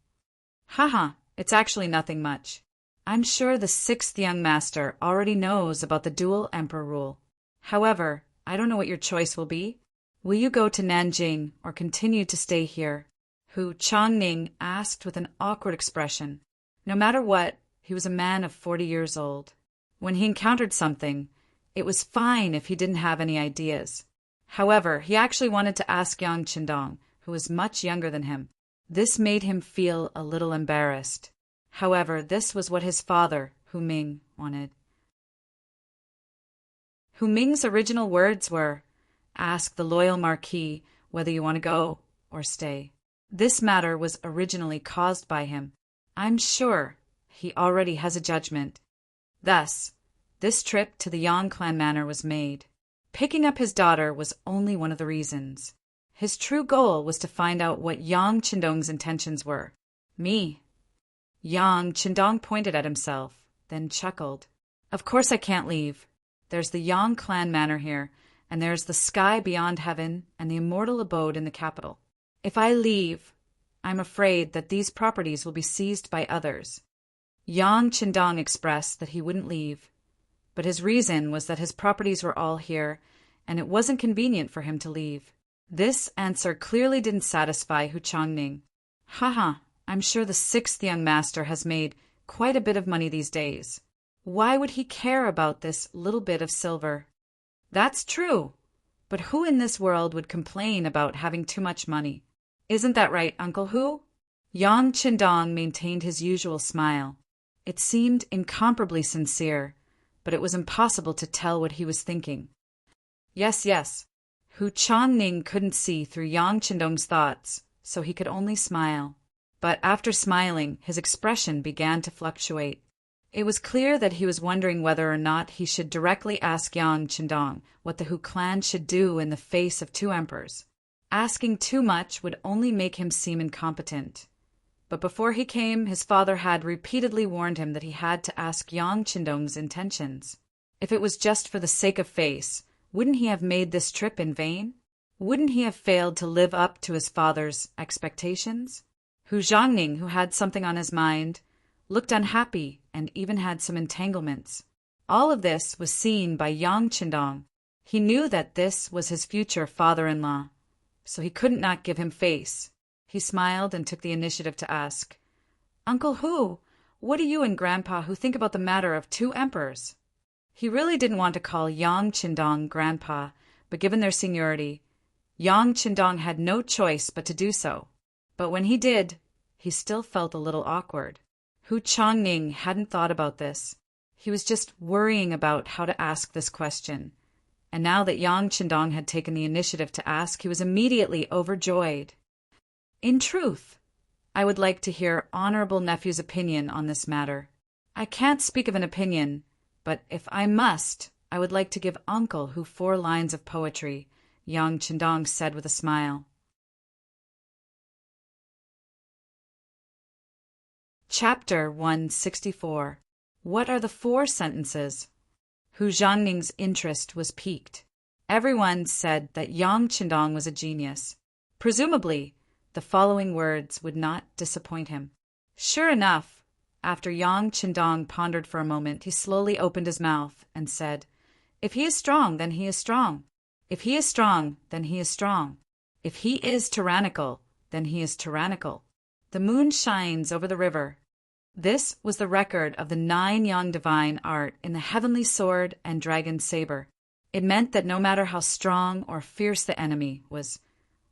"Haha, it's actually nothing much. I'm sure the sixth young master already knows about the dual emperor rule. However, I don't know what your choice will be. Will you go to Nanjing or continue to stay here?" Hu Chongning asked with an awkward expression. No matter what, he was a man of 40 years old. When he encountered something, it was fine if he didn't have any ideas. However, he actually wanted to ask Yang Qindong, who was much younger than him. This made him feel a little embarrassed. However, this was what his father, Hu Ming, wanted. Hu Ming's original words were, "Ask the loyal marquis whether you want to go or stay." This matter was originally caused by him. I'm sure he already has a judgment. Thus, this trip to the Yang clan manor was made. Picking up his daughter was only one of the reasons. His true goal was to find out what Yang Qindong's intentions were. Me. Yang Qindong pointed at himself, then chuckled. "Of course I can't leave. There's the Yang clan manor here, and there's the sky beyond heaven and the immortal abode in the capital. If I leave, I'm afraid that these properties will be seized by others." Yang Qindong expressed that he wouldn't leave, but his reason was that his properties were all here, and it wasn't convenient for him to leave. This answer clearly didn't satisfy Hu Chongning. "Haha, I'm sure the sixth young master has made quite a bit of money these days. Why would he care about this little bit of silver?" "That's true, But who in this world would complain about having too much money? Isn't that right, Uncle Hu? Yang Qindong maintained his usual smile. It seemed incomparably sincere, but it was impossible to tell what he was thinking. Yes, yes. Hu Changning couldn't see through Yang Qindong's thoughts, so he could only smile. But after smiling, his expression began to fluctuate. It was clear that he was wondering whether or not he should directly ask Yang Qindong what the Hu clan should do in the face of two emperors. Asking too much would only make him seem incompetent. But before he came, his father had repeatedly warned him that he had to ask Yang Qindong's intentions. If it was just for the sake of face, wouldn't he have made this trip in vain? Wouldn't he have failed to live up to his father's expectations? Hu Zhangning, who had something on his mind, looked unhappy and even had some entanglements. All of this was seen by Yang Qindong. He knew that this was his future father-in-law, so he couldn't not give him face. He smiled and took the initiative to ask, "Uncle Hu, what do you and Grandpa Hu think about the matter of two emperors?" He really didn't want to call Yang Qindong Grandpa, but given their seniority, Yang Qindong had no choice but to do so. But when he did, he still felt a little awkward. Hu Changning hadn't thought about this. He was just worrying about how to ask this question. And now that Yang Qindong had taken the initiative to ask, he was immediately overjoyed. "In truth, I would like to hear honorable nephew's opinion on this matter. I can't speak of an opinion, but if I must, I would like to give Uncle Hu 4 lines of poetry," Yang Qindong said with a smile. Chapter 164. What are the 4 sentences? Hu Zhangning's interest was piqued. Everyone said that Yang Qindong was a genius. Presumably, the following words would not disappoint him. Sure enough, after Yang Qindong pondered for a moment, he slowly opened his mouth and said, "If he is strong, then he is strong. If he is strong, then he is strong. If he is tyrannical, then he is tyrannical. The moon shines over the river." This was the record of the 9 Yang divine art in the heavenly sword and dragon saber. It meant that no matter how strong or fierce the enemy was,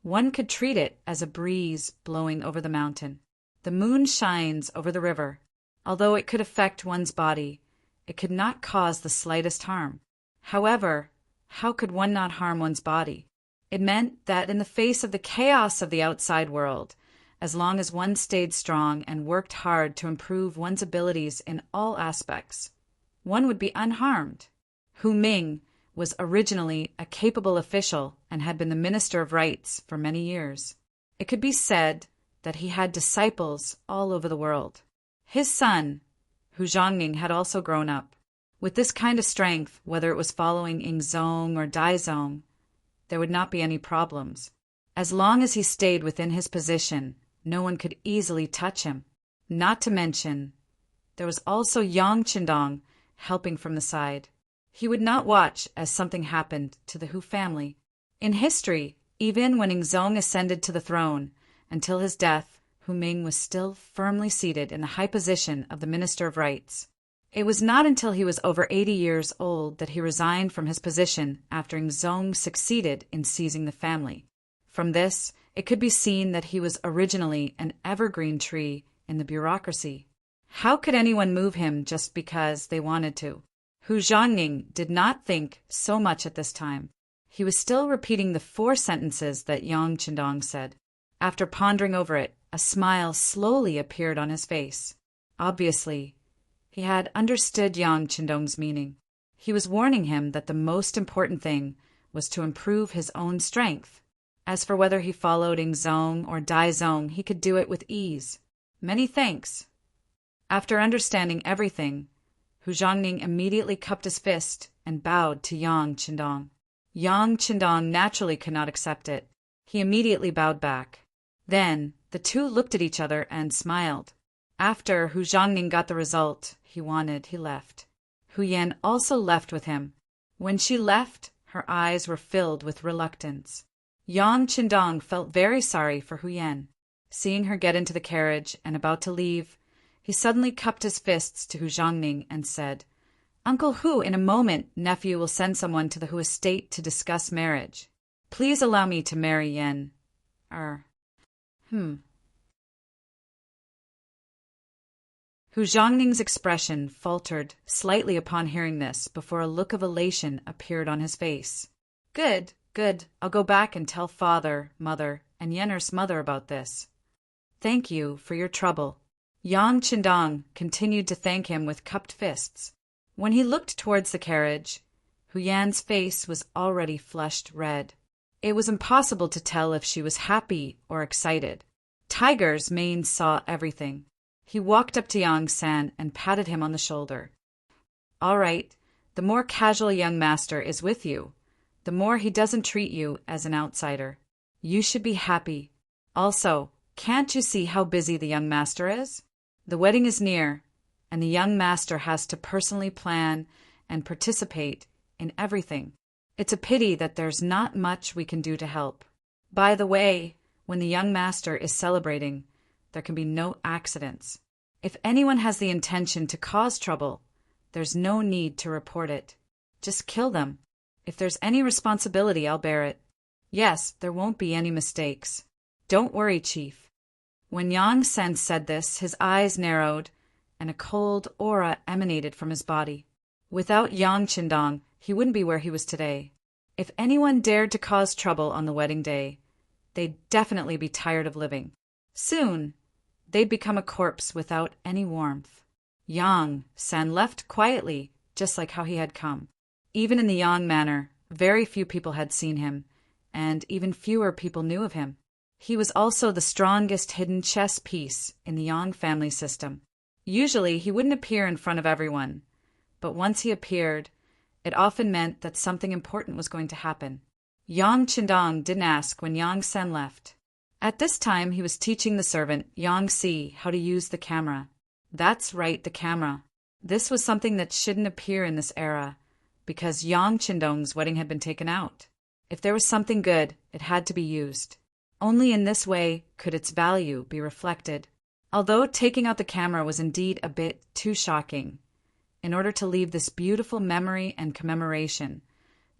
one could treat it as a breeze blowing over the mountain. The moon shines over the river. Although it could affect one's body, it could not cause the slightest harm. However, how could one not harm one's body? It meant that in the face of the chaos of the outside world, as long as one stayed strong and worked hard to improve one's abilities in all aspects, one would be unharmed. Ming was originally a capable official and had been the Minister of Rights for many years. It could be said that he had disciples all over the world. His son, Hu Zhangning, had also grown up. With this kind of strength, whether it was following Ingzong or Daizong, there would not be any problems. As long as he stayed within his position, no one could easily touch him. Not to mention, there was also Yang Qindong helping from the side. He would not watch as something happened to the Hu family. In history, even when Ingzong ascended to the throne, until his death, Ming was still firmly seated in the high position of the Minister of Rights. It was not until he was over 80 years old that he resigned from his position after Ingzong succeeded in seizing the family. From this, it could be seen that he was originally an evergreen tree in the bureaucracy. How could anyone move him just because they wanted to? Hu Zhangning did not think so much at this time. He was still repeating the 4 sentences that Yang Qindong said. After pondering over it, a smile slowly appeared on his face. Obviously, he had understood Yang Qindong's meaning. He was warning him that the most important thing was to improve his own strength. As for whether he followed Ingzong or Daizong, he could do it with ease. Many thanks. After understanding everything, Hu Zhangning immediately cupped his fist and bowed to Yang Qindong. Yang Qindong naturally could not accept it. He immediately bowed back. Then the two looked at each other and smiled. After Hu Zhangning got the result he wanted, he left. Hu Yan also left with him. When she left, her eyes were filled with reluctance. Yang Qindong felt very sorry for Hu Yan. Seeing her get into the carriage and about to leave, he suddenly cupped his fists to Hu Zhangning and said, "Uncle Hu, in a moment nephew will send someone to the Hu estate to discuss marriage. Please allow me to marry Yen. Hu Zhongning's expression faltered slightly upon hearing this before a look of elation appeared on his face. Good, good. I'll go back and tell father, mother, and Yenner's mother about this. Thank you for your trouble. Yang Qindong continued to thank him with cupped fists. When he looked towards the carriage, Hu Yan's face was already flushed red. It was impossible to tell if she was happy or excited. Tiger's mane saw everything. He walked up to Yang San and patted him on the shoulder. All right, the more casual young master is with you, the more he doesn't treat you as an outsider. You should be happy. Also, can't you see how busy the young master is? The wedding is near, and the young master has to personally plan and participate in everything. It's a pity that there's not much we can do to help. By the way, when the young master is celebrating, there can be no accidents. If anyone has the intention to cause trouble, there's no need to report it. Just kill them. If there's any responsibility, I'll bear it. Yes, there won't be any mistakes. Don't worry, Chief. When Yang Sen said this, his eyes narrowed, and a cold aura emanated from his body. Without Yang Qindong, he wouldn't be where he was today. If anyone dared to cause trouble on the wedding day, they'd definitely be tired of living. Soon, they'd become a corpse without any warmth. Yang Sen left quietly, just like how he had come. Even in the Yang manor, very few people had seen him, and even fewer people knew of him. He was also the strongest hidden chess piece in the Yang family system. Usually, he wouldn't appear in front of everyone, but once he appeared, it often meant that something important was going to happen. Yang Qindong didn't ask when Yang Sen left. At this time, he was teaching the servant, Yang Si, how to use the camera. That's right, the camera. This was something that shouldn't appear in this era, because Yang Qindong's wedding had been taken out. If there was something good, it had to be used. Only in this way could its value be reflected. Although taking out the camera was indeed a bit too shocking, in order to leave this beautiful memory and commemoration,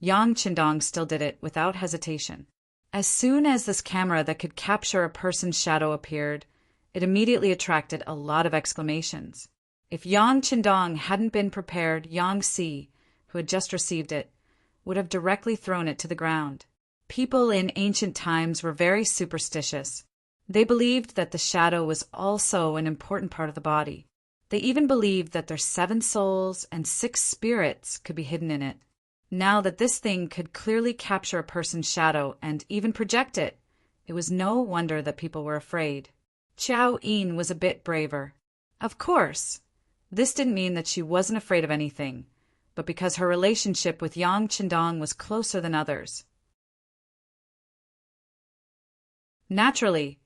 Yang Qindong still did it without hesitation. As soon as this camera that could capture a person's shadow appeared, it immediately attracted a lot of exclamations. If Yang Qindong hadn't been prepared, Yang Si, who had just received it, would have directly thrown it to the ground. People in ancient times were very superstitious. They believed that the shadow was also an important part of the body. They even believed that their 7 souls and 6 spirits could be hidden in it. Now that this thing could clearly capture a person's shadow and even project it, it was no wonder that people were afraid. Qiao Yin was a bit braver. Of course, this didn't mean that she wasn't afraid of anything, but because her relationship with Yang Qindong was closer than others. Naturally,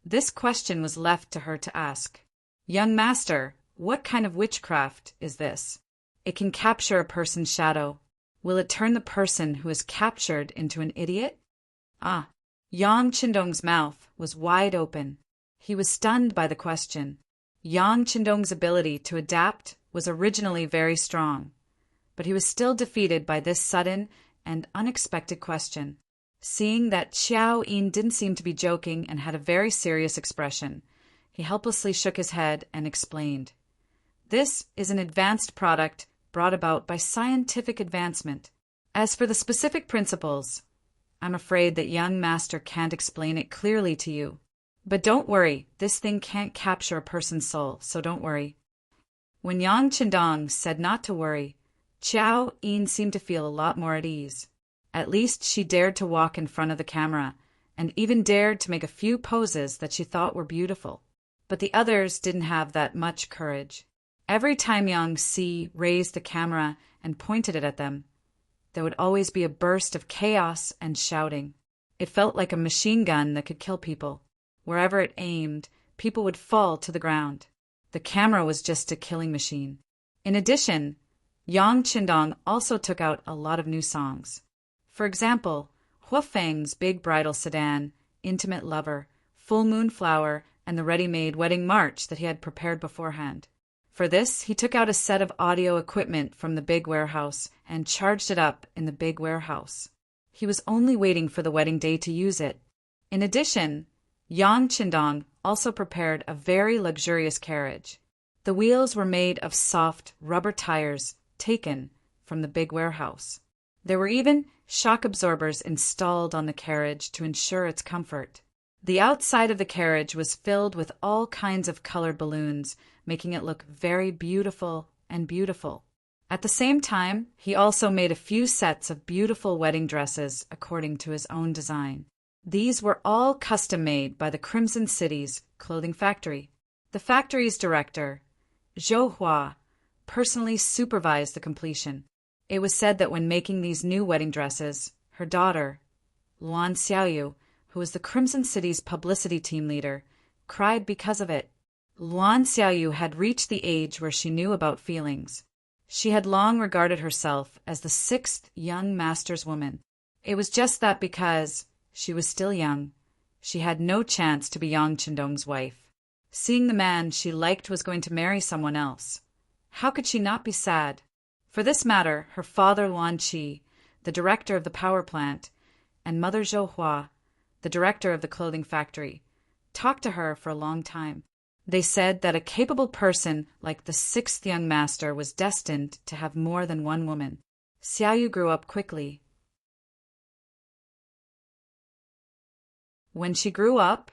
this question was left to her to ask. Young master, what kind of witchcraft is this? It can capture a person's shadow. Will it turn the person who is captured into an idiot? Yang Qindong's mouth was wide open. He was stunned by the question. Yang Qindong's ability to adapt was originally very strong, but he was still defeated by this sudden and unexpected question. Seeing that Qiao Yin didn't seem to be joking and had a very serious expression, he helplessly shook his head and explained. This is an advanced product brought about by scientific advancement. As for the specific principles, I'm afraid that young master can't explain it clearly to you. But don't worry, this thing can't capture a person's soul, so don't worry. When Yang Qindong said not to worry, Qiao Yin seemed to feel a lot more at ease. At least she dared to walk in front of the camera, and even dared to make a few poses that she thought were beautiful. But the others didn't have that much courage. Every time Yang Si raised the camera and pointed it at them, there would always be a burst of chaos and shouting. It felt like a machine gun that could kill people. Wherever it aimed, people would fall to the ground. The camera was just a killing machine. In addition, Yang Qindong also took out a lot of new songs. For example, Huafeng's Big Bridal Sedan, Intimate Lover, Full Moon Flower, and the ready-made wedding march that he had prepared beforehand. For this, he took out a set of audio equipment from the big warehouse and charged it up in the big warehouse. He was only waiting for the wedding day to use it. In addition, Yang Qindong also prepared a very luxurious carriage. The wheels were made of soft rubber tires taken from the big warehouse. There were even shock absorbers installed on the carriage to ensure its comfort. The outside of the carriage was filled with all kinds of colored balloons, making it look very beautiful and beautiful. At the same time, he also made a few sets of beautiful wedding dresses according to his own design. These were all custom-made by the Crimson City's clothing factory. The factory's director, Zhou Hua, personally supervised the completion. It was said that when making these new wedding dresses, her daughter, Luan Xiaoyu, who was the Crimson City's publicity team leader, cried because of it. Luan Xiaoyu had reached the age where she knew about feelings. She had long regarded herself as the sixth young master's woman. It was just that because she was still young, she had no chance to be Yang Qindong's wife. Seeing the man she liked was going to marry someone else. How could she not be sad? For this matter, her father Luan Qi, the director of the power plant, and mother Zhou Hua, the director of the clothing factory, talked to her for a long time. They said that a capable person like the sixth young master was destined to have more than one woman. Xiaoyu grew up quickly. When she grew up,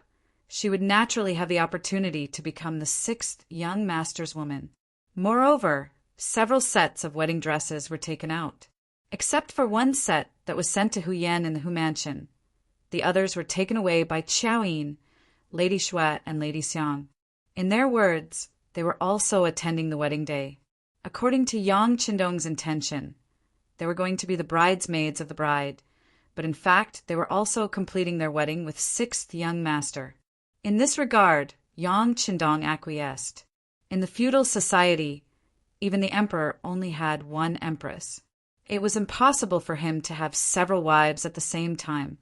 she would naturally have the opportunity to become the sixth young master's woman. Moreover, several sets of wedding dresses were taken out, except for one set that was sent to Huyan in the Hu Mansion. The others were taken away by Qiaoyin, Lady Xue, and Lady Xiang. In their words, they were also attending the wedding day. According to Yang Qindong's intention, they were going to be the bridesmaids of the bride, but in fact they were also completing their wedding with sixth young master. In this regard, Yang Qindong acquiesced. In the feudal society, even the emperor only had one empress. It was impossible for him to have several wives at the same time,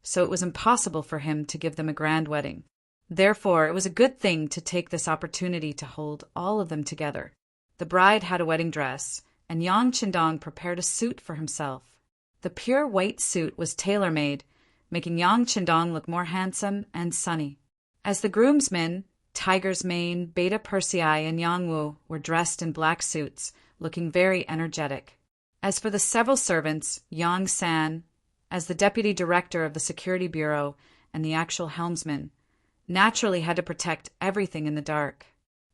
so it was impossible for him to give them a grand wedding. Therefore, it was a good thing to take this opportunity to hold all of them together. The bride had a wedding dress, and Yang Qindong prepared a suit for himself. The pure white suit was tailor-made, making Yang Qindong look more handsome and sunny. As the groomsmen, Tiger's Mane, Beta Persei, and Yang Wu were dressed in black suits, looking very energetic. As for the several servants, Yang San, as the deputy director of the security bureau and the actual helmsman, naturally had to protect everything in the dark.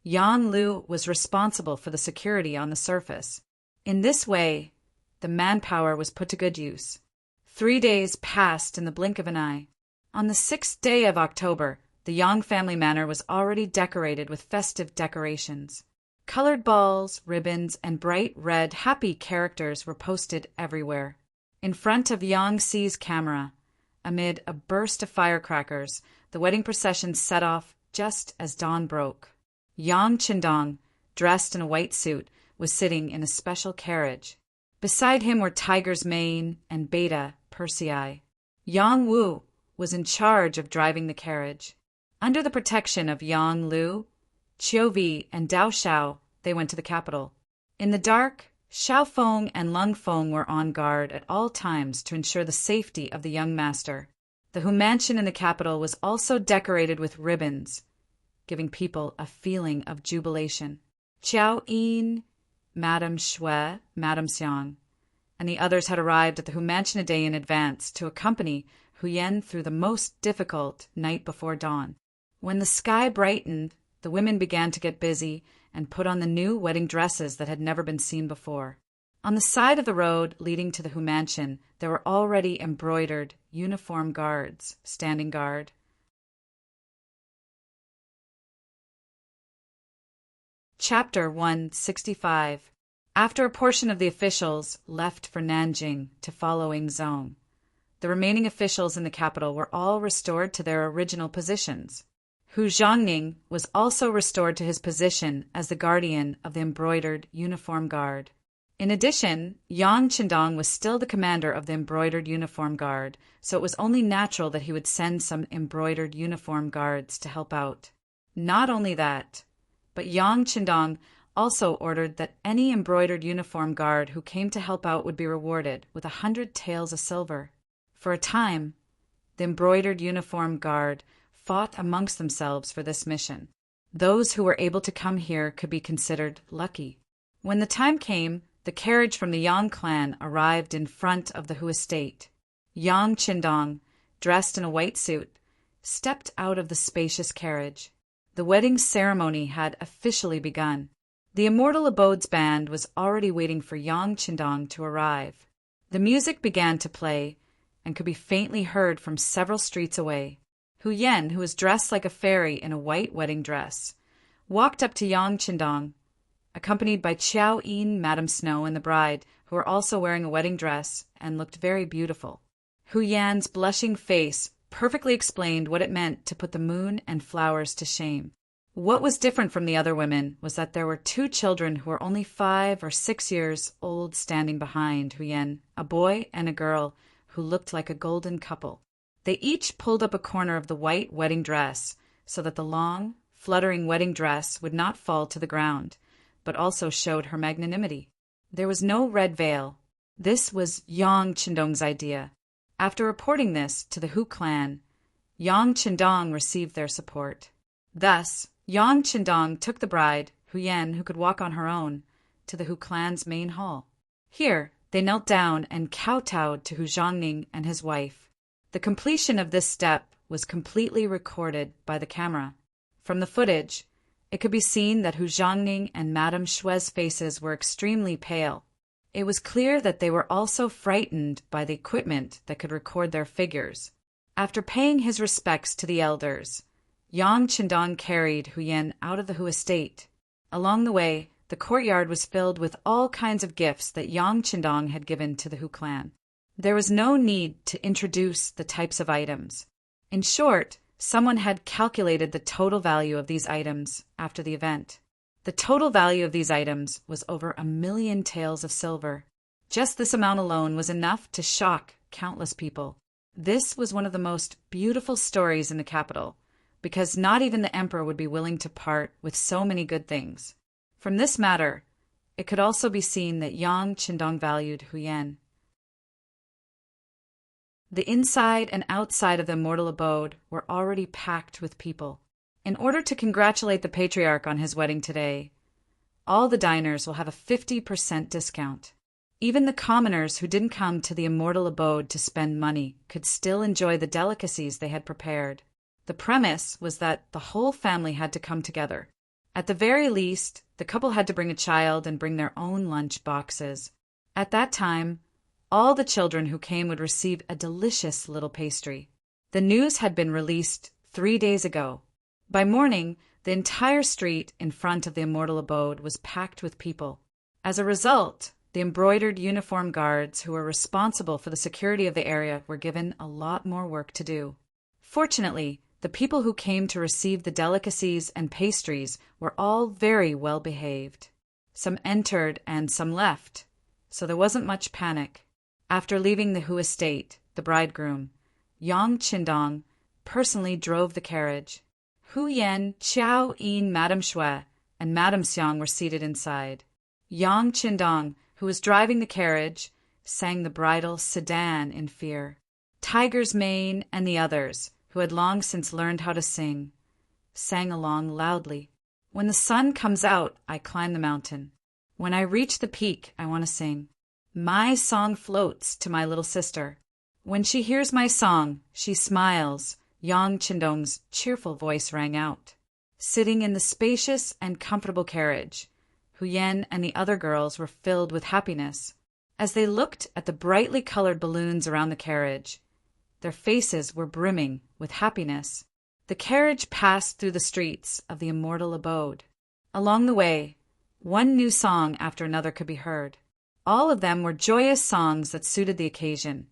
Yang Lu was responsible for the security on the surface. In this way, the manpower was put to good use. 3 days passed in the blink of an eye. On the 6th day of October, the Yang family manor was already decorated with festive decorations. Colored balls, ribbons, and bright red happy characters were posted everywhere. In front of Yang Xi's camera, amid a burst of firecrackers, the wedding procession set off just as dawn broke. Yang Qindong, dressed in a white suit, was sitting in a special carriage. Beside him were Tiger's Mane and Beta Persei. Yang Wu was in charge of driving the carriage. Under the protection of Yang Lu, Qiu Vi, and Dao Shao, they went to the capital. In the dark, Xiao Feng and Lung Feng were on guard at all times to ensure the safety of the young master. The Hu Mansion in the capital was also decorated with ribbons, giving people a feeling of jubilation. Qiao Yin, Madame Xue, Madame Xiang, and the others had arrived at the Hu Mansion a day in advance to accompany Huyan through the most difficult night before dawn. When the sky brightened, the women began to get busy and put on the new wedding dresses that had never been seen before. On the side of the road leading to the Hu Mansion, there were already embroidered uniform guards standing guard. Chapter 165. After a portion of the officials left for Nanjing to follow Yingzhong, the remaining officials in the capital were all restored to their original positions. Hu Zhongning was also restored to his position as the guardian of the embroidered uniform guard. In addition, Yang Qindong was still the commander of the embroidered uniform guard, so it was only natural that he would send some embroidered uniform guards to help out. Not only that, but Yang Qindong also ordered that any embroidered uniform guard who came to help out would be rewarded with 100 taels of silver. For a time, the embroidered uniform guard fought amongst themselves for this mission. Those who were able to come here could be considered lucky. When the time came, the carriage from the Yang clan arrived in front of the Hu estate. Yang Qindong, dressed in a white suit, stepped out of the spacious carriage. The wedding ceremony had officially begun. The Immortal Abode's band was already waiting for Yang Qindong to arrive. The music began to play and could be faintly heard from several streets away. Hu Yen, who was dressed like a fairy in a white wedding dress, walked up to Yang Qindong, accompanied by Qiao Yin, Madame Snow, and the bride, who were also wearing a wedding dress and looked very beautiful. Hu Yan's blushing face perfectly explained what it meant to put the moon and flowers to shame. What was different from the other women was that there were two children who were only 5 or 6 years old standing behind Hu Yan, a boy and a girl who looked like a golden couple. They each pulled up a corner of the white wedding dress so that the long, fluttering wedding dress would not fall to the ground, but also showed her magnanimity. There was no red veil. This was Yang Qindong's idea. After reporting this to the Hu clan, Yang Qindong received their support. Thus, Yang Qindong took the bride, Hu Yan, who could walk on her own, to the Hu clan's main hall. Here, they knelt down and kowtowed to Hu Zhongning and his wife. The completion of this step was completely recorded by the camera. From the footage, it could be seen that Hu Zhongning and Madame Shue's faces were extremely pale. It was clear that they were also frightened by the equipment that could record their figures. After paying his respects to the elders, Yang Qindong carried Hu Yan out of the Hu estate. Along the way, the courtyard was filled with all kinds of gifts that Yang Qindong had given to the Hu clan. There was no need to introduce the types of items. In short, someone had calculated the total value of these items after the event. The total value of these items was over 1 million taels of silver. Just this amount alone was enough to shock countless people. This was one of the most beautiful stories in the capital, because not even the emperor would be willing to part with so many good things. From this matter, it could also be seen that Yang Qindong valued Hu Yan. The inside and outside of the Immortal Abode were already packed with people. In order to congratulate the patriarch on his wedding today, all the diners will have a 50% discount. Even the commoners who didn't come to the Immortal Abode to spend money could still enjoy the delicacies they had prepared. The premise was that the whole family had to come together. At the very least, the couple had to bring a child and bring their own lunch boxes. At that time, all the children who came would receive a delicious little pastry. The news had been released 3 days ago. By morning, the entire street in front of the Immortal Abode was packed with people. As a result, the embroidered uniform guards who were responsible for the security of the area were given a lot more work to do. Fortunately, the people who came to receive the delicacies and pastries were all very well behaved. Some entered and some left, so there wasn't much panic. After leaving the Hu estate, the bridegroom, Yang Qindong, personally drove the carriage. Hu Yan, Qiao Yin, Madame Shui, and Madame Xiang were seated inside. Yang Qindong, who was driving the carriage, sang the bridal sedan in fear. Tiger's Mane and the others, who had long since learned how to sing, sang along loudly. When the sun comes out, I climb the mountain. When I reach the peak, I want to sing. My song floats to my little sister. When she hears my song, she smiles. Yang Qindong's cheerful voice rang out. Sitting in the spacious and comfortable carriage, Hu Yan and the other girls were filled with happiness. As they looked at the brightly colored balloons around the carriage, their faces were brimming with happiness. The carriage passed through the streets of the Immortal Abode. Along the way, one new song after another could be heard. All of them were joyous songs that suited the occasion,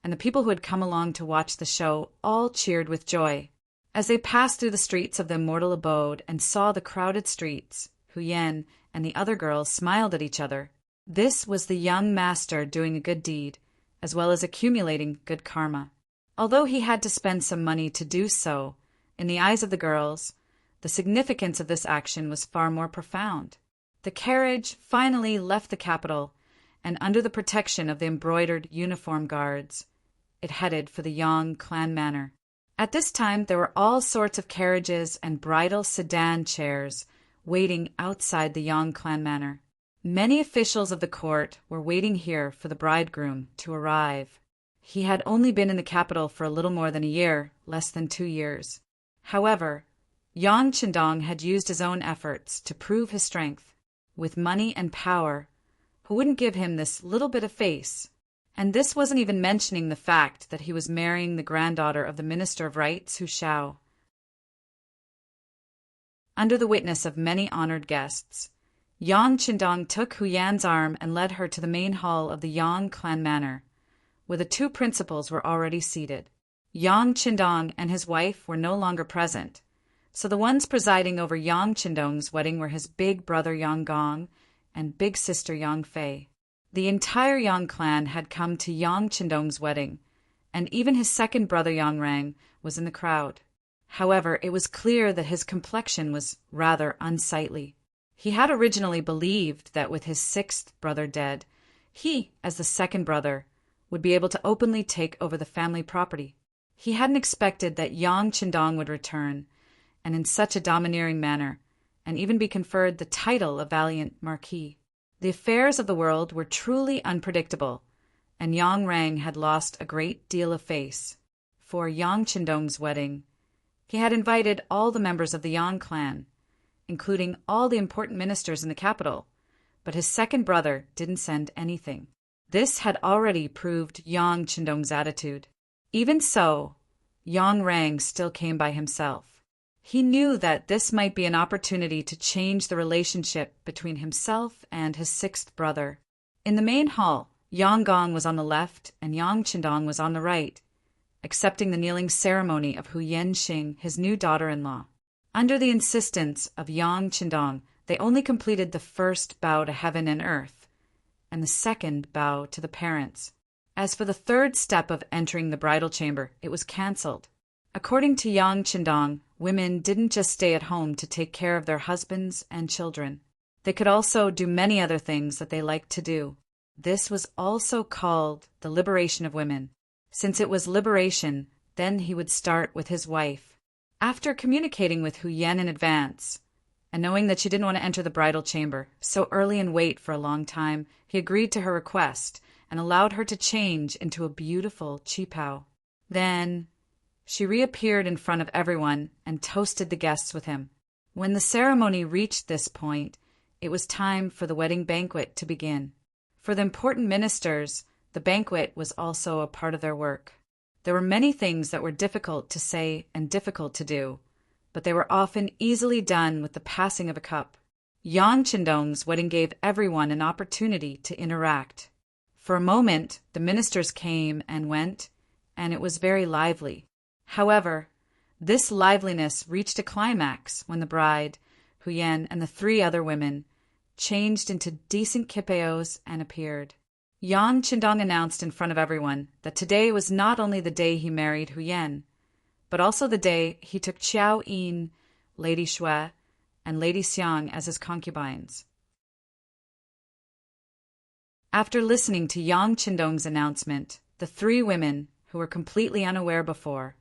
and the people who had come along to watch the show all cheered with joy. As they passed through the streets of the Immortal Abode and saw the crowded streets, Hu Yan and the other girls smiled at each other. This was the young master doing a good deed, as well as accumulating good karma. Although he had to spend some money to do so, in the eyes of the girls, the significance of this action was far more profound. The carriage finally left the capital, and under the protection of the embroidered uniform guards, it headed for the Yang clan manor. At this time, there were all sorts of carriages and bridal sedan chairs waiting outside the Yang clan manor. Many officials of the court were waiting here for the bridegroom to arrive. He had only been in the capital for a little more than a year, less than 2 years. However, Yang Qindong had used his own efforts to prove his strength. With money and power, who wouldn't give him this little bit of face? And this wasn't even mentioning the fact that he was marrying the granddaughter of the Minister of Rights, Hu Shao. Under the witness of many honored guests, Yang Qindong took Hu Yan's arm and led her to the main hall of the Yang clan manor, where the 2 principals were already seated. Yang Qindong and his wife were no longer present, so the ones presiding over Yang Qindong's wedding were his big brother Yang Gong and big sister Yang Fei. The entire Yang clan had come to Yang Qindong's wedding, and even his second brother Yang Rang was in the crowd. However, it was clear that his complexion was rather unsightly. He had originally believed that with his 6th brother dead, he, as the second brother, would be able to openly take over the family property. He hadn't expected that Yang Qindong would return, and in such a domineering manner, and even be conferred the title of Valiant Marquis. The affairs of the world were truly unpredictable, and Yang Rang had lost a great deal of face. For Yang Qindong's wedding, he had invited all the members of the Yang clan, including all the important ministers in the capital, but his second brother didn't send anything. This had already proved Yang Qindong's attitude. Even so, Yang Rang still came by himself. He knew that this might be an opportunity to change the relationship between himself and his 6th brother. In the main hall, Yang Gong was on the left and Yang Qindong was on the right, accepting the kneeling ceremony of Hu Yanxing, his new daughter-in-law. Under the insistence of Yang Qindong, they only completed the first bow to heaven and earth, and the second bow to the parents. As for the third step of entering the bridal chamber, it was cancelled. According to Yang Qindong, women didn't just stay at home to take care of their husbands and children. They could also do many other things that they liked to do. This was also called the liberation of women. Since it was liberation, then he would start with his wife. After communicating with Hu Yan in advance, and knowing that she didn't want to enter the bridal chamber so early and wait for a long time, he agreed to her request and allowed her to change into a beautiful qipao. Then she reappeared in front of everyone and toasted the guests with him. When the ceremony reached this point, it was time for the wedding banquet to begin. For the important ministers, the banquet was also a part of their work. There were many things that were difficult to say and difficult to do, but they were often easily done with the passing of a cup. Yang Qindong's wedding gave everyone an opportunity to interact. For a moment, the ministers came and went, and it was very lively. However, this liveliness reached a climax when the bride, Hu Yan, and the 3 other women changed into decent kipeos and appeared. Yang Qindong announced in front of everyone that today was not only the day he married Hu Yan, but also the day he took Qiao Yin, Lady Xue, and Lady Xiang as his concubines. After listening to Yang Qindong's announcement, the 3 women, who were completely unaware before,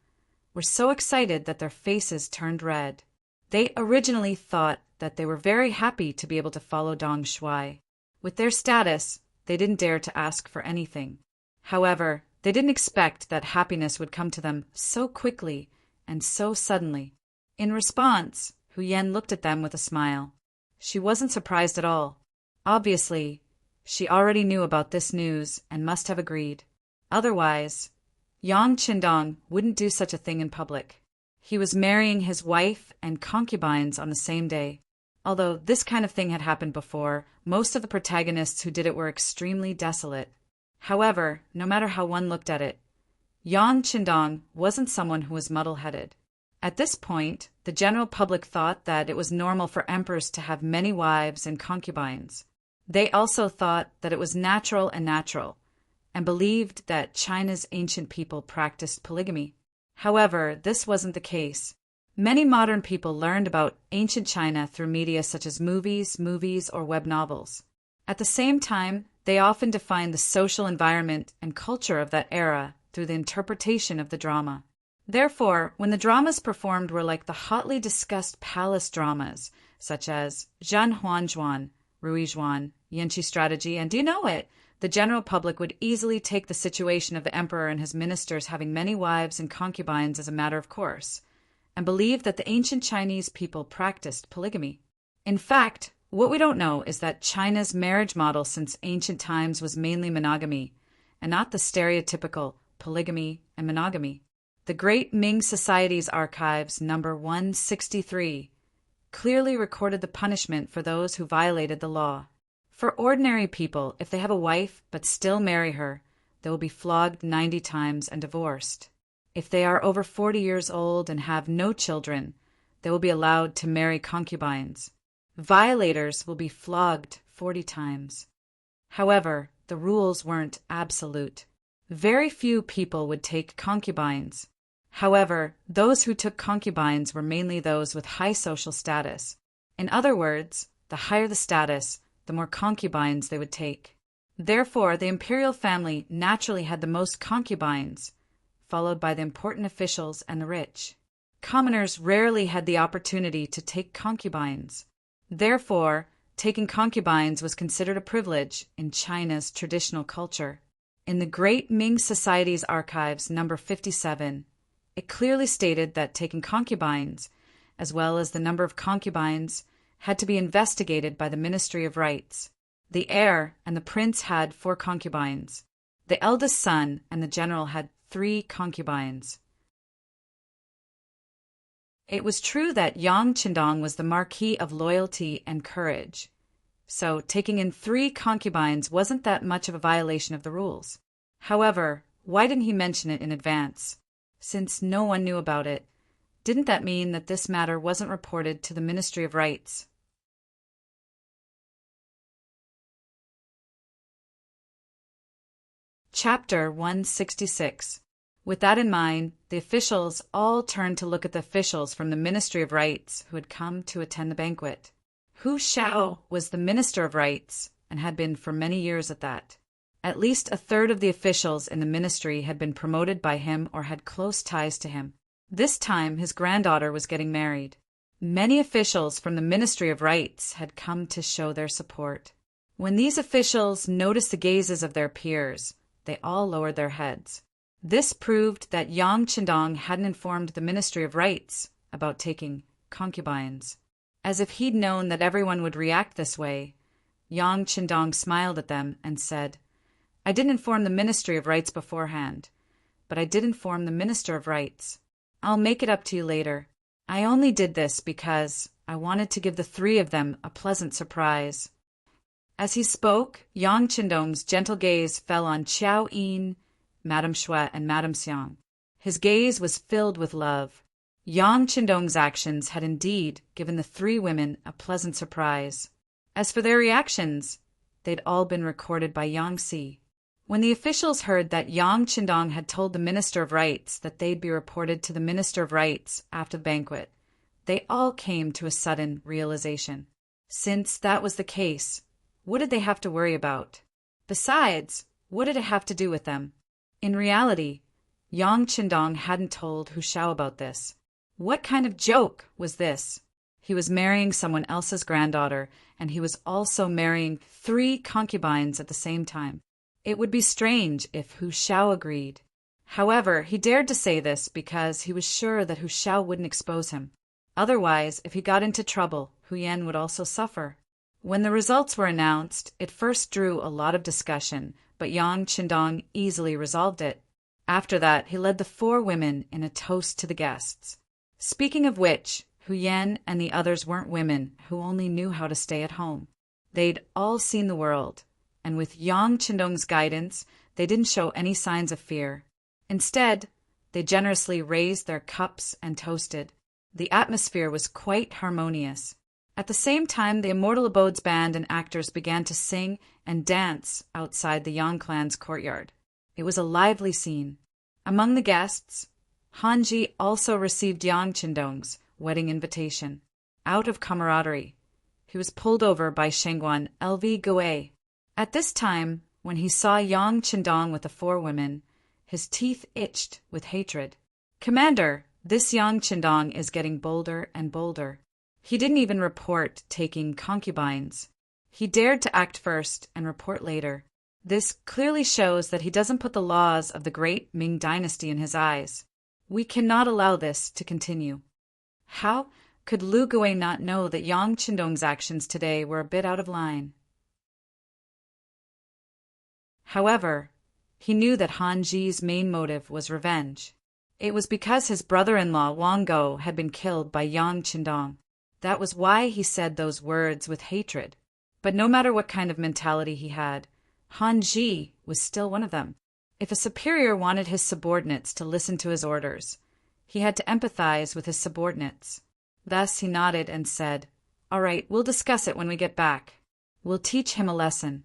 were so excited that their faces turned red. They originally thought that they were very happy to be able to follow Dong Shuai. With their status, they didn't dare to ask for anything. However, they didn't expect that happiness would come to them so quickly and so suddenly. In response, Hu Yan looked at them with a smile. She wasn't surprised at all. Obviously, she already knew about this news and must have agreed. Otherwise, Yang Qindong wouldn't do such a thing in public. He was marrying his wife and concubines on the same day. Although this kind of thing had happened before, most of the protagonists who did it were extremely desolate. However, no matter how one looked at it, Yang Qindong wasn't someone who was muddle-headed. At this point, the general public thought that it was normal for emperors to have many wives and concubines. They also thought that it was natural, and believed that China's ancient people practiced polygamy. However, this wasn't the case. Many modern people learned about ancient China through media such as movies, or web novels. At the same time, they often defined the social environment and culture of that era through the interpretation of the drama. Therefore, when the dramas performed were like the hotly discussed palace dramas, such as Zhan Huan Zhuan, Rui Zhuan, Yanqi Strategy, and Do You Know It?, the general public would easily take the situation of the emperor and his ministers having many wives and concubines as a matter of course, and believe that the ancient Chinese people practiced polygamy. In fact, what we don't know is that China's marriage model since ancient times was mainly monogamy, and not the stereotypical polygamy and monogamy. The Great Ming Society's archives, number 163, clearly recorded the punishment for those who violated the law. For ordinary people, if they have a wife but still marry her, they will be flogged 90 times and divorced. If they are over 40 years old and have no children, they will be allowed to marry concubines. Violators will be flogged 40 times. However, the rules weren't absolute. Very few people would take concubines. However, those who took concubines were mainly those with high social status. In other words, the higher the status, the more concubines they would take. Therefore, the imperial family naturally had the most concubines, followed by the important officials and the rich. Commoners rarely had the opportunity to take concubines. Therefore, taking concubines was considered a privilege in China's traditional culture. In the Great Ming Society's archives, number 57, it clearly stated that taking concubines, as well as the number of concubines, had to be investigated by the Ministry of Rights. The heir and the prince had 4 concubines. The eldest son and the general had 3 concubines. It was true that Yang Qindong was the marquis of loyalty and courage, so taking in 3 concubines wasn't that much of a violation of the rules. However, why didn't he mention it in advance? Since no one knew about it, didn't that mean that this matter wasn't reported to the Ministry of Rights? Chapter 166. With that in mind, the officials all turned to look at the officials from the Ministry of Rights who had come to attend the banquet. Hu Shao was the Minister of Rights and had been for many years at that. At least a third of the officials in the ministry had been promoted by him or had close ties to him. This time his granddaughter was getting married. Many officials from the Ministry of Rights had come to show their support. When these officials noticed the gazes of their peers, they all lowered their heads. This proved that Yang Qindong hadn't informed the Ministry of Rights about taking concubines. As if he'd known that everyone would react this way, Yang Qindong smiled at them and said, "I didn't inform the Ministry of Rights beforehand, but I did inform the Minister of Rights. I'll make it up to you later. I only did this because I wanted to give the 3 of them a pleasant surprise." As he spoke, Yang Qindong's gentle gaze fell on Qiao Yin, Madame Shui, and Madame Xiang. His gaze was filled with love. Yang Qindong's actions had indeed given the 3 women a pleasant surprise. As for their reactions, they'd all been recorded by Yang Si. When the officials heard that Yang Qindong had told the Minister of Rights that they'd be reported to the Minister of Rights after the banquet, they all came to a sudden realization. Since that was the case, what did they have to worry about? Besides, what did it have to do with them? In reality, Yang Qindong hadn't told Hu Shao about this. What kind of joke was this? He was marrying someone else's granddaughter, and he was also marrying 3 concubines at the same time. It would be strange if Hu Shao agreed. However, he dared to say this because he was sure that Hu Shao wouldn't expose him. Otherwise, if he got into trouble, Hu Yan would also suffer. When the results were announced, it first drew a lot of discussion, but Yang Qindong easily resolved it. After that, he led the 4 women in a toast to the guests. Speaking of which, Hu Yan and the others weren't women who only knew how to stay at home. They'd all seen the world, and with Yang Qindong's guidance, they didn't show any signs of fear. Instead, they generously raised their cups and toasted. The atmosphere was quite harmonious. At the same time, the Immortal Abodes band and actors began to sing and dance outside the Yang clan's courtyard. It was a lively scene. Among the guests, Hanji also received Yang Qindong's wedding invitation. Out of camaraderie, he was pulled over by Shengguan LV Gui. At this time, when he saw Yang Qindong with the 4 women, His teeth itched with hatred. "Commander, this Yang Qindong is getting bolder and bolder. He didn't even report taking concubines. He dared to act first and report later. This clearly shows that he doesn't put the laws of the great Ming dynasty in his eyes. We cannot allow this to continue." How could Lu Gui not know that Yang Qindong's actions today were a bit out of line? However, he knew that Han Ji's main motive was revenge. It was because his brother-in-law Wang Go had been killed by Yang Qindong. That was why he said those words with hatred. But no matter what kind of mentality he had, Han Ji was still one of them. If a superior wanted his subordinates to listen to his orders, he had to empathize with his subordinates. Thus he nodded and said, "All right, we'll discuss it when we get back. We'll teach him a lesson.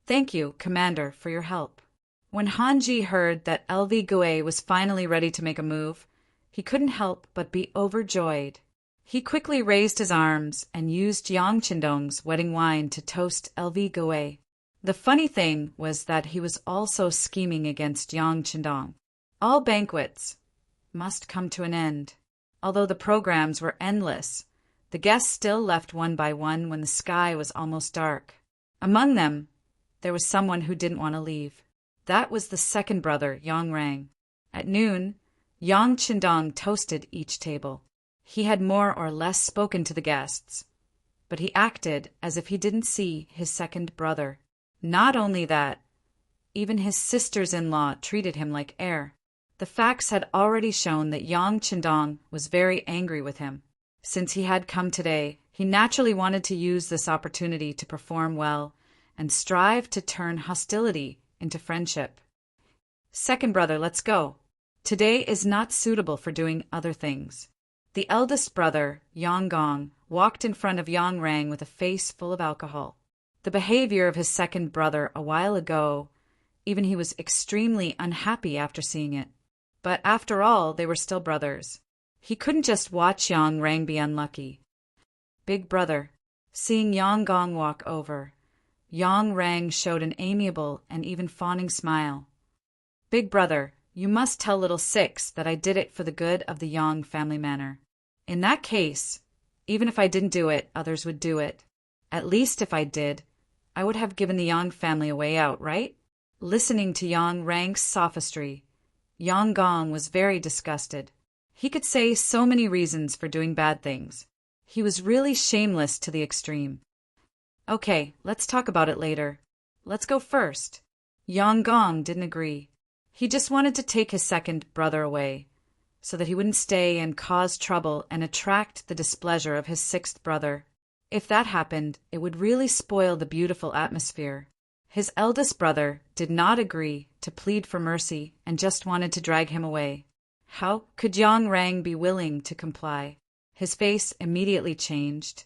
Thank you, Commander, for your help." When Han Ji heard that LV Gui was finally ready to make a move, he couldn't help but be overjoyed. He quickly raised his arms and used Yang Qindong's wedding wine to toast LV Gui. The funny thing was that he was also scheming against Yang Qindong. All banquets must come to an end. Although the programs were endless, the guests still left one by one when the sky was almost dark. Among them, there was someone who didn't want to leave. That was the second brother, Yang Rang. At noon, Yang Qindong toasted each table. He had more or less spoken to the guests, but he acted as if he didn't see his second brother. Not only that, even his sisters-in-law treated him like air. The facts had already shown that Yang Qindong was very angry with him. Since he had come today, he naturally wanted to use this opportunity to perform well and strive to turn hostility into friendship. "Second brother, let's go. Today is not suitable for doing other things." The eldest brother, Yang Gong, walked in front of Yang Rang with a face full of alcohol. The behavior of his second brother a while ago, even he was extremely unhappy after seeing it. But after all, they were still brothers. He couldn't just watch Yang Rang be unlucky. "Big brother." Seeing Yang Gong walk over, Yang Rang showed an amiable and even fawning smile. "Big brother, you must tell little Six that I did it for the good of the Yang family manor. In that case, even if I didn't do it, others would do it. At least if I did, I would have given the Yang family a way out, right?" Listening to Yang Rang's sophistry, Yang Gong was very disgusted. He could say so many reasons for doing bad things. He was really shameless to the extreme. "Okay, let's talk about it later. Let's go first." Yang Gong didn't agree. He just wanted to take his second brother away, so that he wouldn't stay and cause trouble and attract the displeasure of his sixth brother. If that happened, it would really spoil the beautiful atmosphere. His eldest brother did not agree to plead for mercy and just wanted to drag him away. How could Yang Rang be willing to comply? His face immediately changed.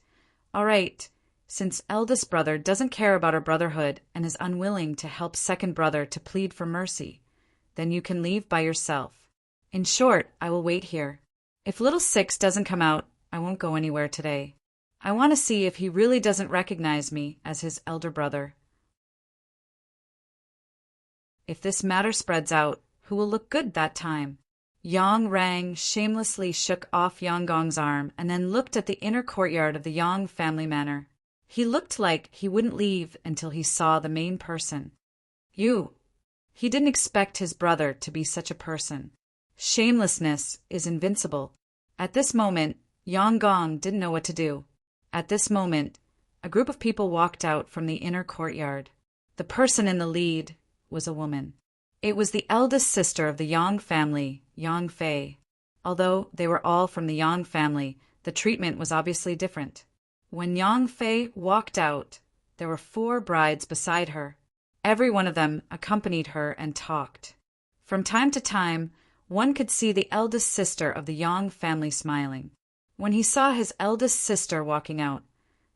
"All right, since eldest brother doesn't care about our brotherhood and is unwilling to help second brother to plead for mercy, then you can leave by yourself. In short, I will wait here. If little Six doesn't come out, I won't go anywhere today. I want to see if he really doesn't recognize me as his elder brother. If this matter spreads out, who will look good that time?" Yang Rang shamelessly shook off Yang Gong's arm and then looked at the inner courtyard of the Yang family manor. He looked like he wouldn't leave until he saw the main person. He didn't expect his brother to be such a person. Shamelessness is invincible. At this moment, Yang Gong didn't know what to do. At this moment, a group of people walked out from the inner courtyard. The person in the lead was a woman. It was the eldest sister of the Yang family, Yang Fei. Although they were all from the Yang family, the treatment was obviously different. When Yang Fei walked out, there were 4 brides beside her. Every one of them accompanied her and talked. From time to time, one could see the eldest sister of the Yang family smiling. When he saw his eldest sister walking out,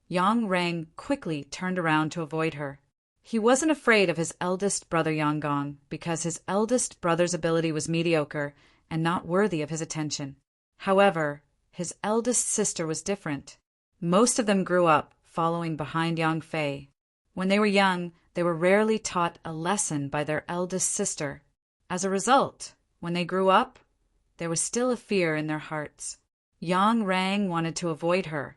Yang Rang quickly turned around to avoid her. He wasn't afraid of his eldest brother Yang Gong because his eldest brother's ability was mediocre and not worthy of his attention. However, his eldest sister was different. Most of them grew up following behind Yang Fei. When they were young, they were rarely taught a lesson by their eldest sister. As a result, when they grew up, there was still a fear in their hearts. Yang Rang wanted to avoid her,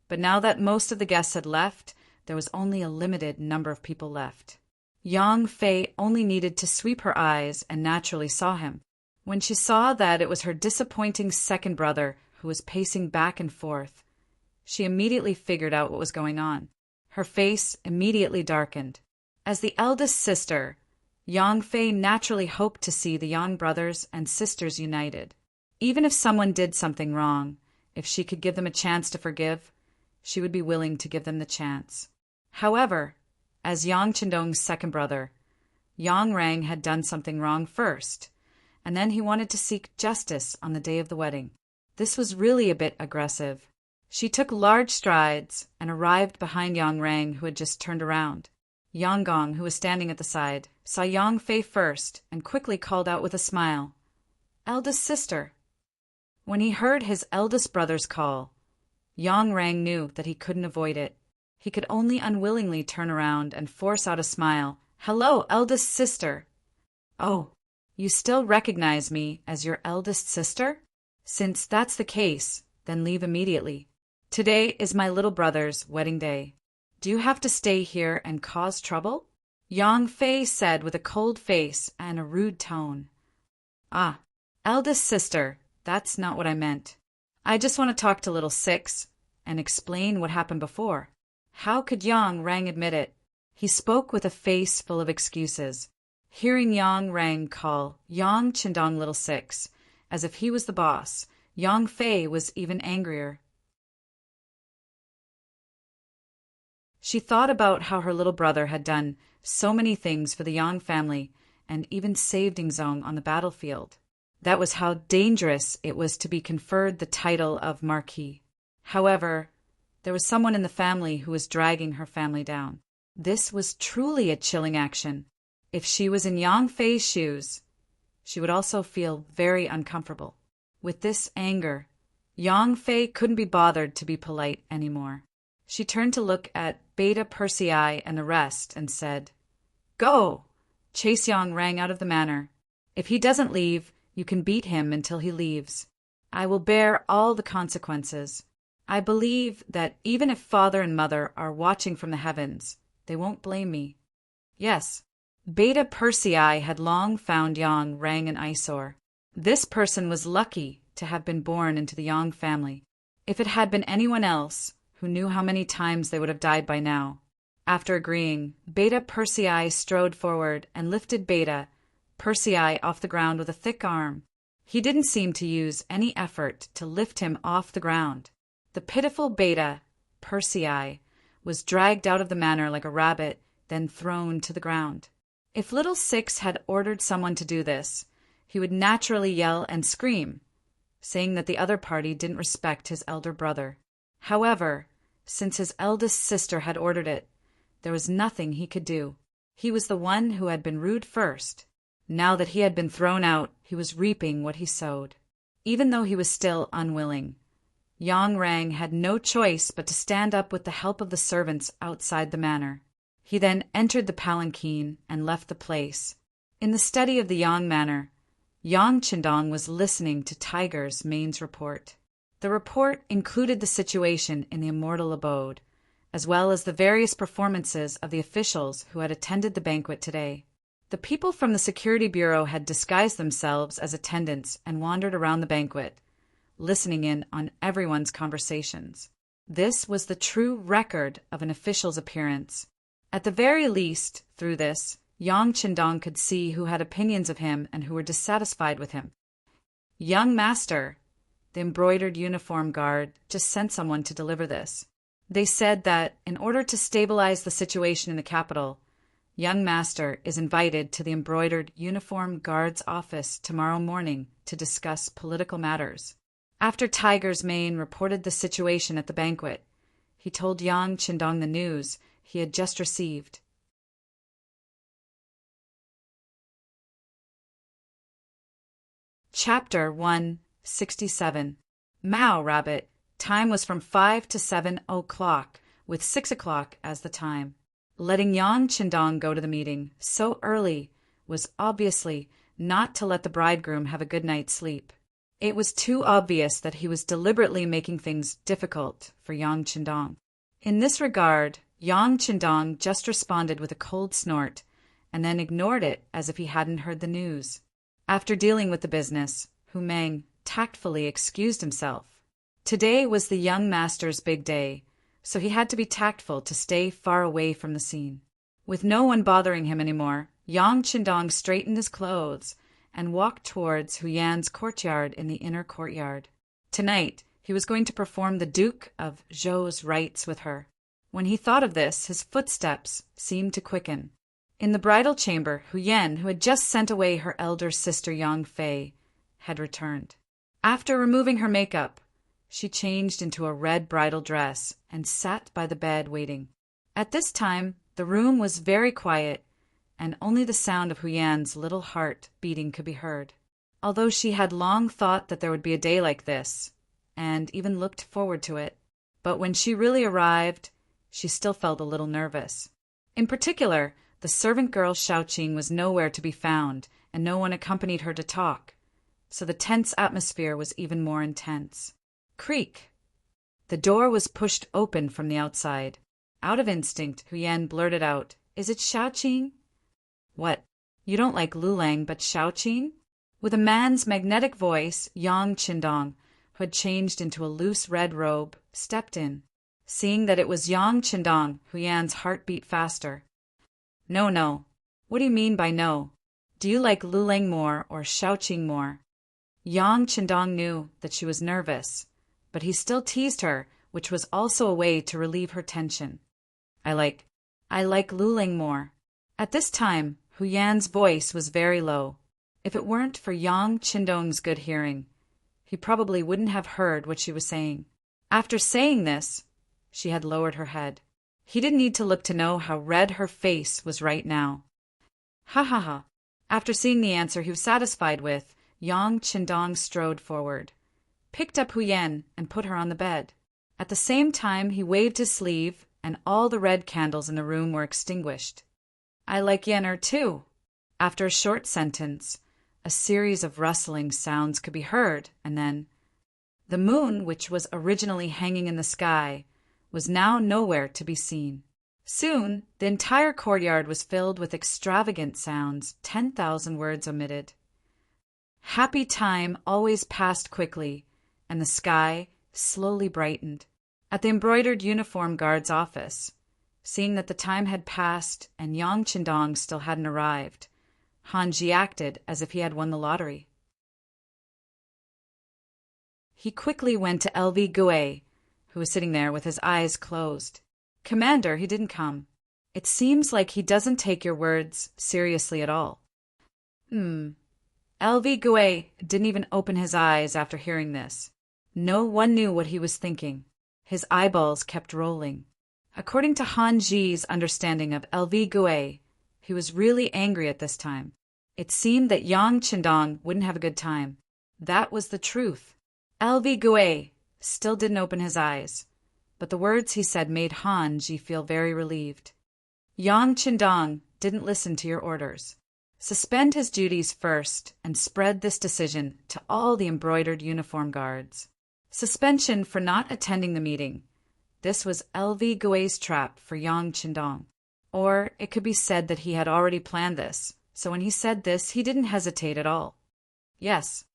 but now that most of the guests had left, there was only a limited number of people left. Yang Fei only needed to sweep her eyes and naturally saw him. When she saw that it was her disappointing second brother who was pacing back and forth, she immediately figured out what was going on. Her face immediately darkened. As the eldest sister, Yang Fei naturally hoped to see the Yang brothers and sisters united. Even if someone did something wrong, if she could give them a chance to forgive, she would be willing to give them the chance. However, as Yang Chendong's second brother, Yang Rang had done something wrong first, and then he wanted to seek justice on the day of the wedding. This was really a bit aggressive. She took large strides and arrived behind Yang Rang, who had just turned around. Yang Gong, who was standing at the side, saw Yang Fei first and quickly called out with a smile, "Eldest sister." When he heard his eldest brother's call, Yang Rang knew that he couldn't avoid it. He could only unwillingly turn around and force out a smile. "Hello, eldest sister." "Oh, you still recognize me as your eldest sister? Since that's the case, then leave immediately. Today is my little brother's wedding day. Do you have to stay here and cause trouble?" Yang Fei said with a cold face and a rude tone. "Ah, eldest sister, that's not what I meant. I just want to talk to little Six and explain what happened before." How could Yang Rang admit it? He spoke with a face full of excuses. Hearing Yang Rang call Yang Chendong little Six, as if he was the boss, Yang Fei was even angrier. She thought about how her little brother had done so many things for the Yang family and even saved Yingzong on the battlefield. That was how dangerous it was to be conferred the title of Marquis. However, there was someone in the family who was dragging her family down. This was truly a chilling action. If she was in Yang Fei's shoes, she would also feel very uncomfortable. With this anger, Yang Fei couldn't be bothered to be polite anymore. She turned to look at Beta Persei and the rest and said, "Go! Chase Yang Rang out of the manor. If he doesn't leave, you can beat him until he leaves. I will bear all the consequences. I believe that even if father and mother are watching from the heavens, they won't blame me." Yes, Beta Persei had long found Yang Rang an eyesore. This person was lucky to have been born into the Yang family. If it had been anyone else, who knew how many times they would have died by now. After agreeing, Beta Persei strode forward and lifted Beta Persei off the ground with a thick arm. He didn't seem to use any effort to lift him off the ground. The pitiful Beta Persei was dragged out of the manor like a rabbit, then thrown to the ground. If little Six had ordered someone to do this, he would naturally yell and scream, saying that the other party didn't respect his elder brother. However, since his eldest sister had ordered it, there was nothing he could do. He was the one who had been rude first. Now that he had been thrown out, he was reaping what he sowed. Even though he was still unwilling, Yang Rang had no choice but to stand up with the help of the servants outside the manor. He then entered the palanquin and left the place. In the study of the Yang manor, Yang Chendong was listening to Tiger's Main's report. The report included the situation in the immortal abode, as well as the various performances of the officials who had attended the banquet today. The people from the security bureau had disguised themselves as attendants and wandered around the banquet, listening in on everyone's conversations. This was the true record of an official's appearance. At the very least, through this, Yang Chendong could see who had opinions of him and who were dissatisfied with him. "Young master," the embroidered uniform guard just sent someone to deliver this. They said that, in order to stabilize the situation in the capital, young master is invited to the embroidered uniform guard's office tomorrow morning to discuss political matters. After Tiger's Mane reported the situation at the banquet, he told Yang Chendong the news he had just received. Chapter 167. Mao Rabbit. Time was from 5 to 7 o'clock, with 6 o'clock as the time. Letting Yang Chendong go to the meeting so early was obviously not to let the bridegroom have a good night's sleep. It was too obvious that he was deliberately making things difficult for Yang Qindong. In this regard, Yang Qindong just responded with a cold snort and then ignored it as if he hadn't heard the news. After dealing with the business, Ming tactfully excused himself. Today was the young master's big day, so he had to be tactful to stay far away from the scene. With no one bothering him anymore, Yang Qindong straightened his clothes and walked towards Huyan's courtyard in the inner courtyard. Tonight, he was going to perform the Duke of Zhou's rites with her. When he thought of this, his footsteps seemed to quicken. In the bridal chamber, Huyan, who had just sent away her elder sister Yang Fei, had returned. After removing her makeup, she changed into a red bridal dress and sat by the bed waiting. At this time, the room was very quiet, and only the sound of Huyan's little heart beating could be heard. Although she had long thought that there would be a day like this, and even looked forward to it, but when she really arrived, she still felt a little nervous. In particular, the servant girl Xiaoqing was nowhere to be found, and no one accompanied her to talk, so the tense atmosphere was even more intense. Creak! The door was pushed open from the outside. Out of instinct, Huyan blurted out, "Is it Xiaoqing?" "What? You don't like Lulang but Xiaoqing?" With a man's magnetic voice, Yang Qindong, who had changed into a loose red robe, stepped in. Seeing that it was Yang Qindong, Huyan's heart beat faster. No. What do you mean by no? Do you like Lulang more or Xiaoqing more?" Yang Qindong knew that she was nervous, but he still teased her, which was also a way to relieve her tension. I like Lulang more." At this time, Huyan's voice was very low. If it weren't for Yang Qindong's good hearing, he probably wouldn't have heard what she was saying. After saying this, she had lowered her head. He didn't need to look to know how red her face was right now. Ha. After seeing the answer he was satisfied with, Yang Qindong strode forward, picked up Huyan, and put her on the bed. At the same time, he waved his sleeve, and all the red candles in the room were extinguished. "I like Yenner too." After a short sentence, a series of rustling sounds could be heard, and then the moon, which was originally hanging in the sky, was now nowhere to be seen. Soon, the entire courtyard was filled with extravagant sounds, 10,000 words omitted. Happy time always passed quickly, and the sky slowly brightened. At the embroidered uniform guard's office, seeing that the time had passed and Yang Qindong still hadn't arrived, Hanji acted as if he had won the lottery. He quickly went to LV Gue, who was sitting there with his eyes closed. "Commander, he didn't come. It seems like he doesn't take your words seriously at all." LV Gue didn't even open his eyes after hearing this. No one knew what he was thinking. His eyeballs kept rolling. According to Han Ji's understanding of LV Gue, he was really angry at this time. It seemed that Yang Qindong wouldn't have a good time. That was the truth. LV Gue still didn't open his eyes, but the words he said made Han Ji feel very relieved. Yang Qindong didn't listen to your orders. Suspend his duties first and spread this decision to all the embroidered uniform guards. Suspension for not attending the meeting. This was LV Gue's trap for Yang Qindong. Or it could be said that he had already planned this, so when he said this, he didn't hesitate at all. Yes,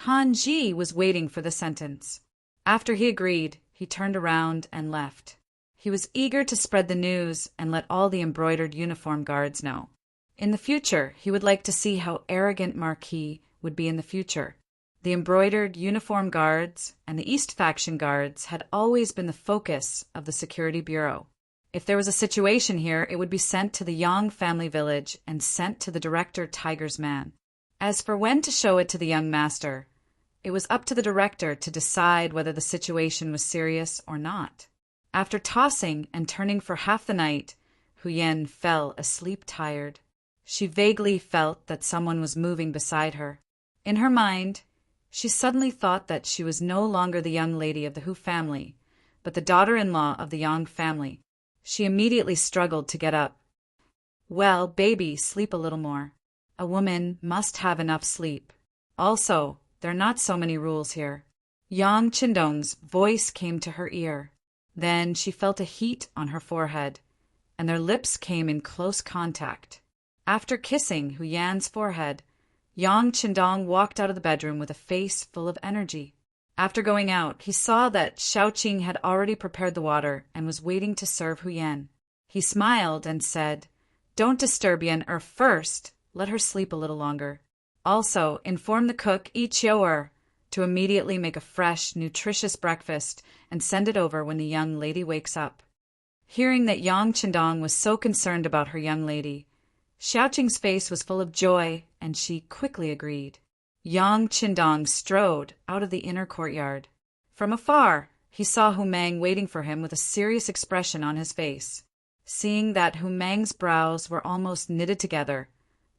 Han Ji was waiting for the sentence. After he agreed, he turned around and left. He was eager to spread the news and let all the embroidered uniform guards know. In the future, he would like to see how arrogant Marquis would be in the future. The embroidered uniform guards and the East Faction guards had always been the focus of the Security Bureau. If there was a situation here, it would be sent to the Yang family village and sent to the director Tiger's man. As for when to show it to the young master, it was up to the director to decide whether the situation was serious or not. After tossing and turning for half the night, Huyan fell asleep tired. She vaguely felt that someone was moving beside her. In her mind, she suddenly thought that she was no longer the young lady of the Hu family, but the daughter-in-law of the Yang family. She immediately struggled to get up. "Well, baby, sleep a little more." A woman must have enough sleep. Also, there are not so many rules here. Yang Qindong's voice came to her ear. Then she felt a heat on her forehead, and their lips came in close contact. After kissing Hu Yan's forehead, Yang Qindong walked out of the bedroom with a face full of energy. After going out, he saw that Shaoqing had already prepared the water and was waiting to serve Hu Yan. He smiled and said, "Don't disturb Yan first. Let her sleep a little longer. Also, inform the cook Yi Qiu'er to immediately make a fresh, nutritious breakfast and send it over when the young lady wakes up." Hearing that Yang Qindong was so concerned about her young lady, Shaoqing's face was full of joy, and she quickly agreed. Yang Qindong strode out of the inner courtyard. From afar, he saw Hu Mang waiting for him with a serious expression on his face. Seeing that Hu Mang's brows were almost knitted together,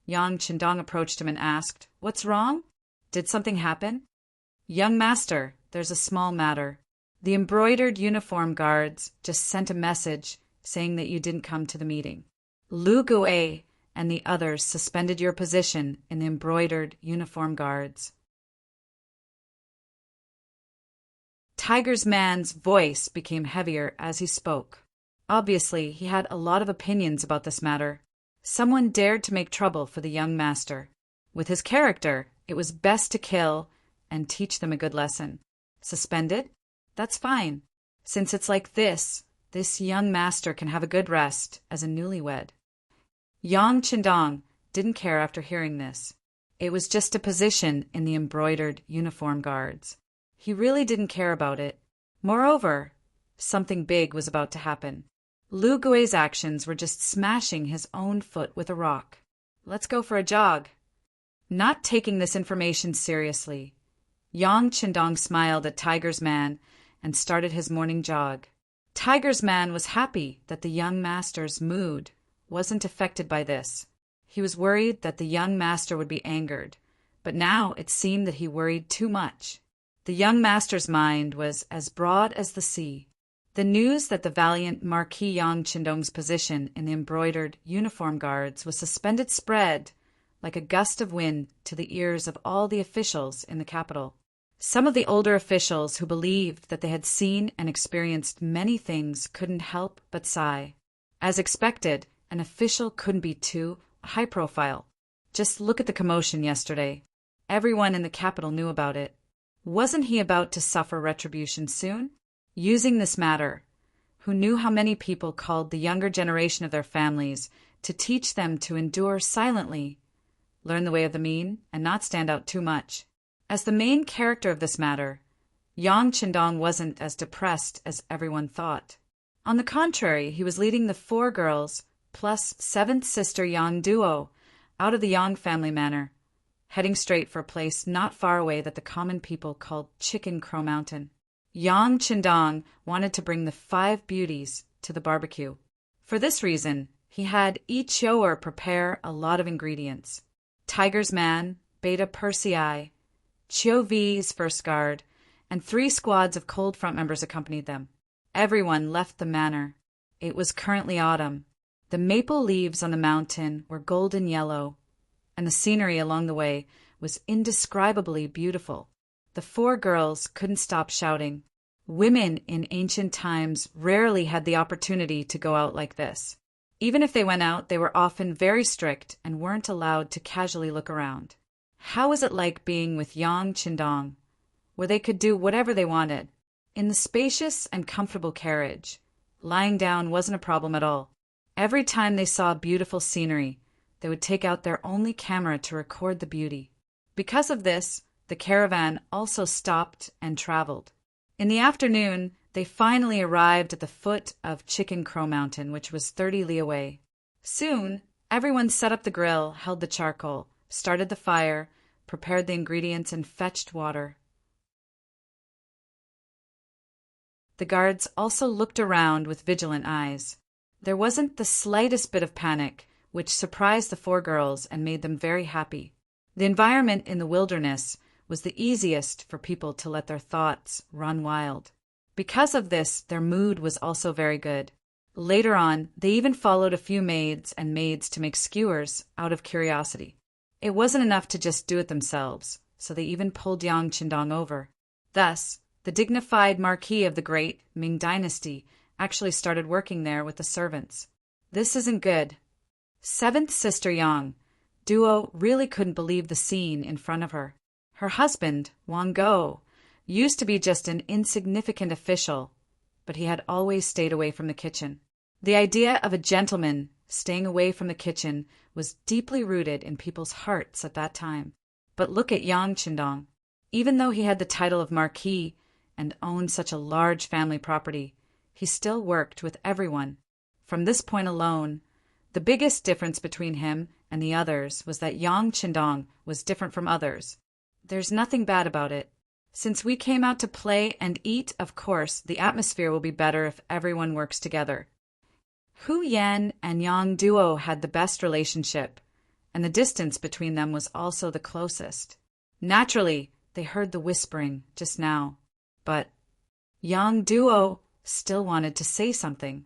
Yang Qindong approached him and asked, "What's wrong? Did something happen?" "Young master, there's a small matter. The embroidered uniform guards just sent a message saying that you didn't come to the meeting. Lu Gui and the others suspended your position in the embroidered uniform guards." Tiger's man's voice became heavier as he spoke. Obviously, he had a lot of opinions about this matter. Someone dared to make trouble for the young master. With his character, it was best to kill and teach them a good lesson. Suspended? That's fine. Since it's like this young master can have a good rest as a newlywed. Yang Qindong didn't care after hearing this. It was just a position in the embroidered uniform guards. He really didn't care about it. Moreover, something big was about to happen. Lu Gui's actions were just smashing his own foot with a rock. "Let's go for a jog." Not taking this information seriously, Yang Qindong smiled at Tiger's man and started his morning jog. Tiger's man was happy that the young master's mood wasn't affected by this. He was worried that the young master would be angered, but now it seemed that he worried too much. The young master's mind was as broad as the sea. The news that the valiant Marquis Yang Qindong's position in the embroidered uniform guards was suspended spread like a gust of wind to the ears of all the officials in the capital. Some of the older officials who believed that they had seen and experienced many things couldn't help but sigh. As expected, an official couldn't be too high profile. Just look at the commotion yesterday. Everyone in the capital knew about it. Wasn't he about to suffer retribution soon? Using this matter, who knew how many people called the younger generation of their families to teach them to endure silently, learn the way of the mean, and not stand out too much. As the main character of this matter, Yang Qindong wasn't as depressed as everyone thought. On the contrary, he was leading the 4 girls plus 7th sister Yang duo out of the Yang family manor, heading straight for a place not far away that the common people called Chicken Crow Mountain. Yang Qindong wanted to bring the 5 beauties to the barbecue. For this reason, he had Yi Qiu'er prepare a lot of ingredients. Tiger's man, Beta Persei, Qiu V's first guard, and 3 squads of Cold Front members accompanied them. Everyone left the manor. It was currently autumn. The maple leaves on the mountain were golden yellow, and the scenery along the way was indescribably beautiful. The 4 girls couldn't stop shouting. Women in ancient times rarely had the opportunity to go out like this. Even if they went out, they were often very strict and weren't allowed to casually look around. How was it like being with Yang Qindong, where they could do whatever they wanted? In the spacious and comfortable carriage, lying down wasn't a problem at all. Every time they saw beautiful scenery, they would take out their only camera to record the beauty. Because of this, the caravan also stopped and traveled. In the afternoon, they finally arrived at the foot of Chicken Crow Mountain, which was 30 li away. Soon, everyone set up the grill, held the charcoal, started the fire, prepared the ingredients, and fetched water. The guards also looked around with vigilant eyes. There wasn't the slightest bit of panic, which surprised the 4 girls and made them very happy. The environment in the wilderness was the easiest for people to let their thoughts run wild. Because of this, their mood was also very good. Later on, they even followed a few maids to make skewers out of curiosity. It wasn't enough to just do it themselves, so they even pulled Yang Qindong over. Thus, the dignified marquis of the great Ming dynasty actually started working there with the servants. This isn't good. Seventh sister Yang, Duo really couldn't believe the scene in front of her. Her husband, Wang Go, used to be just an insignificant official, but he had always stayed away from the kitchen. The idea of a gentleman staying away from the kitchen was deeply rooted in people's hearts at that time. But look at Yang Qindong. Even though he had the title of marquis and owned such a large family property, he still worked with everyone. From this point alone, the biggest difference between him and the others was that Yang Qindong was different from others. There's nothing bad about it. Since we came out to play and eat, of course, the atmosphere will be better if everyone works together. Hu Yan and Yang Duo had the best relationship, and the distance between them was also the closest. Naturally, they heard the whispering just now, but Yang Duo still wanted to say something.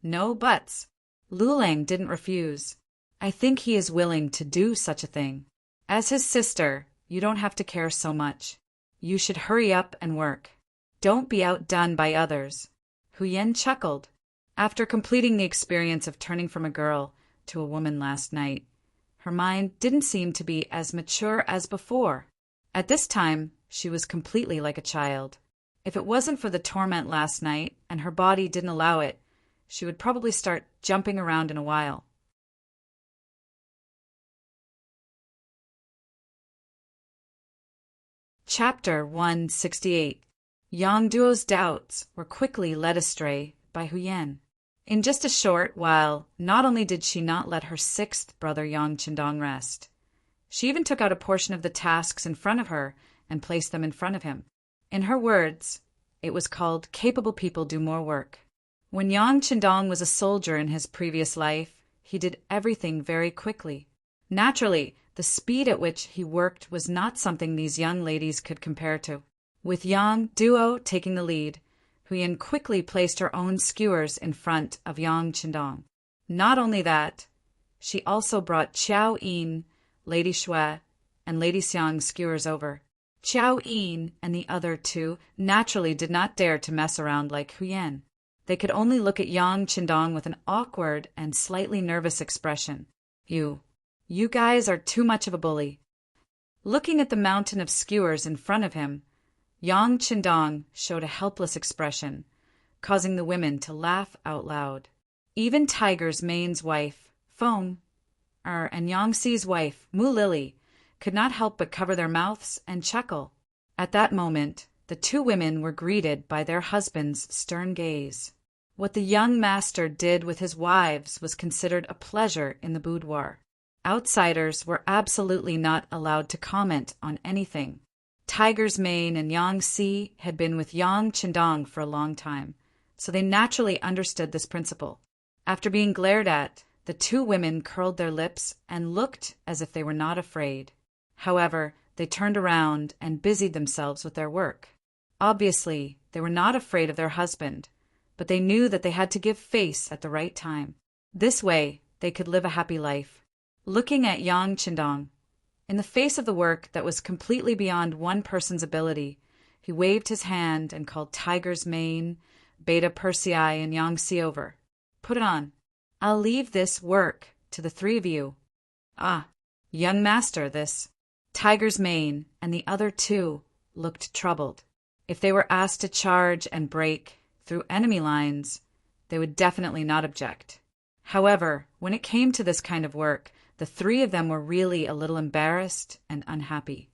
No buts. Lulang didn't refuse. I think he is willing to do such a thing. As his sister, you don't have to care so much. You should hurry up and work. Don't be outdone by others. Hu Yan chuckled. After completing the experience of turning from a girl to a woman last night, her mind didn't seem to be as mature as before. At this time, she was completely like a child. If it wasn't for the torment last night and her body didn't allow it, she would probably start jumping around in a while. Chapter 168. Yang Duo's doubts were quickly led astray by Hu Yan. In just a short while, not only did she not let her sixth brother Yang Qindong rest, she even took out a portion of the tasks in front of her and placed them in front of him. In her words, it was called "capable people do more work." When Yang Qindong was a soldier in his previous life, he did everything very quickly. Naturally, the speed at which he worked was not something these young ladies could compare to. With Yang Duo taking the lead, Hu Yan quickly placed her own skewers in front of Yang Qindong. Not only that, she also brought Qiao Yin, Lady Xue, and Lady Xiang's skewers over. Qiao Yin and the other two naturally did not dare to mess around like Hu Yan. They could only look at Yang Qindong with an awkward and slightly nervous expression. You guys are too much of a bully. Looking at the mountain of skewers in front of him, Yang Qindong showed a helpless expression, causing the women to laugh out loud. Even Tiger's Main's wife, Feng, and Yang Xi's wife, Mu Lily, could not help but cover their mouths and chuckle. At that moment, the two women were greeted by their husbands' stern gaze. What the young master did with his wives was considered a pleasure in the boudoir. Outsiders were absolutely not allowed to comment on anything. Tiger's Mane and Yang Xi had been with Yang Qindong for a long time, so they naturally understood this principle. After being glared at, the two women curled their lips and looked as if they were not afraid. However, they turned around and busied themselves with their work. Obviously, they were not afraid of their husband, but they knew that they had to give face at the right time. This way, they could live a happy life. Looking at Yang Qindong, in the face of the work that was completely beyond one person's ability, he waved his hand and called Tiger's Mane, Beta Persei, and Yang Xi over. Put it on. I'll leave this work to the three of you. Ah, young master, this. Tiger's Mane and the other two looked troubled. If they were asked to charge and break through enemy lines, they would definitely not object. However, when it came to this kind of work, the three of them were really a little embarrassed and unhappy.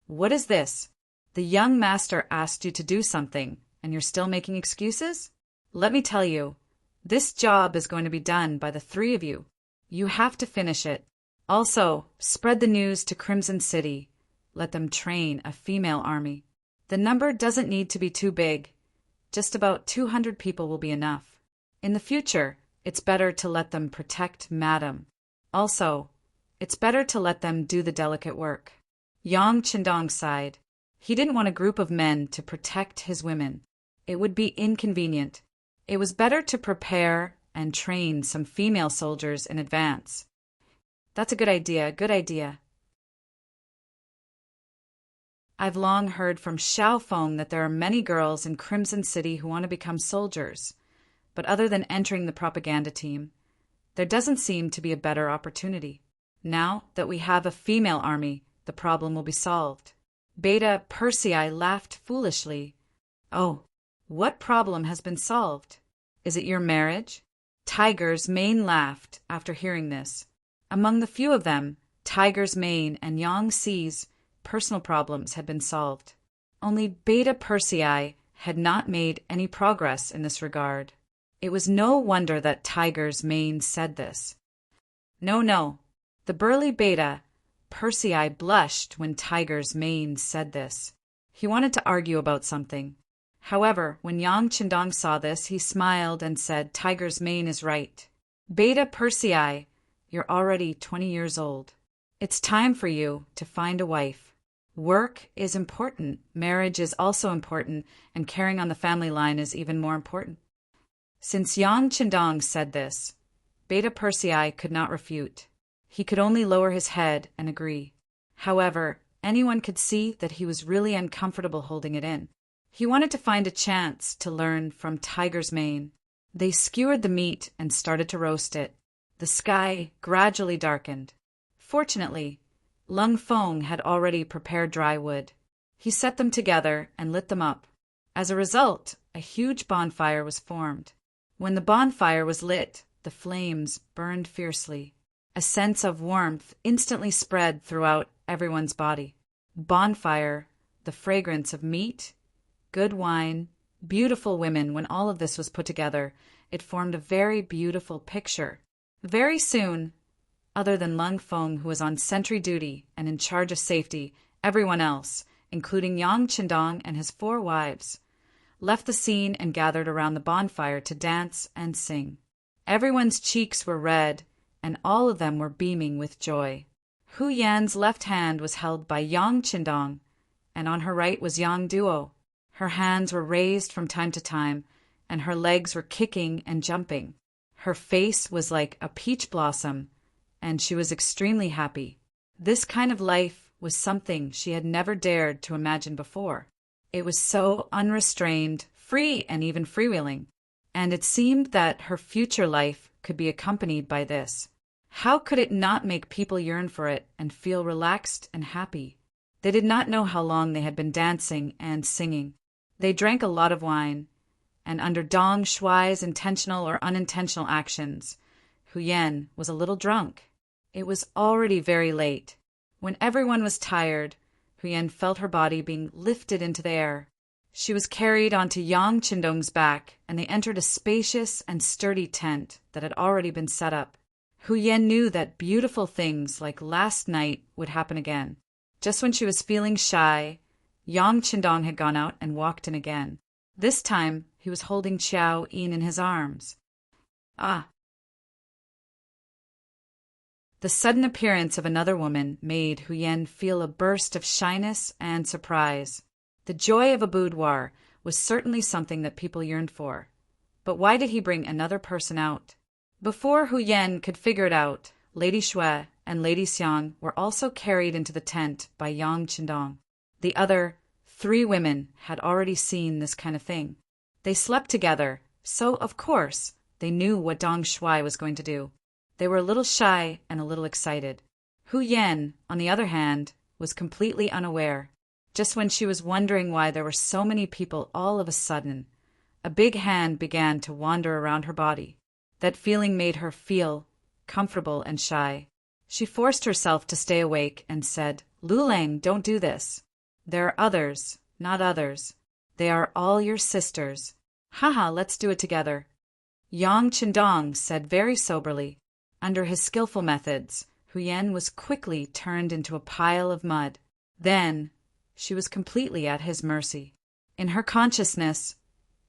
What is this? The young master asked you to do something, and you're still making excuses? Let me tell you, this job is going to be done by the three of you. You have to finish it. Also, spread the news to Crimson City. Let them train a female army. The number doesn't need to be too big. Just about 200 people will be enough. In the future, it's better to let them protect Madam. Also, it's better to let them do the delicate work. Yang Qindong sighed. He didn't want a group of men to protect his women. It would be inconvenient. It was better to prepare and train some female soldiers in advance. That's a good idea, good idea. I've long heard from Xiao Feng that there are many girls in Crimson City who want to become soldiers, but other than entering the propaganda team, there doesn't seem to be a better opportunity. Now that we have a female army, the problem will be solved. Beta Persei laughed foolishly. Oh, what problem has been solved? Is it your marriage? Tiger's Mane laughed after hearing this. Among the few of them, Tiger's Mane and Yang Xi's personal problems had been solved. Only Beta Persei had not made any progress in this regard. It was no wonder that Tiger's Mane said this. No. The burly Beta Persei blushed when Tiger's Mane said this. He wanted to argue about something. However, when Yang Qindong saw this, he smiled and said, Tiger's Mane is right. Beta Persei, you're already 20 years old. It's time for you to find a wife. Work is important, marriage is also important, and carrying on the family line is even more important. Since Yang Qindong said this, Beta Persei could not refute. He could only lower his head and agree. However, anyone could see that he was really uncomfortable holding it in. He wanted to find a chance to learn from Tiger's Mane. They skewered the meat and started to roast it. The sky gradually darkened. Fortunately, Lung Feng had already prepared dry wood. He set them together and lit them up. As a result, a huge bonfire was formed. When the bonfire was lit, the flames burned fiercely. A sense of warmth instantly spread throughout everyone's body. Bonfire, the fragrance of meat, good wine, beautiful women. When all of this was put together, it formed a very beautiful picture. Very soon, other than Lung Feng, who was on sentry duty and in charge of safety, everyone else, including Yang Qindong and his 4 wives, left the scene and gathered around the bonfire to dance and sing. Everyone's cheeks were red, and all of them were beaming with joy. Hu Yan's left hand was held by Yang Qindong, and on her right was Yang Duo. Her hands were raised from time to time, and her legs were kicking and jumping. Her face was like a peach blossom, and she was extremely happy. This kind of life was something she had never dared to imagine before. It was so unrestrained, free, and even freewheeling, and it seemed that her future life could be accompanied by this. How could it not make people yearn for it and feel relaxed and happy? They did not know how long they had been dancing and singing. They drank a lot of wine, and under Dong Shuai's intentional or unintentional actions, Hu Yan was a little drunk. It was already very late. When everyone was tired, Hu Yan felt her body being lifted into the air. She was carried onto Yang Qindong's back, and they entered a spacious and sturdy tent that had already been set up. Hu Yan knew that beautiful things like last night would happen again. Just when she was feeling shy, Yang Qindong had gone out and walked in again. This time, he was holding Xiao Yin in his arms. Ah! The sudden appearance of another woman made Hu Yan feel a burst of shyness and surprise. The joy of a boudoir was certainly something that people yearned for. But why did he bring another person out? Before Hu Yan could figure it out, Lady Shui and Lady Xiang were also carried into the tent by Yang Qindong. The other 3 women had already seen this kind of thing. They slept together, so of course they knew what Dong Shuai was going to do. They were a little shy and a little excited. Hu Yan, on the other hand, was completely unaware. Just when she was wondering why there were so many people all of a sudden, a big hand began to wander around her body. That feeling made her feel comfortable and shy. She forced herself to stay awake and said, Lulang, don't do this. There are others, not others. They are all your sisters. Haha, let's do it together. Yang Qindong said very soberly. Under his skillful methods, Hu Yan was quickly turned into a pile of mud. Then, she was completely at his mercy. In her consciousness,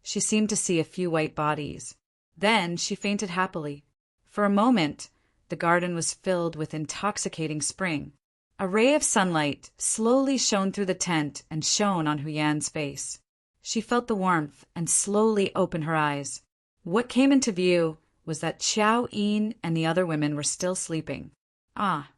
she seemed to see a few white bodies. Then she fainted happily. For a moment, the garden was filled with intoxicating spring. A ray of sunlight slowly shone through the tent and shone on Hu Yan's face. She felt the warmth and slowly opened her eyes. What came into view was that Xiao Yin and the other women were still sleeping. Ah!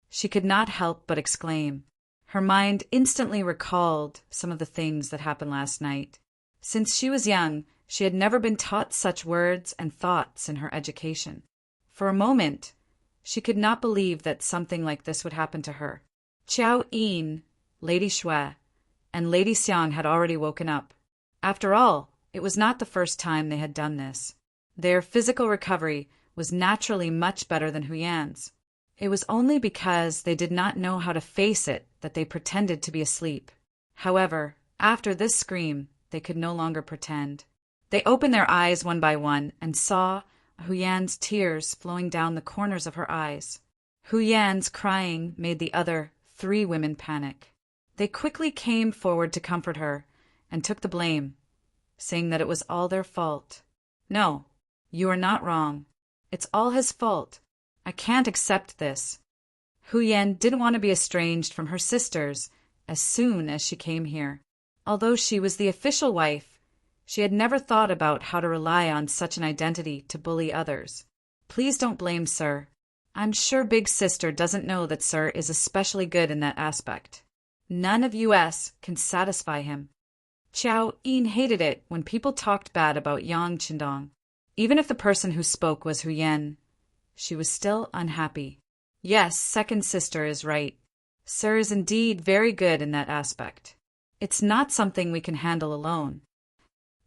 She could not help but exclaim. Her mind instantly recalled some of the things that happened last night. Since she was young, she had never been taught such words and thoughts in her education. For a moment, she could not believe that something like this would happen to her. Chiao Yin, Lady Xue, and Lady Xiang had already woken up. After all, it was not the first time they had done this. Their physical recovery was naturally much better than Huyan's. It was only because they did not know how to face it that they pretended to be asleep. However, after this scream, they could no longer pretend. They opened their eyes one by one and saw Huyan's tears flowing down the corners of her eyes. Huyan's crying made the other 3 women panic. They quickly came forward to comfort her and took the blame, saying that it was all their fault. No, you are not wrong. It's all his fault. I can't accept this. Huyan didn't want to be estranged from her sisters as soon as she came here. Although she was the official wife, she had never thought about how to rely on such an identity to bully others. Please don't blame Sir. I'm sure Big Sister doesn't know that Sir is especially good in that aspect. None of us can satisfy him. Chiao Yin hated it when people talked bad about Yang Qindong. Even if the person who spoke was Huyan, she was still unhappy. Yes, second sister is right. Sir is indeed very good in that aspect. It's not something we can handle alone.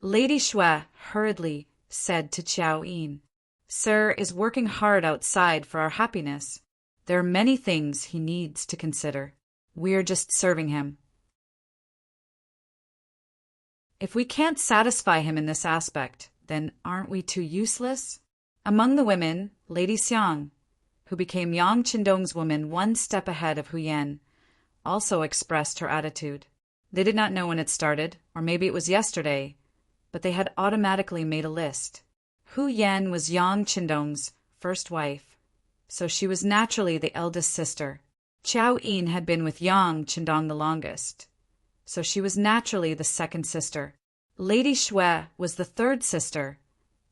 Lady Xue hurriedly said to Chiao Yin, Sir is working hard outside for our happiness. There are many things he needs to consider. We're just serving him. If we can't satisfy him in this aspect, then aren't we too useless? Among the women, Lady Xiang, who became Yang Qindong's woman one step ahead of Huyan, also expressed her attitude. They did not know when it started, or maybe it was yesterday, but they had automatically made a list. Huyan was Yang Qindong's first wife, so she was naturally the eldest sister. Chiao Yin had been with Yang Qindong the longest, so she was naturally the second sister. Lady Xue was the third sister,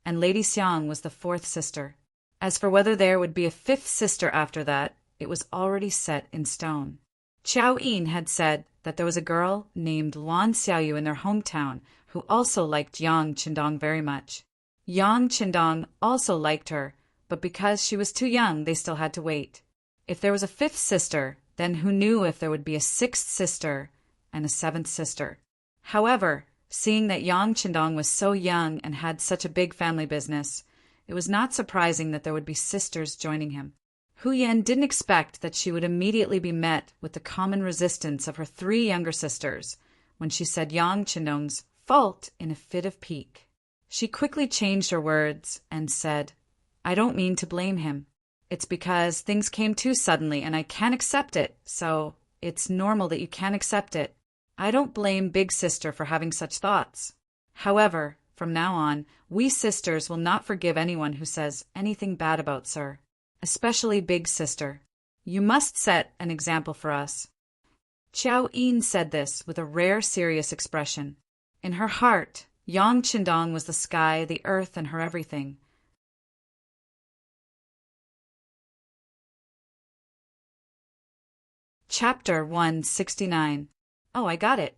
and Lady Xiang was the fourth sister. As for whether there would be a fifth sister after that, it was already set in stone. Chiao Yin had said that there was a girl named Luan Xiaoyu in their hometown who also liked Yang Qindong very much. Yang Qindong also liked her, but because she was too young, they still had to wait. If there was a fifth sister, then who knew if there would be a sixth sister and a seventh sister? However, seeing that Yang Qindong was so young and had such a big family business, it was not surprising that there would be sisters joining him. Huyan didn't expect that she would immediately be met with the common resistance of her 3 younger sisters when she said Yang Qindong's fault in a fit of pique. She quickly changed her words and said, I don't mean to blame him. It's because things came too suddenly and I can't accept it, so it's normal that you can't accept it. I don't blame Big Sister for having such thoughts. However, from now on, we sisters will not forgive anyone who says anything bad about Sir, especially Big Sister. You must set an example for us. Chiao Yin said this with a rare serious expression. In her heart, Yang Qindong was the sky, the earth, and her everything. Chapter 169. Oh, I got it.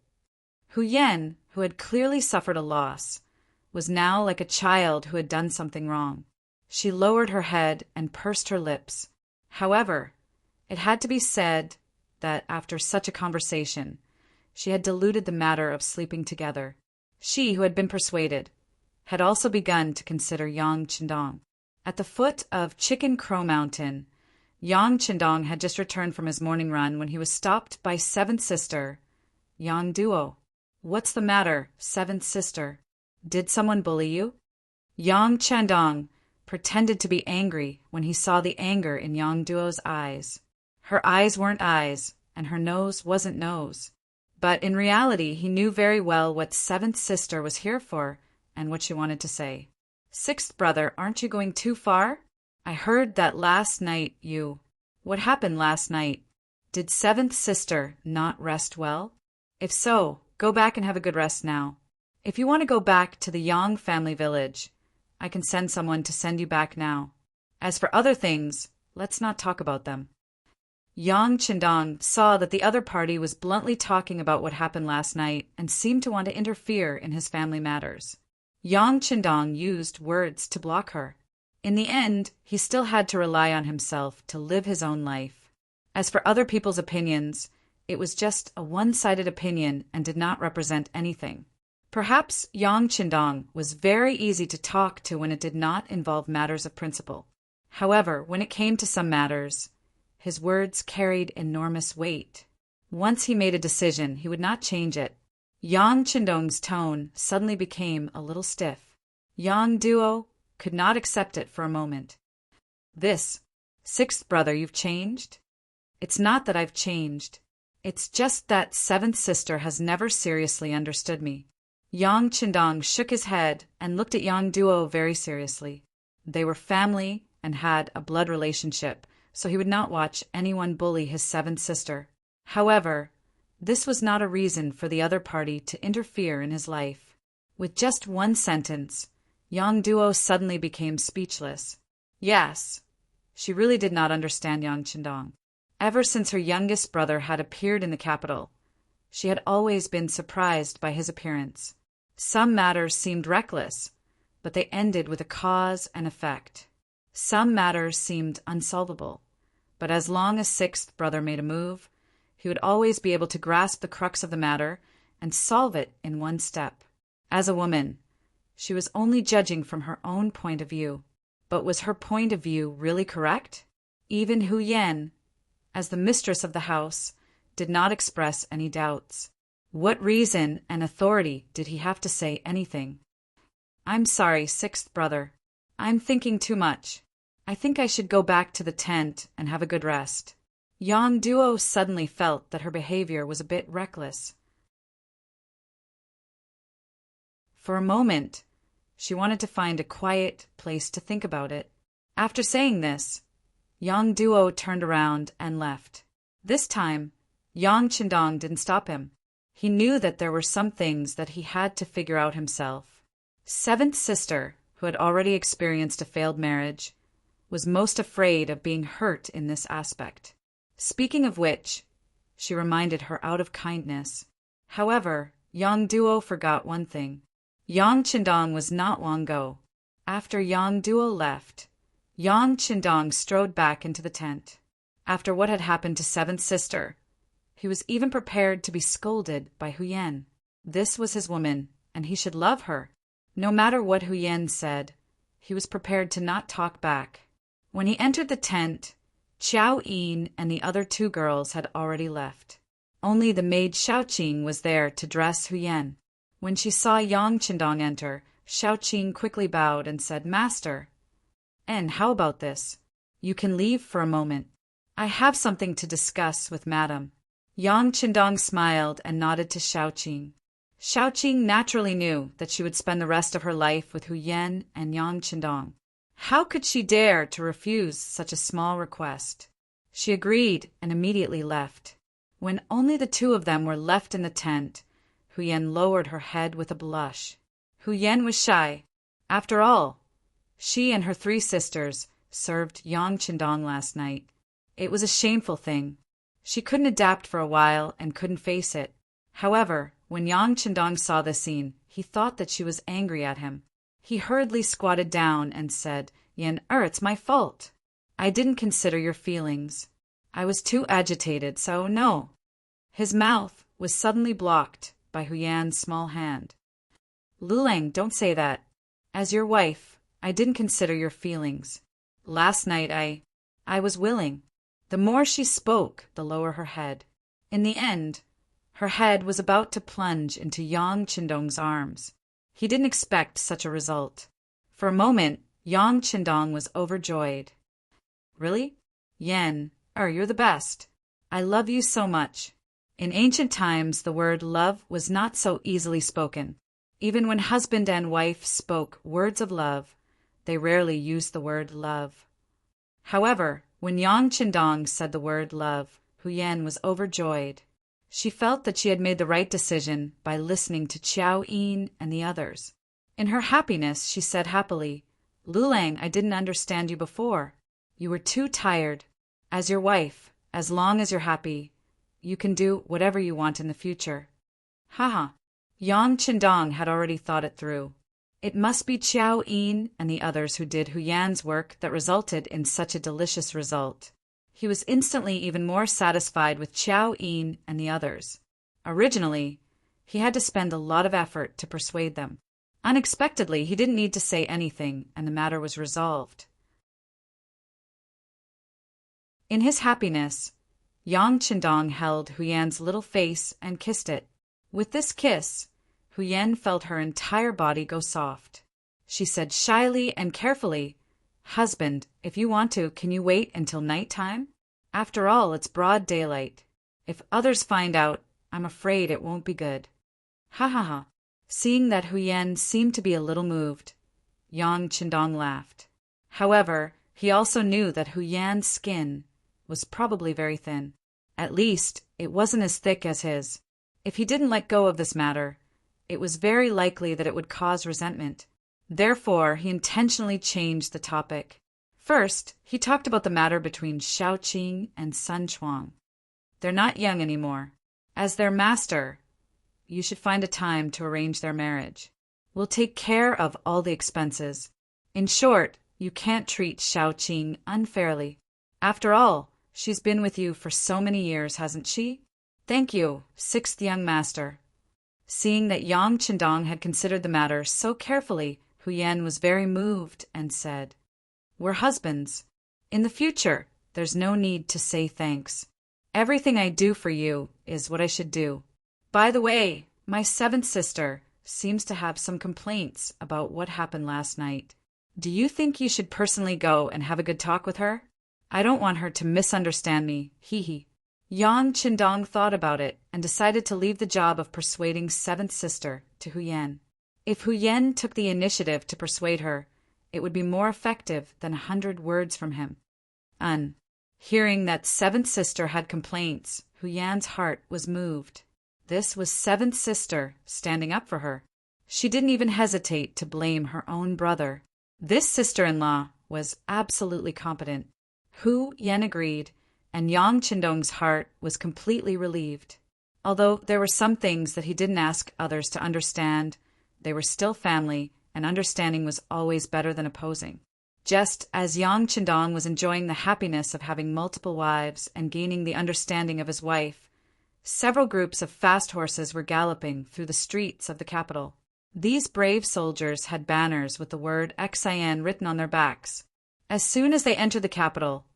Huyan, who had clearly suffered a loss, was now like a child who had done something wrong. She lowered her head and pursed her lips. However, it had to be said that after such a conversation, she had diluted the matter of sleeping together. She, who had been persuaded, had also begun to consider Yang Qindong. At the foot of Chicken Crow Mountain, Yang Qindong had just returned from his morning run when he was stopped by seventh sister, Yang Duo. What's the matter, seventh sister? Did someone bully you? Yang Qindong pretended to be angry when he saw the anger in Yang Duo's eyes. Her eyes weren't eyes, and her nose wasn't nose. But in reality, he knew very well what seventh sister was here for and what she wanted to say. Sixth brother, aren't you going too far? I heard that last night you... What happened last night? Did seventh sister not rest well? If so, go back and have a good rest now. If you want to go back to the Yang family village, I can send someone to send you back now. As for other things, Let's not talk about them. Yang Qindong saw that the other party was bluntly talking about what happened last night and seemed to want to interfere in his family matters. Yang Qindong used words to block her. In the end, he still had to rely on himself to live his own life. As for other people's opinions, it was just a one-sided opinion and did not represent anything. Perhaps Yang Qindong was very easy to talk to when it did not involve matters of principle. However, when it came to some matters, his words carried enormous weight. Once he made a decision, he would not change it. Yang Qindong's tone suddenly became a little stiff. Yang Duo could not accept it for a moment. This, sixth brother, you've changed? It's not that I've changed. It's just that seventh sister has never seriously understood me. Yang Qindong shook his head and looked at Yang Duo very seriously. They were family and had a blood relationship, so he would not watch anyone bully his seventh sister. However, this was not a reason for the other party to interfere in his life. With just one sentence, Yang Duo suddenly became speechless. Yes, she really did not understand Yang Qindong. Ever since her youngest brother had appeared in the capital, she had always been surprised by his appearance. Some matters seemed reckless, but they ended with a cause and effect. Some matters seemed unsolvable, but as long as sixth brother made a move, he would always be able to grasp the crux of the matter and solve it in one step. As a woman, she was only judging from her own point of view. But was her point of view really correct? Even Hu Yan, as the mistress of the house, did not express any doubts. What reason and authority did he have to say anything? I'm sorry, sixth brother. I'm thinking too much. I think I should go back to the tent and have a good rest. Yang Duo suddenly felt that her behavior was a bit reckless. For a moment, she wanted to find a quiet place to think about it. After saying this, Yang Duo turned around and left. This time, Yang Qindong didn't stop him. He knew that there were some things that he had to figure out himself. Seventh sister, who had already experienced a failed marriage, was most afraid of being hurt in this aspect. Speaking of which, she reminded her out of kindness. However, Yang Duo forgot one thing. Yang Qindong was not long ago. After Yang Duo left, Yang Qindong strode back into the tent. After what had happened to seventh sister, he was even prepared to be scolded by Hu Yan. This was his woman, and he should love her. No matter what Hu Yan said, he was prepared to not talk back. When he entered the tent, Qiao Yin and the other two girls had already left. Only the maid Xiaoqing was there to dress Hu Yan. When she saw Yang Qindong enter, Xiaoqing quickly bowed and said, "Master, and how about this? You can leave for a moment. I have something to discuss with Madam." Yang Qindong smiled and nodded to Xiaoqing. Xiaoqing naturally knew that she would spend the rest of her life with Hu Yan and Yang Qindong. How could she dare to refuse such a small request? She agreed and immediately left. When only the two of them were left in the tent, Hu Yan lowered her head with a blush. Hu Yan was shy. After all, she and her three sisters served Yang Qindong last night. It was a shameful thing. She couldn't adapt for a while and couldn't face it. However, when Yang Qindong saw the scene, he thought that she was angry at him. He hurriedly squatted down and said, "Yan it's my fault. I didn't consider your feelings. I was too agitated, so no." His mouth was suddenly blocked by Hu Yan's small hand. "Lulang, don't say that. As your wife, I didn't consider your feelings. Last night I was willing." The more she spoke, the lower her head. In the end, her head was about to plunge into Yang Qindong's arms. He didn't expect such a result. For a moment, Yang Qindong was overjoyed. "Really? Yan, you're the best. I love you so much." In ancient times, the word love was not so easily spoken. Even when husband and wife spoke words of love, they rarely used the word love. However, when Yang Qindong said the word love, Hu Yan was overjoyed. She felt that she had made the right decision by listening to Qiao Yin and the others. In her happiness, she said happily, "Lulang, I didn't understand you before. You were too tired. As your wife, as long as you're happy, you can do whatever you want in the future. Haha. Yang Qindong had already thought it through. It must be Qiao Yin and the others who did Huyan's work that resulted in such a delicious result. He was instantly even more satisfied with Qiao Yin and the others. Originally, he had to spend a lot of effort to persuade them. Unexpectedly, he didn't need to say anything, and the matter was resolved. In his happiness, Yang Qindong held Huyan's little face and kissed it. With this kiss, Huyan felt her entire body go soft. She said shyly and carefully, "Husband, if you want to, can you wait until night time? After all, it's broad daylight. If others find out, I'm afraid it won't be good." Ha ha ha. Seeing that Huyan seemed to be a little moved, Yang Qindong laughed. However, he also knew that Huyan's skin was probably very thin. At least, it wasn't as thick as his. If he didn't let go of this matter, it was very likely that it would cause resentment. Therefore, he intentionally changed the topic. First, he talked about the matter between Shaoqing and Sun Chuang. They're not young anymore. As their master, you should find a time to arrange their marriage. We'll take care of all the expenses. In short, you can't treat Shaoqing unfairly. After all, she's been with you for so many years, hasn't she? Thank you, sixth young master. Seeing that Yang Qindong had considered the matter so carefully, Huyan was very moved and said, "We're husbands. In the future, there's no need to say thanks. Everything I do for you is what I should do. By the way, my seventh sister seems to have some complaints about what happened last night. Do you think you should personally go and have a good talk with her? I don't want her to misunderstand me, hee hee." Yang Qindong thought about it and decided to leave the job of persuading seventh sister to Huyan. If Huyan took the initiative to persuade her, it would be more effective than 100 words from him. Hearing that seventh sister had complaints, Huyan's heart was moved. This was seventh sister standing up for her. She didn't even hesitate to blame her own brother. This sister-in-law was absolutely competent. Huyan agreed, and Yang Qindong's heart was completely relieved. Although there were some things that he didn't ask others to understand, they were still family, and understanding was always better than opposing. Just as Yang Qindong was enjoying the happiness of having multiple wives and gaining the understanding of his wife, several groups of fast horses were galloping through the streets of the capital. These brave soldiers had banners with the word Xian written on their backs. As soon as they entered the capital,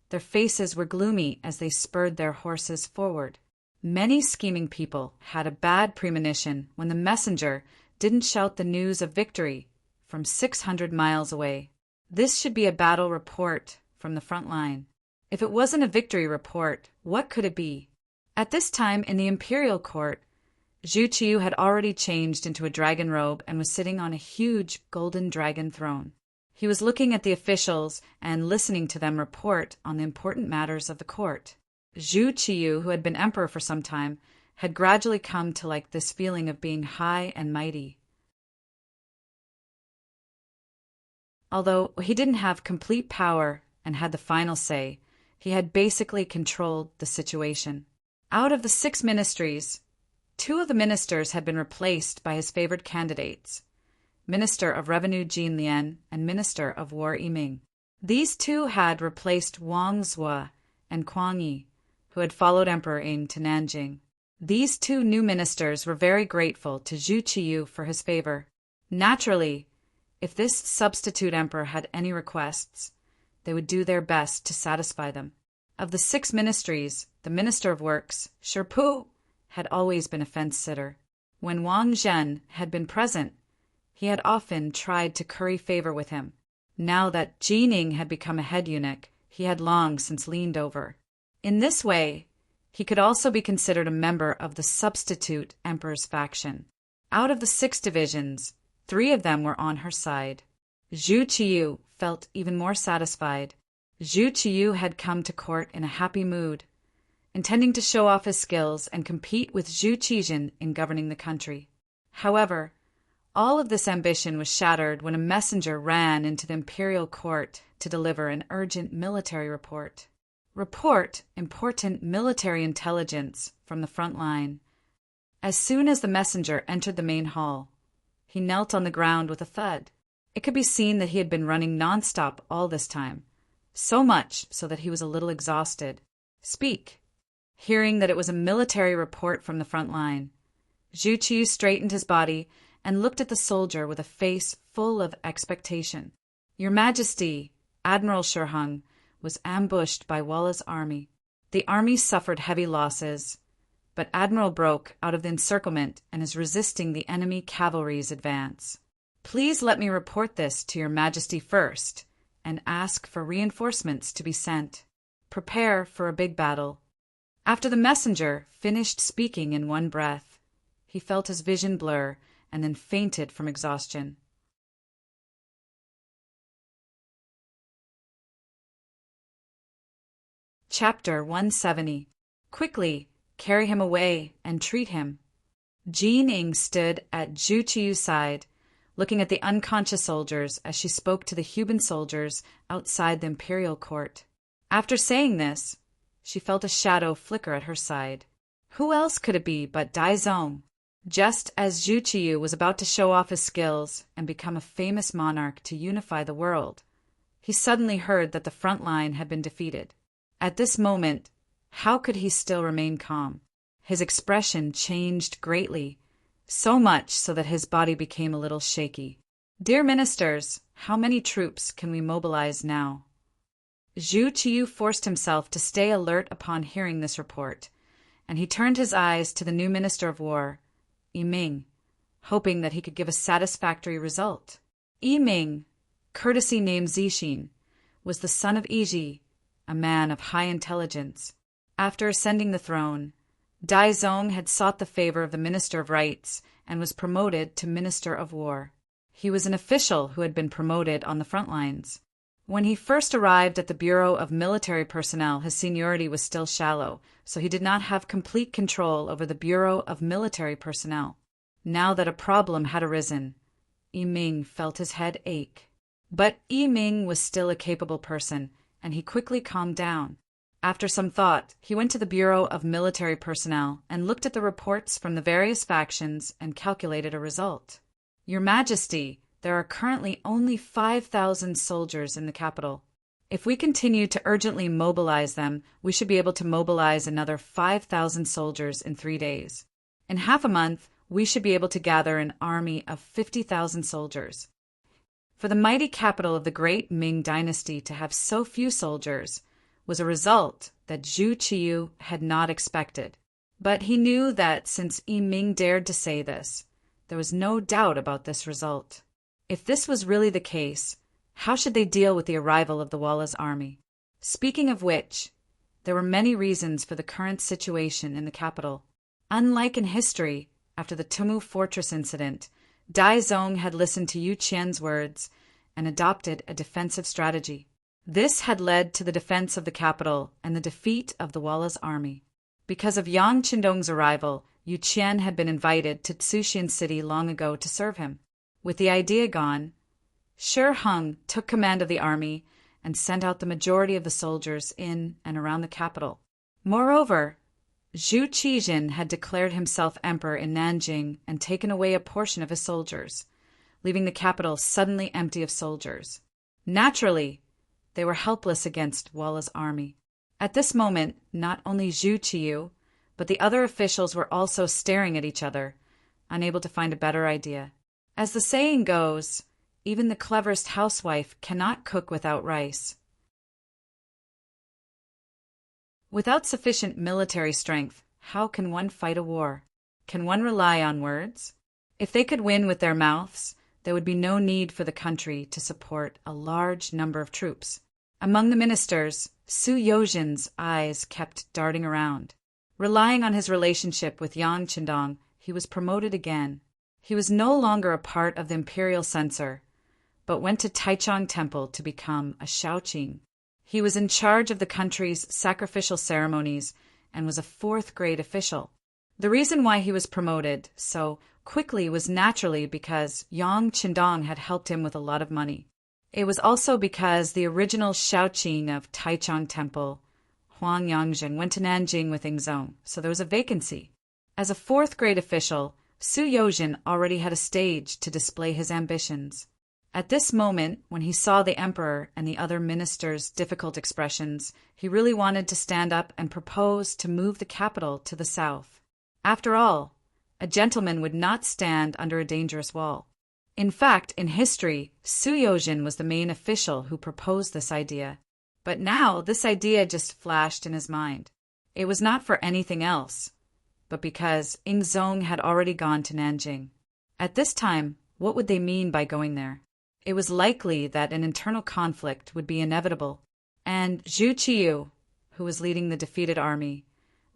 their faces were gloomy as they spurred their horses forward. Many scheming people had a bad premonition when the messenger didn't shout the news of victory from 600 miles away. This should be a battle report from the front line. If it wasn't a victory report, what could it be? At this time in the imperial court, Zhu Qiyu had already changed into a dragon robe and was sitting on a huge golden dragon throne. He was looking at the officials and listening to them report on the important matters of the court. Zhu Qiyu, who had been emperor for some time, had gradually come to like this feeling of being high and mighty. Although he didn't have complete power and had the final say, he had basically controlled the situation. Out of the 6 ministries, 2 of the ministers had been replaced by his favored candidates, Minister of Revenue Jin Lian and Minister of War Ming. These 2 had replaced Wang Zhuo and Kuang Yi, who had followed Emperor Ying to Nanjing. These 2 new ministers were very grateful to Zhu Qiyu for his favor. Naturally, if this substitute emperor had any requests, they would do their best to satisfy them. Of the 6 ministries, the Minister of Works, Shipu, had always been a fence-sitter. When Wang Zhen had been present, he had often tried to curry favor with him. Now that Jining had become a head eunuch, he had long since leaned over. In this way, he could also be considered a member of the substitute emperor's faction. Out of the 6 divisions, 3 of them were on her side. Zhu Qiyu felt even more satisfied. Zhu Qiyu had come to court in a happy mood, intending to show off his skills and compete with Zhu Qijin in governing the country. However, all of this ambition was shattered when a messenger ran into the imperial court to deliver an urgent military report. Report important military intelligence from the front line. As soon as the messenger entered the main hall, he knelt on the ground with a thud. It could be seen that he had been running nonstop all this time, so much so that he was a little exhausted. Speak. Hearing that it was a military report from the front line, Zhu Qiyu straightened his body and looked at the soldier with a face full of expectation. Your Majesty, Admiral Shiheng was ambushed by Walla's army. The army suffered heavy losses, but Admiral broke out of the encirclement and is resisting the enemy cavalry's advance. Please let me report this to Your Majesty first and ask for reinforcements to be sent. Prepare for a big battle. After the messenger finished speaking in one breath, he felt his vision blur and then fainted from exhaustion. Chapter 170. Quickly, carry him away and treat him. Ming stood at Zhu Qiyu's side, looking at the unconscious soldiers as she spoke to the human soldiers outside the imperial court. After saying this, she felt a shadow flicker at her side. Who else could it be but Daizong? Just as Zhu Qiyu was about to show off his skills and become a famous monarch to unify the world, he suddenly heard that the front line had been defeated. At this moment, how could he still remain calm? His expression changed greatly, so much so that his body became a little shaky. Dear ministers, how many troops can we mobilize now? Zhu Qiyu forced himself to stay alert upon hearing this report, and he turned his eyes to the new Minister of War, Ming, hoping that he could give a satisfactory result. Ming, courtesy named Zixin, was the son of Yiji, a man of high intelligence. After ascending the throne, Daizong had sought the favor of the Minister of Rights and was promoted to Minister of War. He was an official who had been promoted on the front lines. When he first arrived at the Bureau of Military Personnel, his seniority was still shallow, so he did not have complete control over the Bureau of Military Personnel. Now that a problem had arisen, Ming felt his head ache. But Ming was still a capable person, and he quickly calmed down. After some thought, he went to the Bureau of Military Personnel and looked at the reports from the various factions and calculated a result. Your Majesty, there are currently only 5,000 soldiers in the capital. If we continue to urgently mobilize them, we should be able to mobilize another 5,000 soldiers in 3 days. In half a month, we should be able to gather an army of 50,000 soldiers. For the mighty capital of the great Ming dynasty to have so few soldiers was a result that Zhu Qiyu had not expected. But he knew that since Ming dared to say this, there was no doubt about this result. If this was really the case, how should they deal with the arrival of the Walla's army? Speaking of which, there were many reasons for the current situation in the capital. Unlike in history, after the Tumu Fortress incident, Daizong had listened to Yu Qian's words and adopted a defensive strategy. This had led to the defense of the capital and the defeat of the Walla's army. Because of Yang Qindong's arrival, Yu Qian had been invited to Tsuxian City long ago to serve him. With the idea gone, Shiheng took command of the army and sent out the majority of the soldiers in and around the capital. Moreover, Zhu Qijin had declared himself emperor in Nanjing and taken away a portion of his soldiers, leaving the capital suddenly empty of soldiers. Naturally, they were helpless against Walla's army. At this moment, not only Zhu Qiyu, but the other officials were also staring at each other, unable to find a better idea. As the saying goes, even the cleverest housewife cannot cook without rice. Without sufficient military strength, how can one fight a war? Can one rely on words? If they could win with their mouths, there would be no need for the country to support a large number of troops. Among the ministers, Su Yozhin's eyes kept darting around. Relying on his relationship with Yang Qindong, he was promoted again. He was no longer a part of the imperial censor, but went to Taichung Temple to become a Shaoqing. He was in charge of the country's sacrificial ceremonies and was a fourth-grade official. The reason why he was promoted so quickly was naturally because Yang Qindong had helped him with a lot of money. It was also because the original Shaoqing of Taichung Temple, Huang Yangzhen, went to Nanjing with Ingzong, so there was a vacancy. As a fourth-grade official, Su Yozhen already had a stage to display his ambitions. At this moment, when he saw the emperor and the other ministers' difficult expressions, he really wanted to stand up and propose to move the capital to the south. After all, a gentleman would not stand under a dangerous wall. In fact, in history, Su Yozhen was the main official who proposed this idea. But now this idea just flashed in his mind. It was not for anything else, but because Ingzong had already gone to Nanjing. At this time, what would they mean by going there? It was likely that an internal conflict would be inevitable, and Zhu Qiyu, who was leading the defeated army,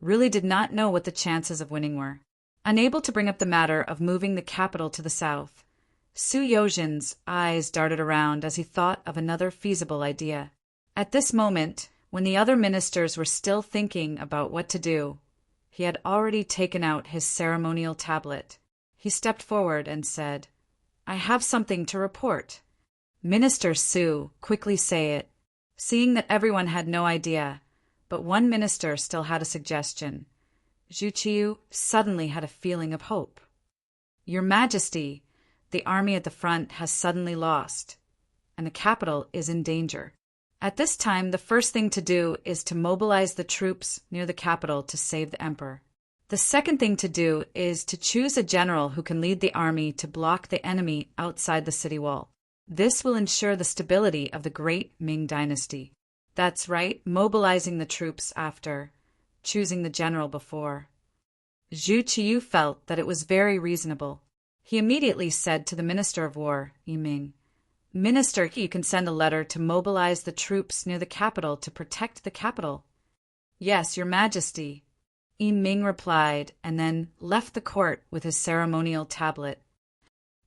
really did not know what the chances of winning were. Unable to bring up the matter of moving the capital to the south, Su Yozhen's eyes darted around as he thought of another feasible idea. At this moment, when the other ministers were still thinking about what to do, he had already taken out his ceremonial tablet. He stepped forward and said, "I have something to report." Minister Su, quickly say it. Seeing that everyone had no idea, but one minister still had a suggestion, Zhu Qiyu suddenly had a feeling of hope. "Your Majesty, the army at the front has suddenly lost, and the capital is in danger. At this time, the first thing to do is to mobilize the troops near the capital to save the emperor. The second thing to do is to choose a general who can lead the army to block the enemy outside the city wall. This will ensure the stability of the great Ming dynasty." That's right, mobilizing the troops after, choosing the general before. Zhu Qiyu felt that it was very reasonable. He immediately said to the Minister of War, Ming, "Minister, you can send a letter to mobilize the troops near the capital to protect the capital." "Yes, Your Majesty," Ming replied, and then left the court with his ceremonial tablet.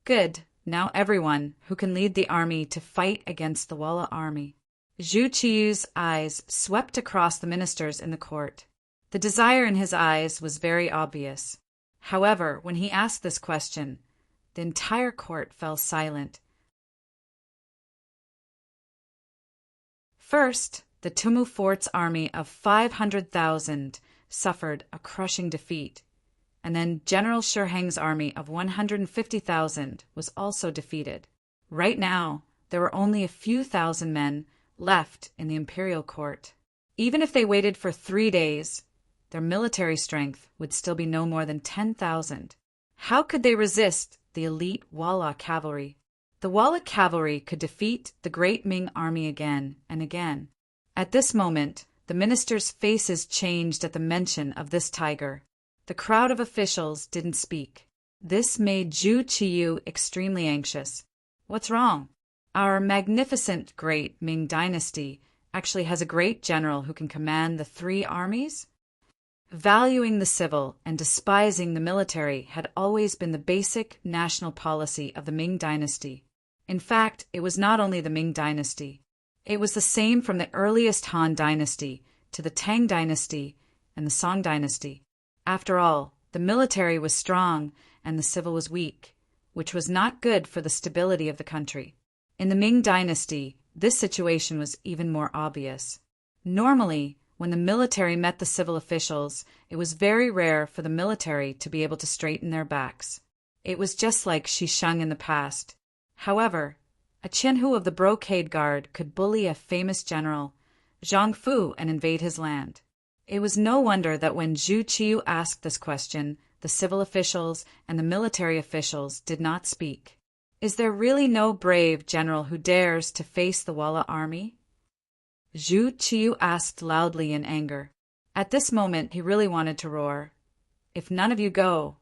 "Good. Now everyone who can lead the army to fight against the Walla army." Zhu Qiyu's eyes swept across the ministers in the court. The desire in his eyes was very obvious. However, when he asked this question, the entire court fell silent. First, the Tumu Fort's army of 500,000 suffered a crushing defeat, and then General Shiheng's army of 150,000 was also defeated. Right now, there were only a few thousand men left in the imperial court. Even if they waited for 3 days, their military strength would still be no more than 10,000. How could they resist the elite Walla cavalry? The Walla cavalry could defeat the great Ming army again and again. At this moment, the ministers' faces changed at the mention of this tiger. The crowd of officials didn't speak. This made Zhu Qiyu extremely anxious. "What's wrong? Our magnificent great Ming dynasty actually has a great general who can command the 3 armies?" Valuing the civil and despising the military had always been the basic national policy of the Ming dynasty. In fact, it was not only the Ming dynasty. It was the same from the earliest Han dynasty to the Tang dynasty and the Song dynasty. After all, the military was strong and the civil was weak, which was not good for the stability of the country. In the Ming dynasty, this situation was even more obvious. Normally, when the military met the civil officials, it was very rare for the military to be able to straighten their backs. It was just like Xisheng in the past. However, a Qianhu of the Brocade Guard could bully a famous general, Zhang Fu, and invade his land. It was no wonder that when Zhu Qiyu asked this question, the civil officials and the military officials did not speak. Is there really no brave general who dares to face the Walla army? Zhu Qiyu asked loudly in anger. At this moment, he really wanted to roar. "If none of you go,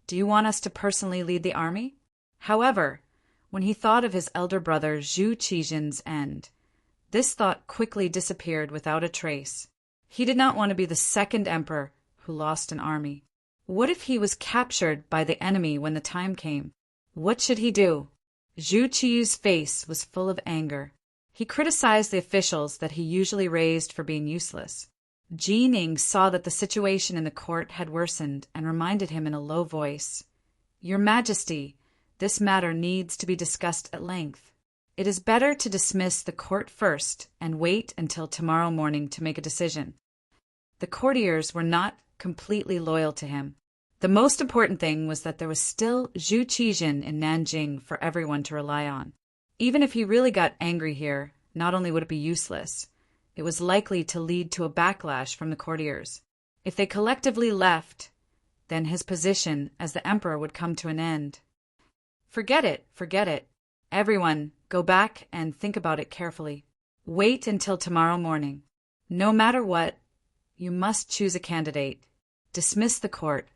do you want us to personally lead the army?" However, when he thought of his elder brother Zhu Qizhen's end, this thought quickly disappeared without a trace. He did not want to be the second emperor who lost an army. What if he was captured by the enemy when the time came? What should he do? Zhu Qiyu's face was full of anger. He criticized the officials that he usually raised for being useless. Jining saw that the situation in the court had worsened and reminded him in a low voice, "Your Majesty, this matter needs to be discussed at length." It is better to dismiss the court first and wait until tomorrow morning to make a decision. The courtiers were not completely loyal to him. The most important thing was that there was still Zhu Qijin in Nanjing for everyone to rely on. Even if he really got angry here, not only would it be useless, it was likely to lead to a backlash from the courtiers. If they collectively left, then his position as the emperor would come to an end. Forget it, forget it. Everyone, go back and think about it carefully. Wait until tomorrow morning. No matter what, you must choose a candidate. Dismiss the court.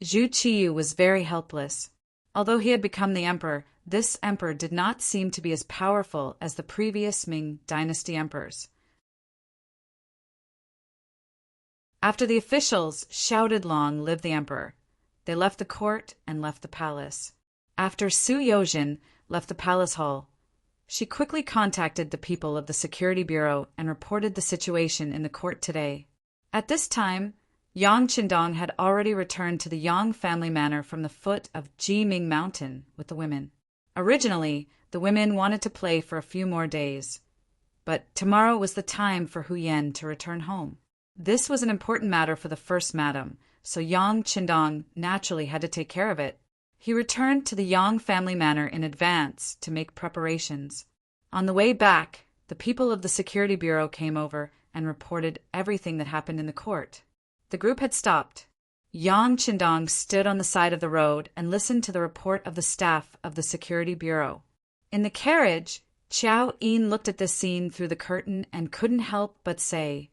Zhu Qiyu was very helpless. Although he had become the emperor, this emperor did not seem to be as powerful as the previous Ming dynasty emperors. After the officials shouted "Long live the emperor," they left the court and left the palace. After Su Yozhen left the palace hall, she quickly contacted the people of the Security Bureau and reported the situation in the court today. At this time, Yang Qindong had already returned to the Yang family manor from the foot of Jiming Mountain with the women. Originally, the women wanted to play for a few more days, but tomorrow was the time for Hu Yan to return home. This was an important matter for the first madam, so Yang Qindong naturally had to take care of it. He returned to the Yang family manor in advance to make preparations. On the way back, the people of the Security Bureau came over and reported everything that happened in the court. The group had stopped. Yang Qindong stood on the side of the road and listened to the report of the staff of the Security Bureau. In the carriage, Qiao Yin looked at this scene through the curtain and couldn't help but say,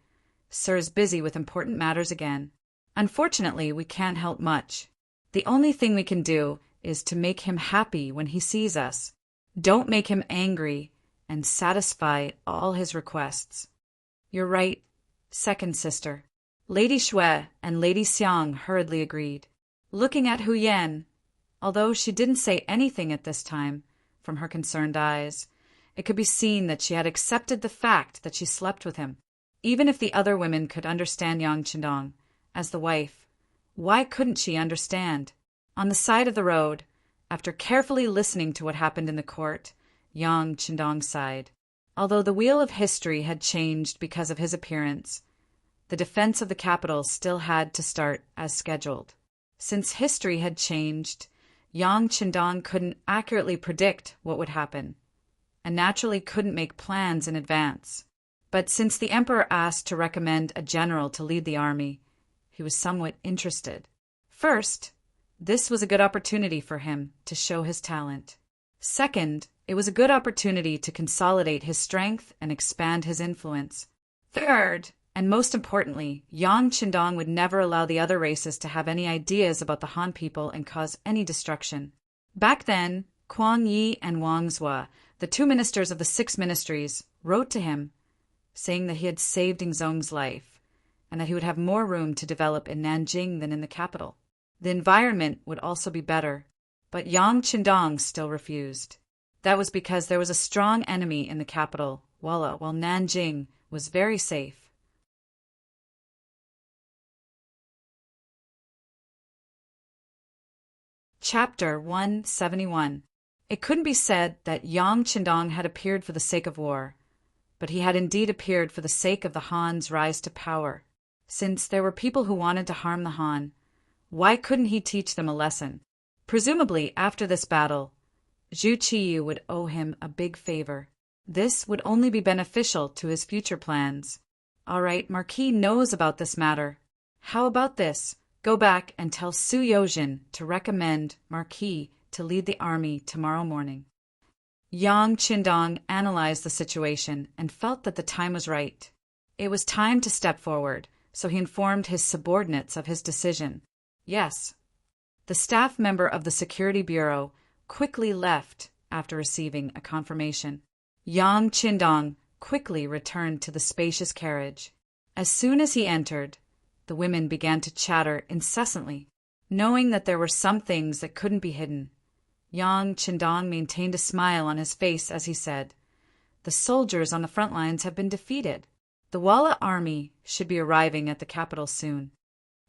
"Sir's busy with important matters again. Unfortunately, we can't help much. The only thing we can do is to make him happy when he sees us. Don't make him angry and satisfy all his requests." "You're right, second sister." Lady Shui and Lady Xiang hurriedly agreed. Looking at Hu Yan, although she didn't say anything at this time, from her concerned eyes, it could be seen that she had accepted the fact that she slept with him. Even if the other women could understand Yang Qindong, as the wife, why couldn't she understand? On the side of the road, after carefully listening to what happened in the court, Yang Qindong sighed. Although the wheel of history had changed because of his appearance, the defense of the capital still had to start as scheduled. Since history had changed, Yang Qindong couldn't accurately predict what would happen, and naturally couldn't make plans in advance. But since the emperor asked to recommend a general to lead the army, he was somewhat interested. First, this was a good opportunity for him to show his talent. Second, it was a good opportunity to consolidate his strength and expand his influence. Third, and most importantly, Yang Qindong would never allow the other races to have any ideas about the Han people and cause any destruction. Back then, Kuang Yi and Wang Zhua, the two ministers of the 6 ministries, wrote to him, saying that he had saved Yingzong's life, and that he would have more room to develop in Nanjing than in the capital. The environment would also be better, but Yang Qindong still refused. That was because there was a strong enemy in the capital, while Nanjing was very safe. Chapter 171. It couldn't be said that Yang Qindong had appeared for the sake of war, but he had indeed appeared for the sake of the Han's rise to power. Since there were people who wanted to harm the Han, why couldn't he teach them a lesson? Presumably, after this battle, Zhu Qiyu would owe him a big favor. This would only be beneficial to his future plans. All right, Marquis knows about this matter. How about this? Go back and tell Su Yozhen to recommend Marquis to lead the army tomorrow morning. Yang Qindong analyzed the situation and felt that the time was right. It was time to step forward, so he informed his subordinates of his decision. Yes. The staff member of the Security Bureau quickly left after receiving a confirmation. Yang Qindong quickly returned to the spacious carriage. As soon as he entered, the women began to chatter incessantly. Knowing that there were some things that couldn't be hidden, Yang Qindong maintained a smile on his face as he said, "The soldiers on the front lines have been defeated. The Walla army should be arriving at the capital soon."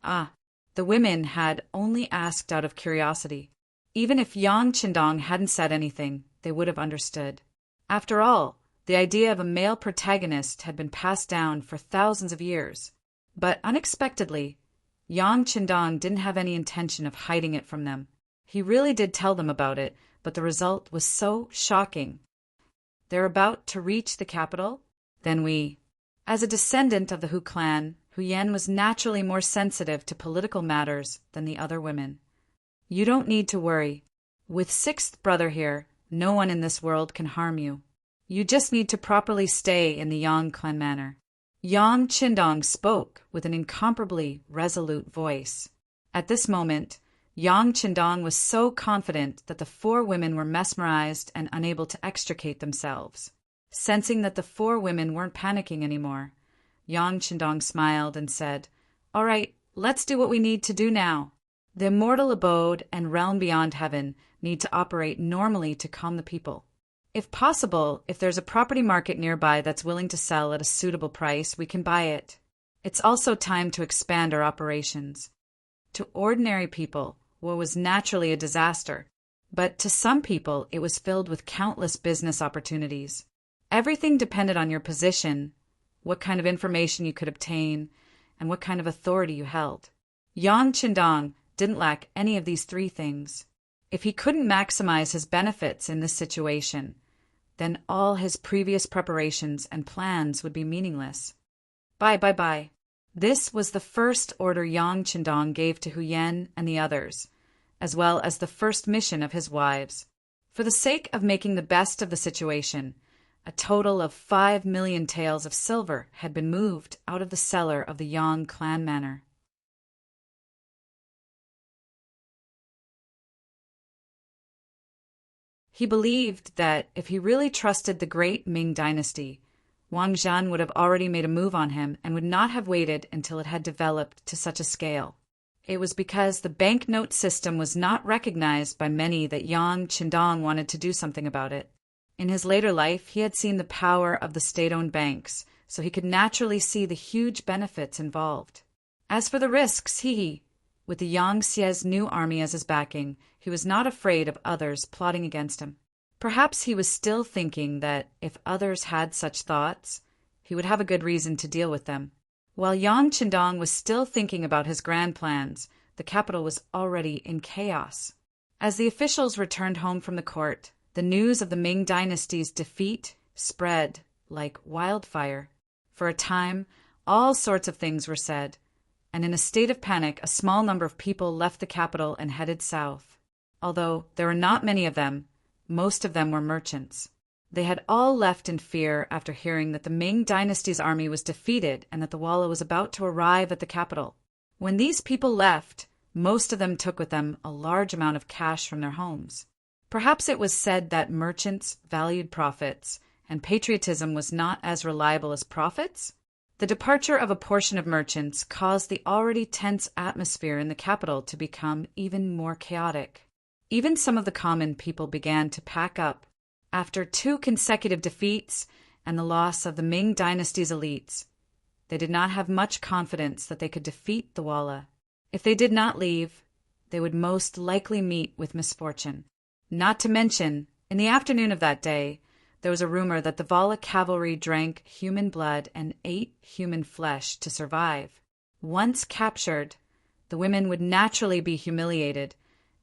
The women had only asked out of curiosity. Even if Yang Qindong hadn't said anything, they would have understood. After all, the idea of a male protagonist had been passed down for thousands of years. But unexpectedly, Yang Qindong didn't have any intention of hiding it from them. He really did tell them about it, but the result was so shocking. They're about to reach the capital? Then As a descendant of the Hu clan, Hu Yan was naturally more sensitive to political matters than the other women. You don't need to worry. With sixth brother here, no one in this world can harm you. You just need to properly stay in the Yang clan manor. Yang Qindong spoke with an incomparably resolute voice. At this moment, Yang Qindong was so confident that the four women were mesmerized and unable to extricate themselves. Sensing that the four women weren't panicking anymore, Yang Qindong smiled and said, "All right, let's do what we need to do now. The immortal abode and realm beyond heaven need to operate normally to calm the people. If possible, if there's a property market nearby that's willing to sell at a suitable price, we can buy it. It's also time to expand our operations." To ordinary people, war was naturally a disaster, but to some people it was filled with countless business opportunities. Everything depended on your position, what kind of information you could obtain, and what kind of authority you held. Yang Qindong didn't lack any of these three things. If he couldn't maximize his benefits in this situation, then all his previous preparations and plans would be meaningless. Bye. This was the first order Yang Qindong gave to Hu Yan and the others, as well as the first mission of his wives. For the sake of making the best of the situation, a total of 5 million taels of silver had been moved out of the cellar of the Yang clan manor. He believed that if he really trusted the great Ming dynasty, Wang Zhan would have already made a move on him and would not have waited until it had developed to such a scale. It was because the banknote system was not recognized by many that Yang Qindong wanted to do something about it. In his later life, he had seen the power of the state-owned banks, so he could naturally see the huge benefits involved. As for the risks, with the Yangtze's new army as his backing, he was not afraid of others plotting against him. Perhaps he was still thinking that if others had such thoughts, he would have a good reason to deal with them. While Yang Qindong was still thinking about his grand plans, the capital was already in chaos. As the officials returned home from the court, the news of the Ming dynasty's defeat spread like wildfire. For a time, all sorts of things were said, and in a state of panic, a small number of people left the capital and headed south. Although there were not many of them, most of them were merchants. They had all left in fear after hearing that the Ming dynasty's army was defeated and that the Walla was about to arrive at the capital. When these people left, most of them took with them a large amount of cash from their homes. Perhaps it was said that merchants valued profits, and patriotism was not as reliable as profits? The departure of a portion of merchants caused the already tense atmosphere in the capital to become even more chaotic. Even some of the common people began to pack up. After 2 consecutive defeats and the loss of the Ming dynasty's elites, they did not have much confidence that they could defeat the Walla. If they did not leave, they would most likely meet with misfortune. Not to mention, in the afternoon of that day, there was a rumor that the Walla cavalry drank human blood and ate human flesh to survive. Once captured, the women would naturally be humiliated,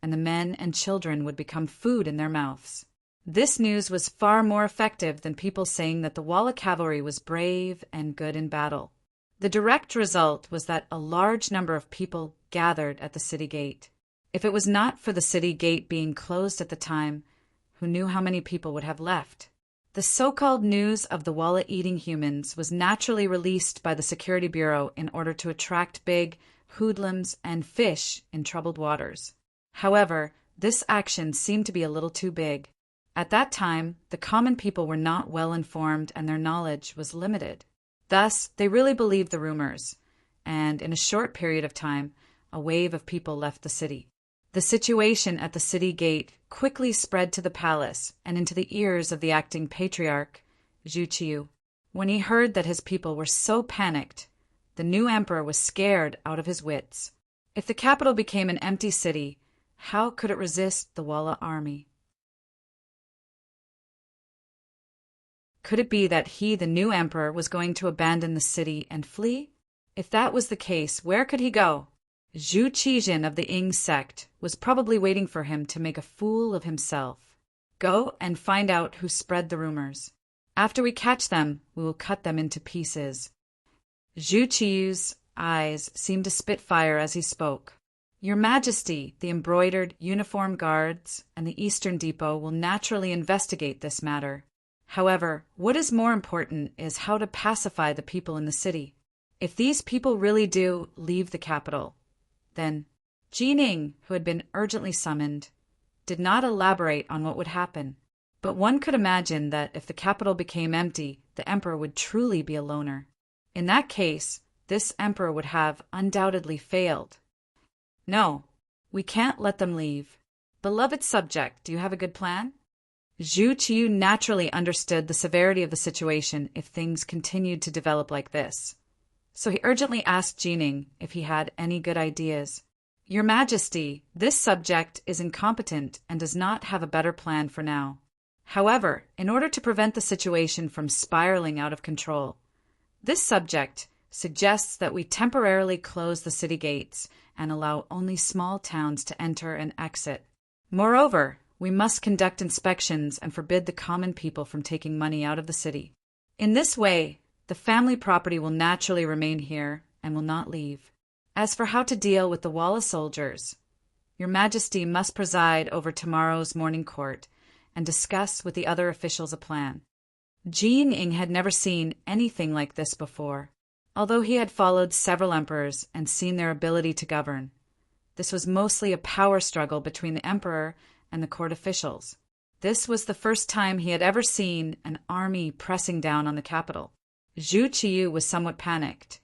and the men and children would become food in their mouths. This news was far more effective than people saying that the Walla cavalry was brave and good in battle. The direct result was that a large number of people gathered at the city gate. If it was not for the city gate being closed at the time, who knew how many people would have left? The so-called news of the Walla-eating humans was naturally released by the Security Bureau in order to attract big hoodlums and fish in troubled waters. However, this action seemed to be a little too big. At that time, the common people were not well informed and their knowledge was limited. Thus, they really believed the rumors, and in a short period of time, a wave of people left the city. The situation at the city gate quickly spread to the palace and into the ears of the acting patriarch, Zhu Qiu. When he heard that his people were so panicked, the new emperor was scared out of his wits. If the capital became an empty city, how could it resist the Walla army? Could it be that he, the new emperor, was going to abandon the city and flee? If that was the case, where could he go? Zhu Qijin of the Ying sect was probably waiting for him to make a fool of himself. Go and find out who spread the rumors. After we catch them, we will cut them into pieces. Zhu Qiyu's eyes seemed to spit fire as he spoke. Your Majesty, the embroidered uniformed guards and the Eastern Depot will naturally investigate this matter. However, what is more important is how to pacify the people in the city. If these people really do leave the capital, then Jining, who had been urgently summoned, did not elaborate on what would happen. But one could imagine that if the capital became empty, the emperor would truly be a loner. In that case, this emperor would have undoubtedly failed. No, we can't let them leave. Beloved subject, do you have a good plan? Zhu Qiyu naturally understood the severity of the situation if things continued to develop like this. So he urgently asked Jining if he had any good ideas. Your Majesty, this subject is incompetent and does not have a better plan for now. However, in order to prevent the situation from spiraling out of control, this subject suggests that we temporarily close the city gates and allow only small towns to enter and exit. Moreover, we must conduct inspections and forbid the common people from taking money out of the city. In this way, the family property will naturally remain here and will not leave. As for how to deal with the Walla soldiers, Your Majesty must preside over tomorrow's morning court and discuss with the other officials a plan. Jining had never seen anything like this before. Although he had followed several emperors and seen their ability to govern, this was mostly a power struggle between the emperor and the court officials. This was the first time he had ever seen an army pressing down on the capital. Zhu Qiyu was somewhat panicked,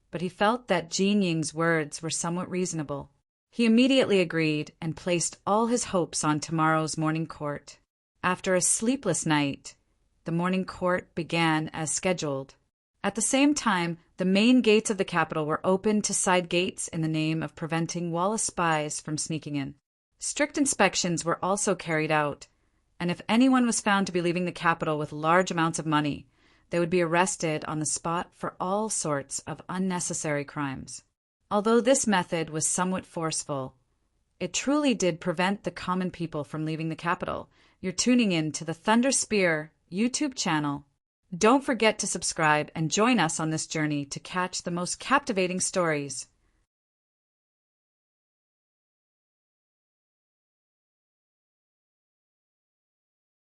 but he felt that Jining's words were somewhat reasonable. He immediately agreed and placed all his hopes on tomorrow's morning court. After a sleepless night, the morning court began as scheduled. At the same time, the main gates of the capital were opened to side gates in the name of preventing Walla spies from sneaking in. Strict inspections were also carried out, and if anyone was found to be leaving the capital with large amounts of money, they would be arrested on the spot for all sorts of unnecessary crimes. Although this method was somewhat forceful, it truly did prevent the common people from leaving the capital. You're tuning in to the Thunder Spear YouTube channel. Don't forget to subscribe and join us on this journey to catch the most captivating stories.